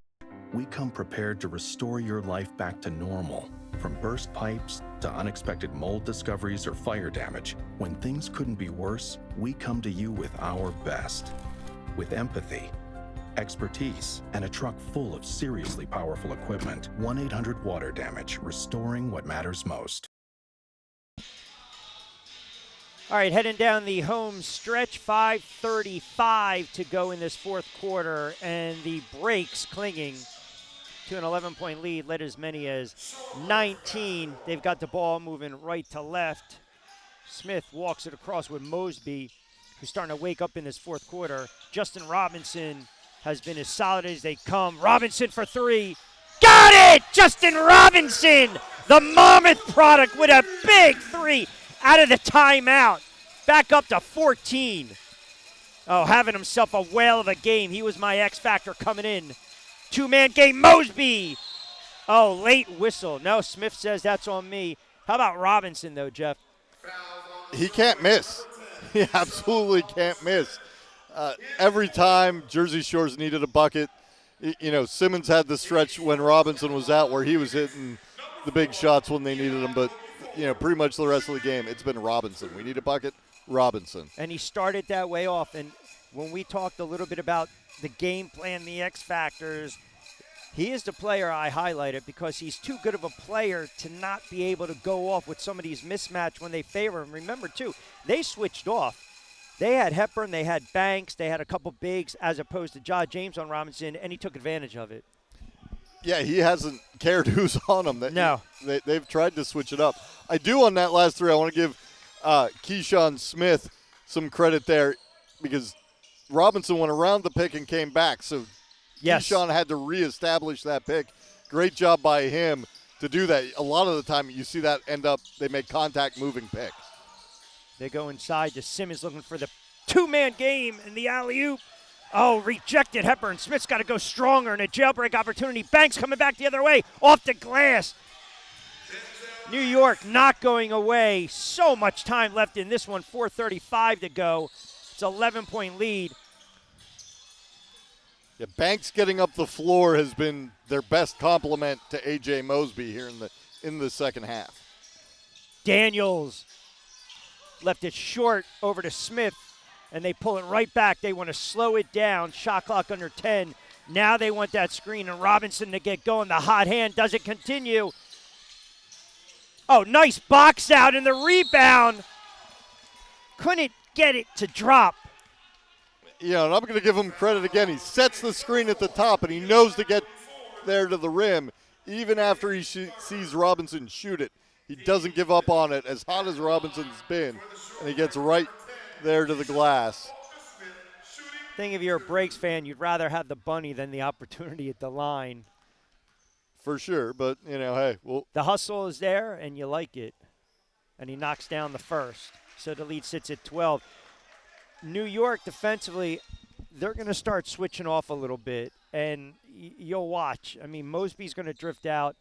we come prepared to restore your life back to normal. From burst pipes to unexpected mold discoveries or fire damage, when things couldn't be worse, we come to you with our best. With empathy, expertise, and a truck full of seriously powerful equipment. 1-800-WATER-DAMAGE, restoring what matters most. All right, heading down the home stretch, 5:35 to go in this fourth quarter, and the Breaks clinging to an 11-point lead, led as many as 19. They've got the ball moving right to left. Smith walks it across with Mosby, who's starting to wake up in this fourth quarter. Justin Robinson has been as solid as they come. Robinson for 3. Got it! Justin Robinson, the Monmouth product, with a big 3. Out of the timeout, back up to 14. Oh, having himself a whale of a game. He was my X factor coming in. Two-man game, Mosby. Oh, late whistle. No, Smith says that's on me. How about Robinson, though, Jeff? He can't miss. He absolutely can't miss. Every time Jersey Shore's needed a bucket, Simmons had the stretch when Robinson was out where he was hitting the big shots when they needed him. But, pretty much the rest of the game, it's been Robinson. We need a bucket, Robinson. And he started that way off. And when we talked a little bit about the game plan, the X factors, he is the player I highlighted because he's too good of a player to not be able to go off with some of these mismatch when they favor him. Remember, too, they switched off. They had Hepburn, they had Banks, they had a couple bigs as opposed to Ja James on Robinson, and he took advantage of it. Yeah, he hasn't cared who's on him. No. They've tried to switch it up. I do on that last three. I want to give Keyshawn Smith some credit there because Robinson went around the pick and came back. So yes. Keyshawn had to reestablish that pick. Great job by him to do that. A lot of the time you see that they make contact moving picks. They go inside to Simmons looking for the two-man game and the alley-oop. Oh, rejected Hepburn. Smith's got to go stronger and a jailbreak opportunity. Banks coming back the other way, off the glass. New York not going away. So much time left in this one, 4:35 to go. It's an 11-point lead. Yeah, Banks getting up the floor has been their best compliment to A.J. Mosby here in the second half. Daniels left it short over to Smith, and they pull it right back. They want to slow it down. Shot clock under 10. Now they want that screen, and Robinson to get going. The hot hand doesn't continue. Oh, nice box out, and the rebound. Couldn't get it to drop. And I'm going to give him credit again. He sets the screen at the top, and he knows to get there to the rim, even after he sees Robinson shoot it. He doesn't give up on it, as hot as Robinson's been, and he gets right there to the glass. I think if you're a Breaks fan, you'd rather have the bunny than the opportunity at the line. For sure, but, hey. The hustle is there, and you like it. And he knocks down the first. So the lead sits at 12. New York defensively, they're going to start switching off a little bit, and you'll watch. I mean, Mosby's going to drift out.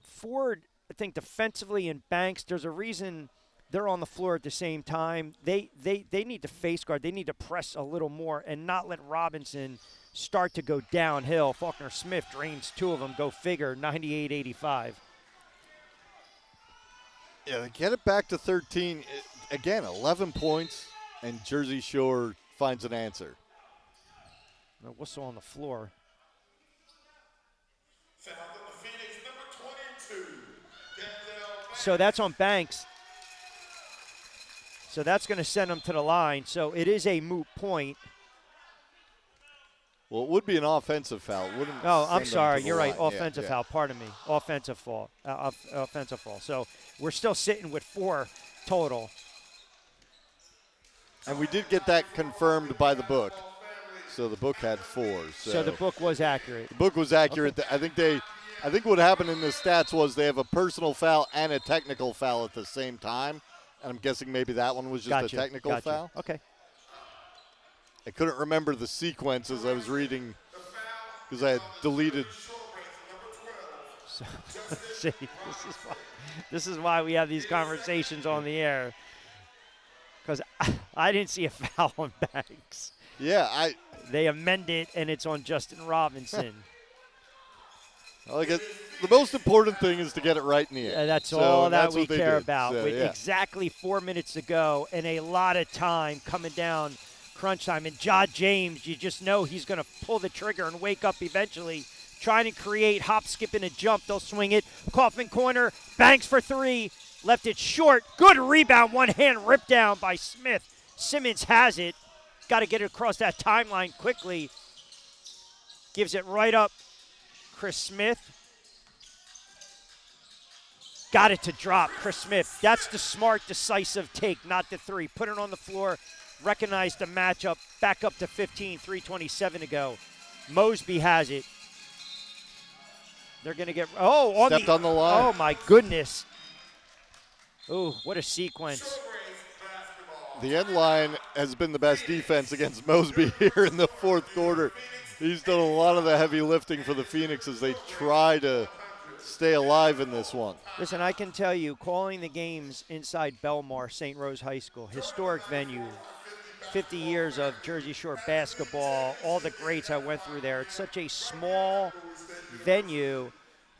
Ford, I think defensively, and Banks, there's a reason they're on the floor at the same time. They need to face guard. They need to press a little more and not let Robinson start to go downhill. Faulkner Smith drains two of them. Go figure, 98-85. Yeah, they get it back to 13. Again, 11 points, and Jersey Shore finds an answer. No whistle on the floor. So that's on Banks. So that's going to send him to the line. So it is a moot point. Well, it would be an offensive foul. I'm sorry. You're right. Line. Offensive foul. Pardon me. Offensive fall. Offensive fall. So we're still sitting with 4 total. And we did get that confirmed by the book. So the book had 4. So the book was accurate. The book was accurate. Okay. I think what happened in the stats was they have a personal foul and a technical foul at the same time. And I'm guessing maybe that one was just a technical foul. Okay. I couldn't remember the sequence as I was reading because I had deleted. So, see, this is why we have these conversations on the air. Because I didn't see a foul on Banks. Yeah, They amend it, and it's on Justin Robinson. The most important thing is to get it right in the end. That's all that we care did. about. So, With yeah. exactly 4 minutes to go and a lot of time coming down crunch time. And Ja James, you just know he's going to pull the trigger and wake up eventually. Trying to create hop, skip, and a jump. They'll swing it. Coffin corner. Banks for 3. Left it short. Good rebound. One hand ripped down by Smith. Simmons has it. Got to get it across that timeline quickly. Gives it right up. Chris Smith. Got it to drop. Chris Smith. That's the smart, decisive take, not the 3. Put it on the floor. Recognize the matchup. Back up to 15. 3:27 to go. Mosby has it. They're going to get – Stepped on the line. Oh, my goodness. Oh, what a sequence. The end line has been the best defense against Mosby here in the fourth quarter. He's done a lot of the heavy lifting for the Phoenix as they try to stay alive in this one. Listen, I can tell you, calling the games inside Belmar, St. Rose High School, historic venue, 50 years of Jersey Shore basketball, all the greats I went through there. It's such a small venue.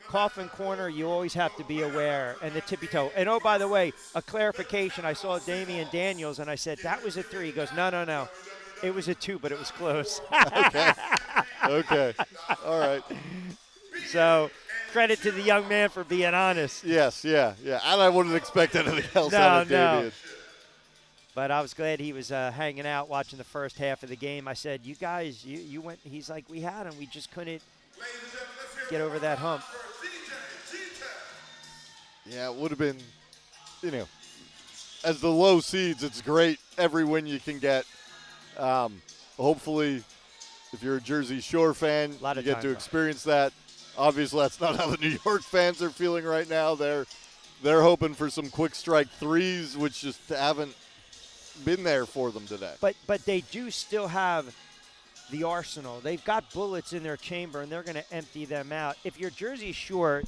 Coffin Corner, you always have to be aware, and the tippy toe. And, oh, by the way, a clarification. I saw Damian Daniels, and I said, that was a 3. He goes, no. It was a 2, but it was close. Okay. All right. So, credit to the young man for being honest. Yes, yeah. And I wouldn't expect anything else out of Damian. No. But I was glad he was hanging out watching the first half of the game. I said, you guys, you went. He's like, we had him. We just couldn't get over that hump. Yeah, it would have been, as the low seeds, it's great every win you can get. Hopefully, if you're a Jersey Shore fan, you get to experience that. Obviously, that's not how the New York fans are feeling right now. They're hoping for some quick strike threes, which just haven't been there for them today. But they do still have the arsenal. They've got bullets in their chamber, and they're going to empty them out. If you're Jersey Shore,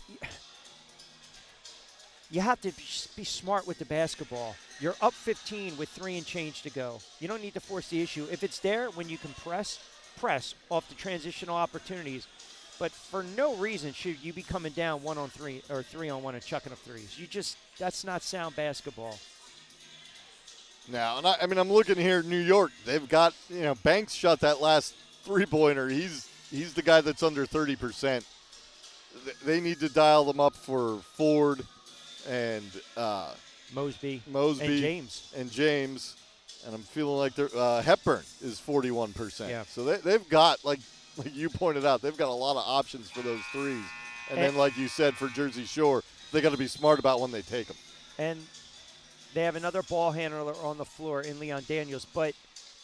you have to be smart with the basketball. You're up 15 with 3 and change to go. You don't need to force the issue. If it's there, when you can press off the transitional opportunities. But for no reason should you be coming down 1-on-3 or 3-on-1 and chucking up threes. That's not sound basketball. Now, and I'm looking here at New York. They've got, Banks shot that last three-pointer. He's the guy that's under 30%. They need to dial them up for Ford and Mosby and James. And I'm feeling like Hepburn is 41%. Yeah. So they've got, like you pointed out, they've got a lot of options for those threes. And then, like you said, for Jersey Shore, they got to be smart about when they take them. And they have another ball handler on the floor in Leon Daniels. But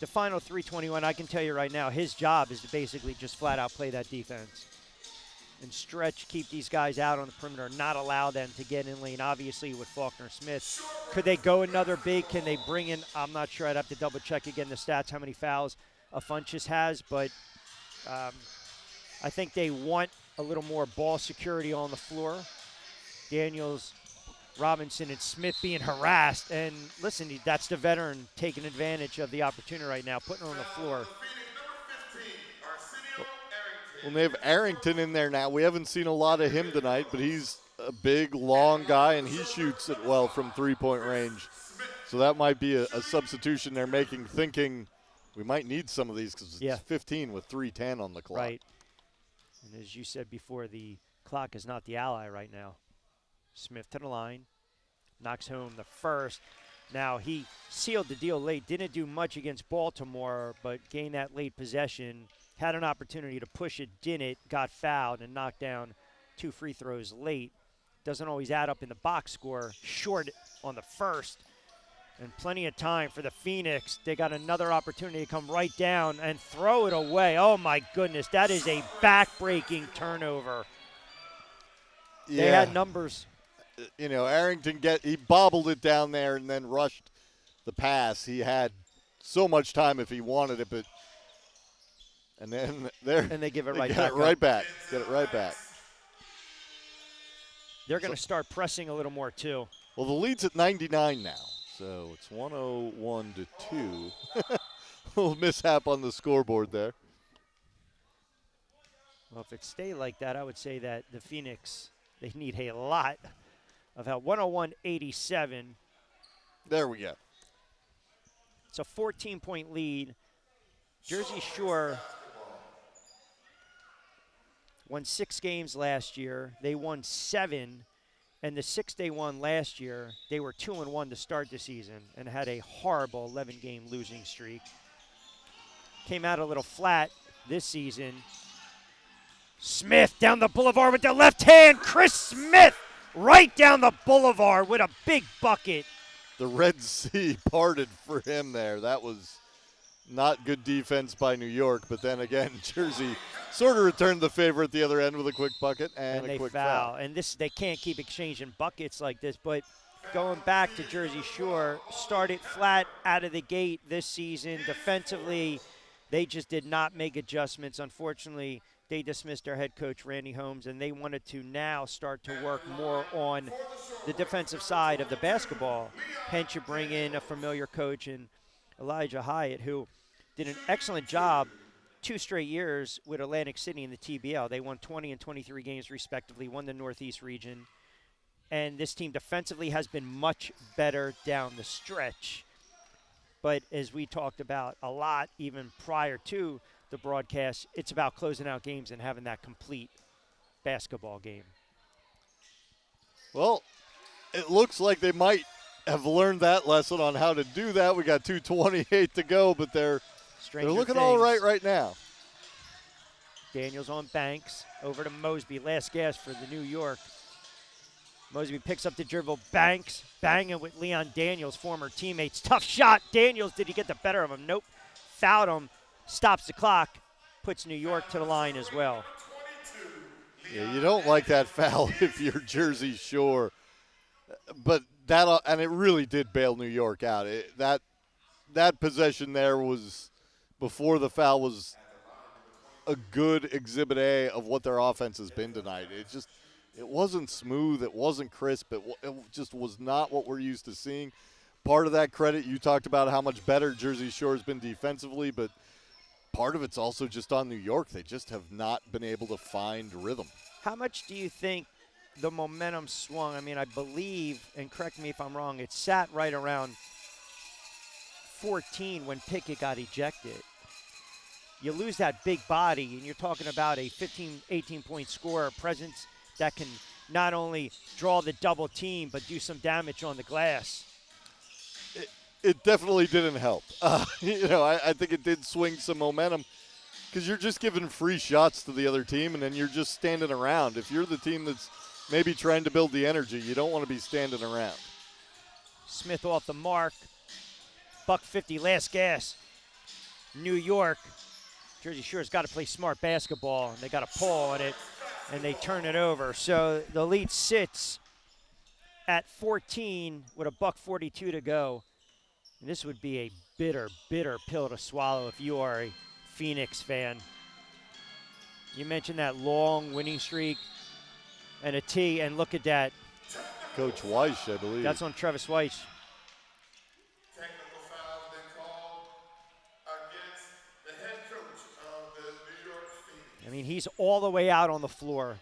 the final 321, I can tell you right now, his job is to basically just flat out play that defense and stretch, keep these guys out on the perimeter, not allow them to get in lane. Obviously, with Faulkner Smith, could they go another big? Can they bring in? I'm not sure. I'd have to double check again the stats, how many fouls Funchess has. But I think they want a little more ball security on the floor. Daniels, Robinson, and Smith being harassed. And listen, that's the veteran taking advantage of the opportunity right now, putting her on the floor. Well, they have Arrington in there now. We haven't seen a lot of him tonight, but he's a big, long guy, and he shoots it well from three-point range. So that might be a substitution they're making, thinking we might need some of these because it's 15 with 3:10 on the clock. Right. And as you said before, the clock is not the ally right now. Smith to the line, knocks home the first. Now, he sealed the deal late, didn't do much against Baltimore, but gained that late possession. Had an opportunity to push it, didn't, got fouled, and knocked down 2 free throws late. Doesn't always add up in the box score. Short on the first. And plenty of time for the Phoenix. They got another opportunity to come right down and throw it away. Oh, my goodness. That is a back-breaking turnover. Yeah. They had numbers. Arrington he bobbled it down there and then rushed the pass. He had so much time if he wanted it, but and then they give it right back. Get it right back. They're going to start pressing a little more too. Well, the lead's at 99 now, so it's 101-2. Little mishap on the scoreboard there. Well, if it stayed like that, I would say that the Phoenix, they need a lot of help. 101-87. There we go. It's a 14-point lead. Jersey Shore won 6 games last year. They won 7, and the 6 they won last year, they were 2-1 to start the season and had a horrible 11-game losing streak. Came out a little flat this season. Smith down the boulevard with the left hand. Chris Smith right down the boulevard with a big bucket. The Red Sea parted for him there. That was not good defense by New York, but then again, Jersey sort of returned the favor at the other end with a quick bucket and a they quick foul. And they can't keep exchanging buckets like this, but going back to Jersey Shore, started flat out of the gate this season. Defensively, they just did not make adjustments. Unfortunately, they dismissed their head coach, Randy Holmes, and they wanted to now start to work more on the defensive side of the basketball. Hence, you bring in a familiar coach in Elijah Hyatt, who did an excellent job 2 straight years with Atlantic City in the TBL. They won 20 and 23 games respectively, won the Northeast region. And this team defensively has been much better down the stretch. But as we talked about a lot, even prior to the broadcast, it's about closing out games and having that complete basketball game. Well, it looks like they might have learned that lesson on how to do that. We got 2:28 to go, but they're looking all right now. Daniels on Banks, over to Mosby, last gas for the New York. Mosby picks up the dribble. Banks banging with Leon Daniels, former teammates. Tough shot. Daniels, did he get the better of him? Nope. Fouled him. Stops the clock. Puts New York to the line as well. Yeah, you don't like that foul if you're Jersey Shore. But and it really did bail New York out. That possession there was, before the foul, was a good exhibit A of what their offense has been tonight. It wasn't smooth. It wasn't crisp. It just was not what we're used to seeing. Part of that credit, you talked about how much better Jersey Shore has been defensively, but part of it's also just on New York. They just have not been able to find rhythm. How much do you think the momentum swung? I mean, I believe, and correct me if I'm wrong, it sat right around 14 when Pickett got ejected. You lose that big body, and you're talking about a 15, 18-point scorer presence that can not only draw the double team but do some damage on the glass. It definitely didn't help. I think it did swing some momentum because you're just giving free shots to the other team, and then you're just standing around. If you're the team that's maybe trying to build the energy, you don't want to be standing around. Smith off the mark. $150, last gas. New York. Jersey Shore's got to play smart basketball, and they got a pull on it, and they turn it over. So the lead sits at 14 with $1:42 to go. And this would be a bitter, bitter pill to swallow if you are a Phoenix fan. You mentioned that long winning streak and a T, and look at that. Coach Weiss, I believe. That's on Travis Weiss. Technical foul been called against the head coach of the New York Phoenix. I mean, he's all the way out on the floor.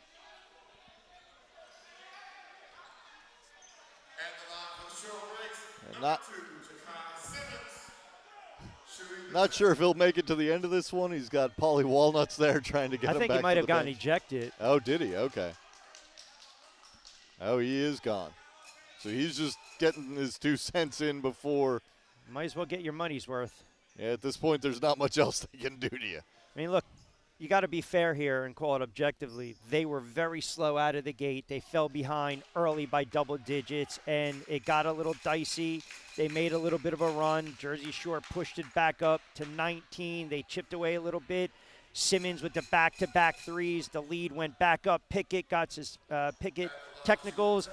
Not sure if he'll make it to the end of this one. He's got Paulie Walnuts there trying to get him back to the bench. I think he might have gotten ejected. Oh, did he? Okay. Oh, he is gone. So he's just getting his 2 cents in before. Might as well get your money's worth. Yeah, at this point, there's not much else they can do to you. I mean, look, you got to be fair here and call it objectively. They were very slow out of the gate. They fell behind early by double digits, and it got a little dicey. They made a little bit of a run. Jersey Shore pushed it back up to 19. They chipped away a little bit. Simmons with the back-to-back threes. The lead went back up. Pickett got his technicals,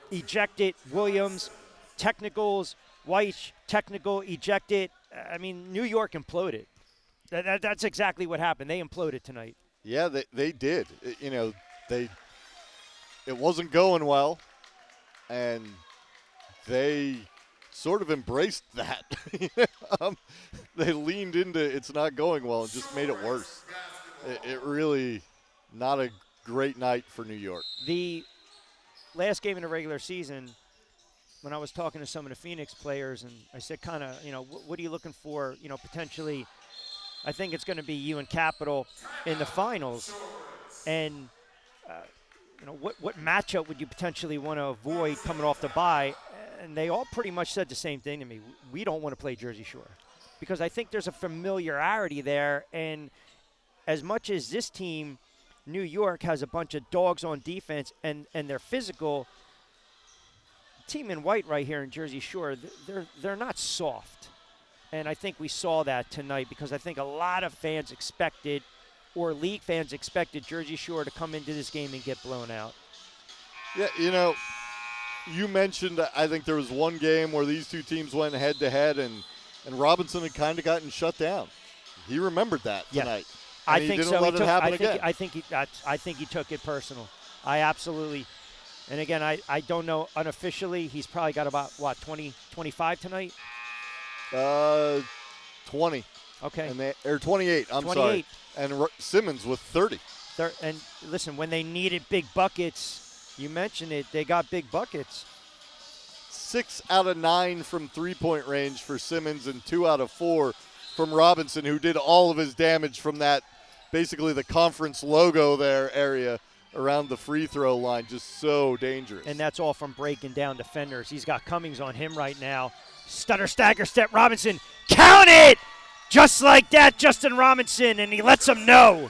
ejected. Williams, technicals. Weiss, technical, ejected. I mean, New York imploded. That's exactly what happened. They imploded tonight. Yeah, they did. It wasn't going well, and they sort of embraced that. They leaned into it's not going well and just made it worse. It really not a great night for New York. The last game in the regular season, when I was talking to some of the Phoenix players, and I said kind of, what are you looking for, potentially – I think it's going to be you and Capital in the finals. And, what matchup would you potentially want to avoid coming off the bye? And they all pretty much said the same thing to me. We don't want to play Jersey Shore because I think there's a familiarity there. And as much as this team, New York, has a bunch of dogs on defense and they're physical, team in white right here in Jersey Shore, they're not soft. And I think we saw that tonight because I think a lot of fans expected, or league fans expected, Jersey Shore to come into this game and get blown out. Yeah, you mentioned, I think there was one game where these two teams went head-to-head, and Robinson had kind of gotten shut down. He remembered that tonight. I And he think didn't so. let it happen again. I think he took it personal. I absolutely. And again, I don't know unofficially. He's probably got about 20, 25 tonight. 20. Okay. Or 28. I'm 28. sorry. And Simmons with 30. And listen, when they needed big buckets, you mentioned it. They got big buckets. 6 out of 9 from three-point range for Simmons and 2 out of 4 from Robinson, who did all of his damage from that, basically the conference logo there area around the free throw line. Just so dangerous. And that's all from breaking down defenders. He's got Cummings on him right now. Stutter, stagger, step, Robinson. Count it! Just like that, Justin Robinson, and he lets him know.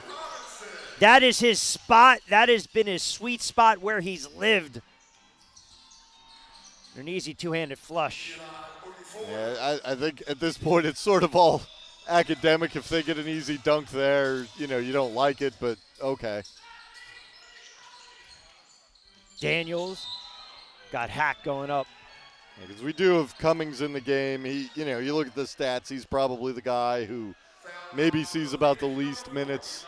That is his spot. That has been his sweet spot where he's lived. An easy two-handed flush. Yeah, I think at this point it's sort of all academic. If they get an easy dunk there, you don't like it, but okay. Daniels got Hack going up. Because we do have Cummings in the game. He, you look at the stats, he's probably the guy who maybe sees about the least minutes.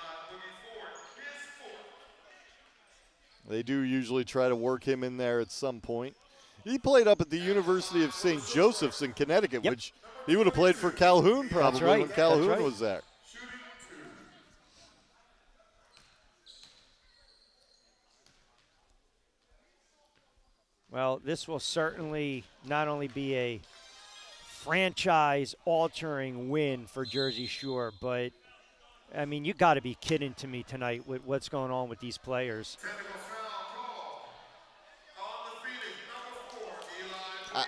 They do usually try to work him in there at some point. He played up at the University of St. Joseph's in Connecticut, which he would have played for Calhoun probably when Calhoun was there. Well, this will certainly not only be a franchise-altering win for Jersey Shore, but, I mean, you got to be kidding to me tonight with what's going on with these players.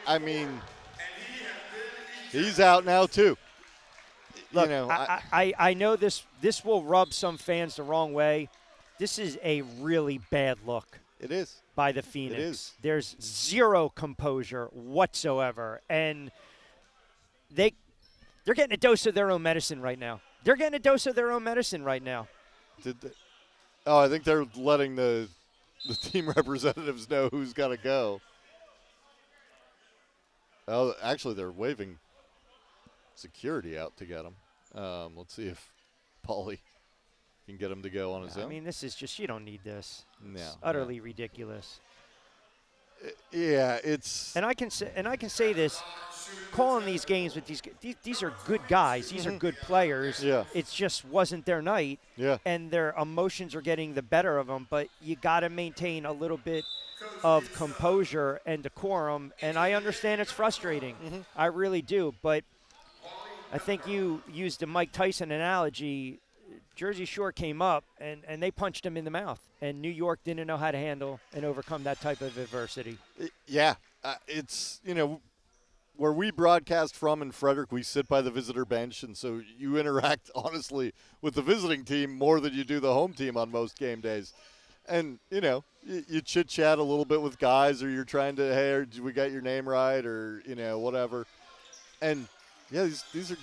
I mean, he's out now too. Look, I know this will rub some fans the wrong way. This is a really bad look. It is. By the Phoenix. It is. There's zero composure whatsoever. And they're getting a dose of their own medicine right now. I think they're letting the team representatives know who's got to go. Oh, actually, they're waving security out to get him. Let's see if Paulie can get him to go on his own. I mean, this is just, you don't need this. No. It's utterly ridiculous. Yeah, it's. And I can say this, calling these games with these are good guys. These are good players. Yeah. It just wasn't their night. Yeah. And their emotions are getting the better of them. But you got to maintain a little bit of composure and decorum. And I understand it's frustrating. I really do. But I think you used the Mike Tyson analogy. Jersey Shore came up, and they punched him in the mouth. And New York didn't know how to handle and overcome that type of adversity. Yeah. It's, where we broadcast from in Frederick, we sit by the visitor bench, and so you interact, honestly, with the visiting team more than you do the home team on most game days. And, you chit-chat a little bit with guys, or you're trying to, hey, did we got your name right, or, whatever. And, yeah, these are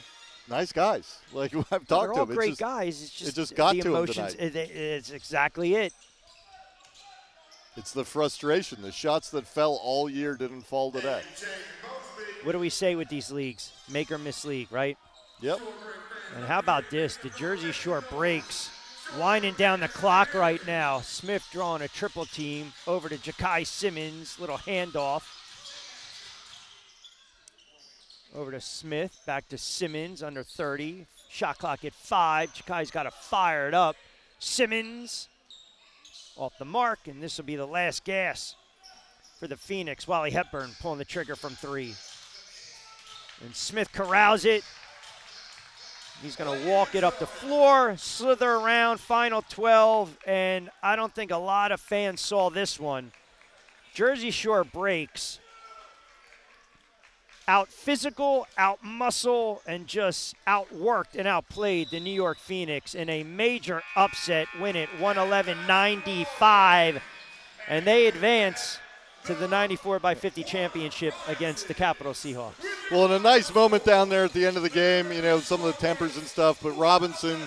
nice guys. Like, I've talked to them. They're all great guys. It's just it just got the to them emotions. tonight. It's exactly it. It's the frustration. The shots that fell all year didn't fall today. What do we say with these leagues? Make or miss league, right? Yep. And how about this? The Jersey Shore breaks. Winding down the clock right now. Smith drawing a triple team over to Ja'Kai Simmons. Little handoff. Over to Smith, back to Simmons, under 30. Shot clock at 5. Ja'Kai's got to fire it up. Simmons off the mark, and this will be the last gas for the Phoenix. Wally Hepburn pulling the trigger from 3. And Smith corrals it. He's going to walk it up the floor, slither around, final 12, and I don't think a lot of fans saw this one. Jersey Shore breaks. Out physical, out muscle, and just outworked and outplayed the New York Phoenix in a major upset win at 111-95, and they advance to the 94-50 championship against the Capital Seahawks. Well, and a nice moment down there at the end of the game, some of the tempers and stuff, but Robinson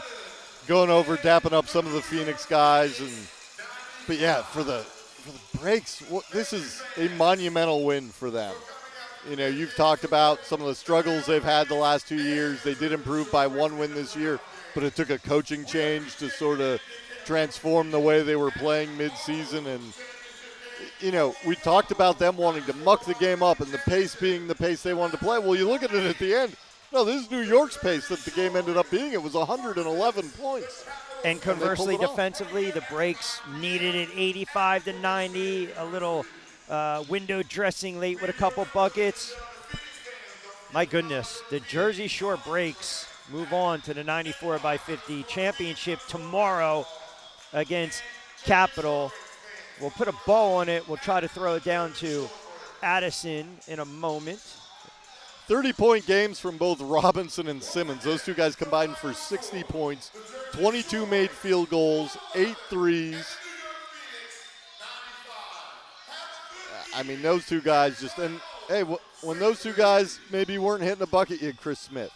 going over, dapping up some of the Phoenix guys, but yeah, for for the Breaks, this is a monumental win for them. You know, you've talked about some of the struggles they've had the last 2 years. They did improve by 1 win this year, but it took a coaching change to sort of transform the way they were playing midseason. And, you know, we talked about them wanting to muck the game up and the pace being the pace they wanted to play. Well, you look at it at the end. No, this is New York's pace that the game ended up being. It was 111 points. And conversely, defensively, the Breaks needed it 85-90. A little window dressing late with a couple buckets. My goodness, the Jersey Shore Breaks move on to the 94x50 championship tomorrow against Capital. We'll put a bow on it. We'll try to throw it down to Addison in a moment. 30-point games from both Robinson and Simmons. Those two guys combined for 60 points, 22 made field goals, 8 threes. I mean, those two guys just, and hey, when those two guys maybe weren't hitting the bucket, you had Chris Smith.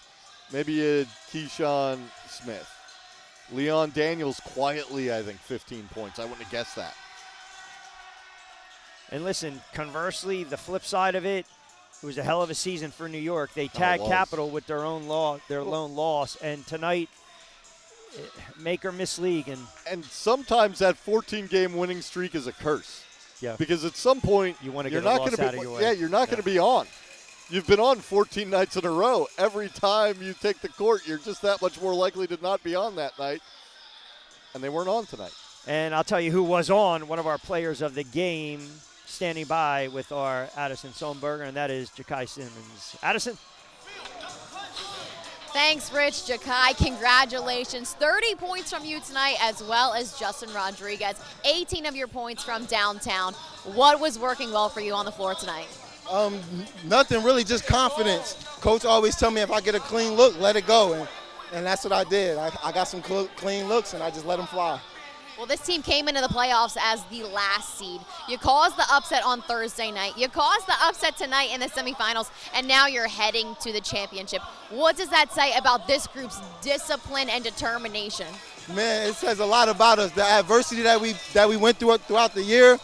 Maybe you had Keyshawn Smith. Leon Daniels quietly, I think, 15 points. I wouldn't have guessed that. And listen, conversely, the flip side of it, it was a hell of a season for New York. They tagged Capital with their lone loss, and tonight, make or miss league. And sometimes that 14-game winning streak is a curse. Yeah. Because at some point, you want to get a loss out of your way. Yeah, you're not going to be on. You've been on 14 nights in a row. Every time you take the court, you're just that much more likely to not be on that night. And they weren't on tonight. And I'll tell you who was on, one of our players of the game, standing by with our Addison Sohnberger, and that is Ja'Kai Simmons. Addison? Thanks, Rich. Ja'Kai, congratulations. 30 points from you tonight, as well as Justin Rodriguez. 18 of your points from downtown. What was working well for you on the floor tonight? Nothing really, just confidence. Coach always tell me if I get a clean look, let it go, and that's what I did. I got some clean looks, and I just let them fly. Well, this team came into the playoffs as the last seed. You caused the upset on Thursday night. You caused the upset tonight in the semifinals, and now you're heading to the championship. What does that say about this group's discipline and determination? Man, it says a lot about us. The adversity that we went through throughout the year,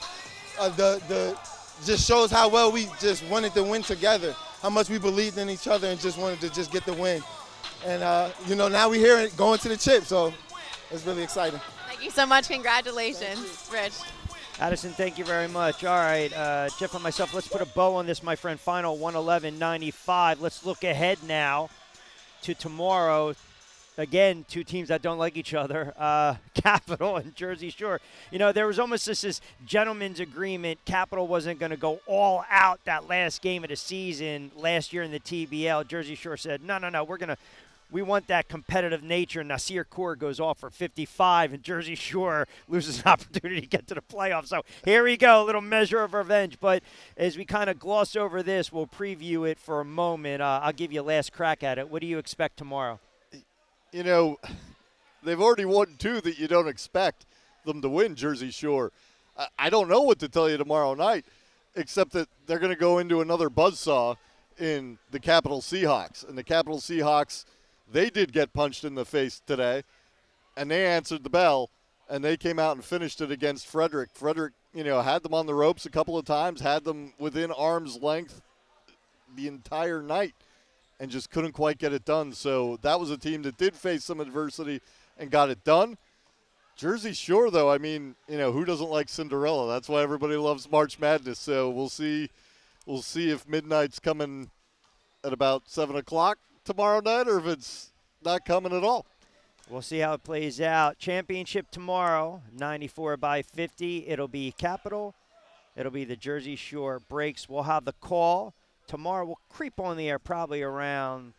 just shows how well we just wanted to win together, how much we believed in each other and just wanted to just get the win. And, now we're here going to the chip, so it's really exciting. Thank you so much. Congratulations, Rich. Addison, thank you very much. All right, Jeff and myself, let's put a bow on this, my friend. Final 111-95. Let's look ahead now to tomorrow. Again, two teams that don't like each other, Capital and Jersey Shore. You know, there was almost this gentleman's agreement. Capital wasn't going to go all out that last game of the season last year in the TBL. Jersey Shore said, no, we want that competitive nature. Nasir Kaur goes off for 55, and Jersey Shore loses an opportunity to get to the playoffs. So here we go, a little measure of revenge. But as we kind of gloss over this, we'll preview it for a moment. I'll give you a last crack at it. What do you expect tomorrow? You know, they've already won 2 that you don't expect them to win, Jersey Shore. I don't know what to tell you tomorrow night, except that they're going to go into another buzzsaw in the Capital Seahawks. And the Capital Seahawks, they did get punched in the face today, and they answered the bell, and they came out and finished it against Frederick. Frederick, had them on the ropes a couple of times, had them within arm's length the entire night, and just couldn't quite get it done. So that was a team that did face some adversity and got it done. Jersey Shore, though, I mean, who doesn't like Cinderella? That's why everybody loves March Madness. So we'll see if midnight's coming at about 7 o'clock tomorrow night, or if it's not coming at all. We'll see how it plays out. Championship tomorrow, 94x50. It'll be Capital. It'll be the Jersey Shore Breaks. We'll have the call tomorrow. We'll creep on the air probably around,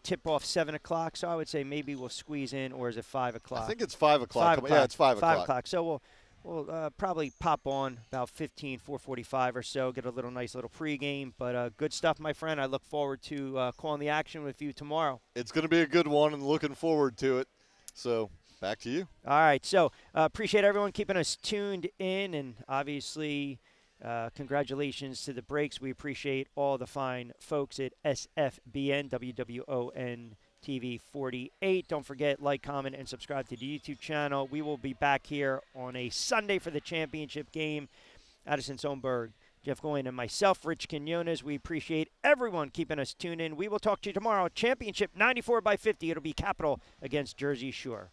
tip off 7 o'clock. So I would say maybe we'll squeeze in, or is it 5 o'clock? I think it's 5 o'clock. Yeah, it's 5 o'clock. 5 o'clock. So we'll probably pop on about 4:45 or so, get a nice little pregame. But good stuff, my friend. I look forward to calling the action with you tomorrow. It's going to be a good one, and looking forward to it. So back to you. All right. So appreciate everyone keeping us tuned in, and obviously congratulations to the Breaks. We appreciate all the fine folks at SFBN, WWON TV 48. Don't forget, like, comment, and subscribe to the YouTube channel. We will be back here on a Sunday for the championship game. Addison Sohnberg, Jeff Goyen, and myself, Rich Quinones. We appreciate everyone keeping us tuned in. We will talk to you tomorrow. Championship 94 by 50. It'll be Capital against Jersey Shore.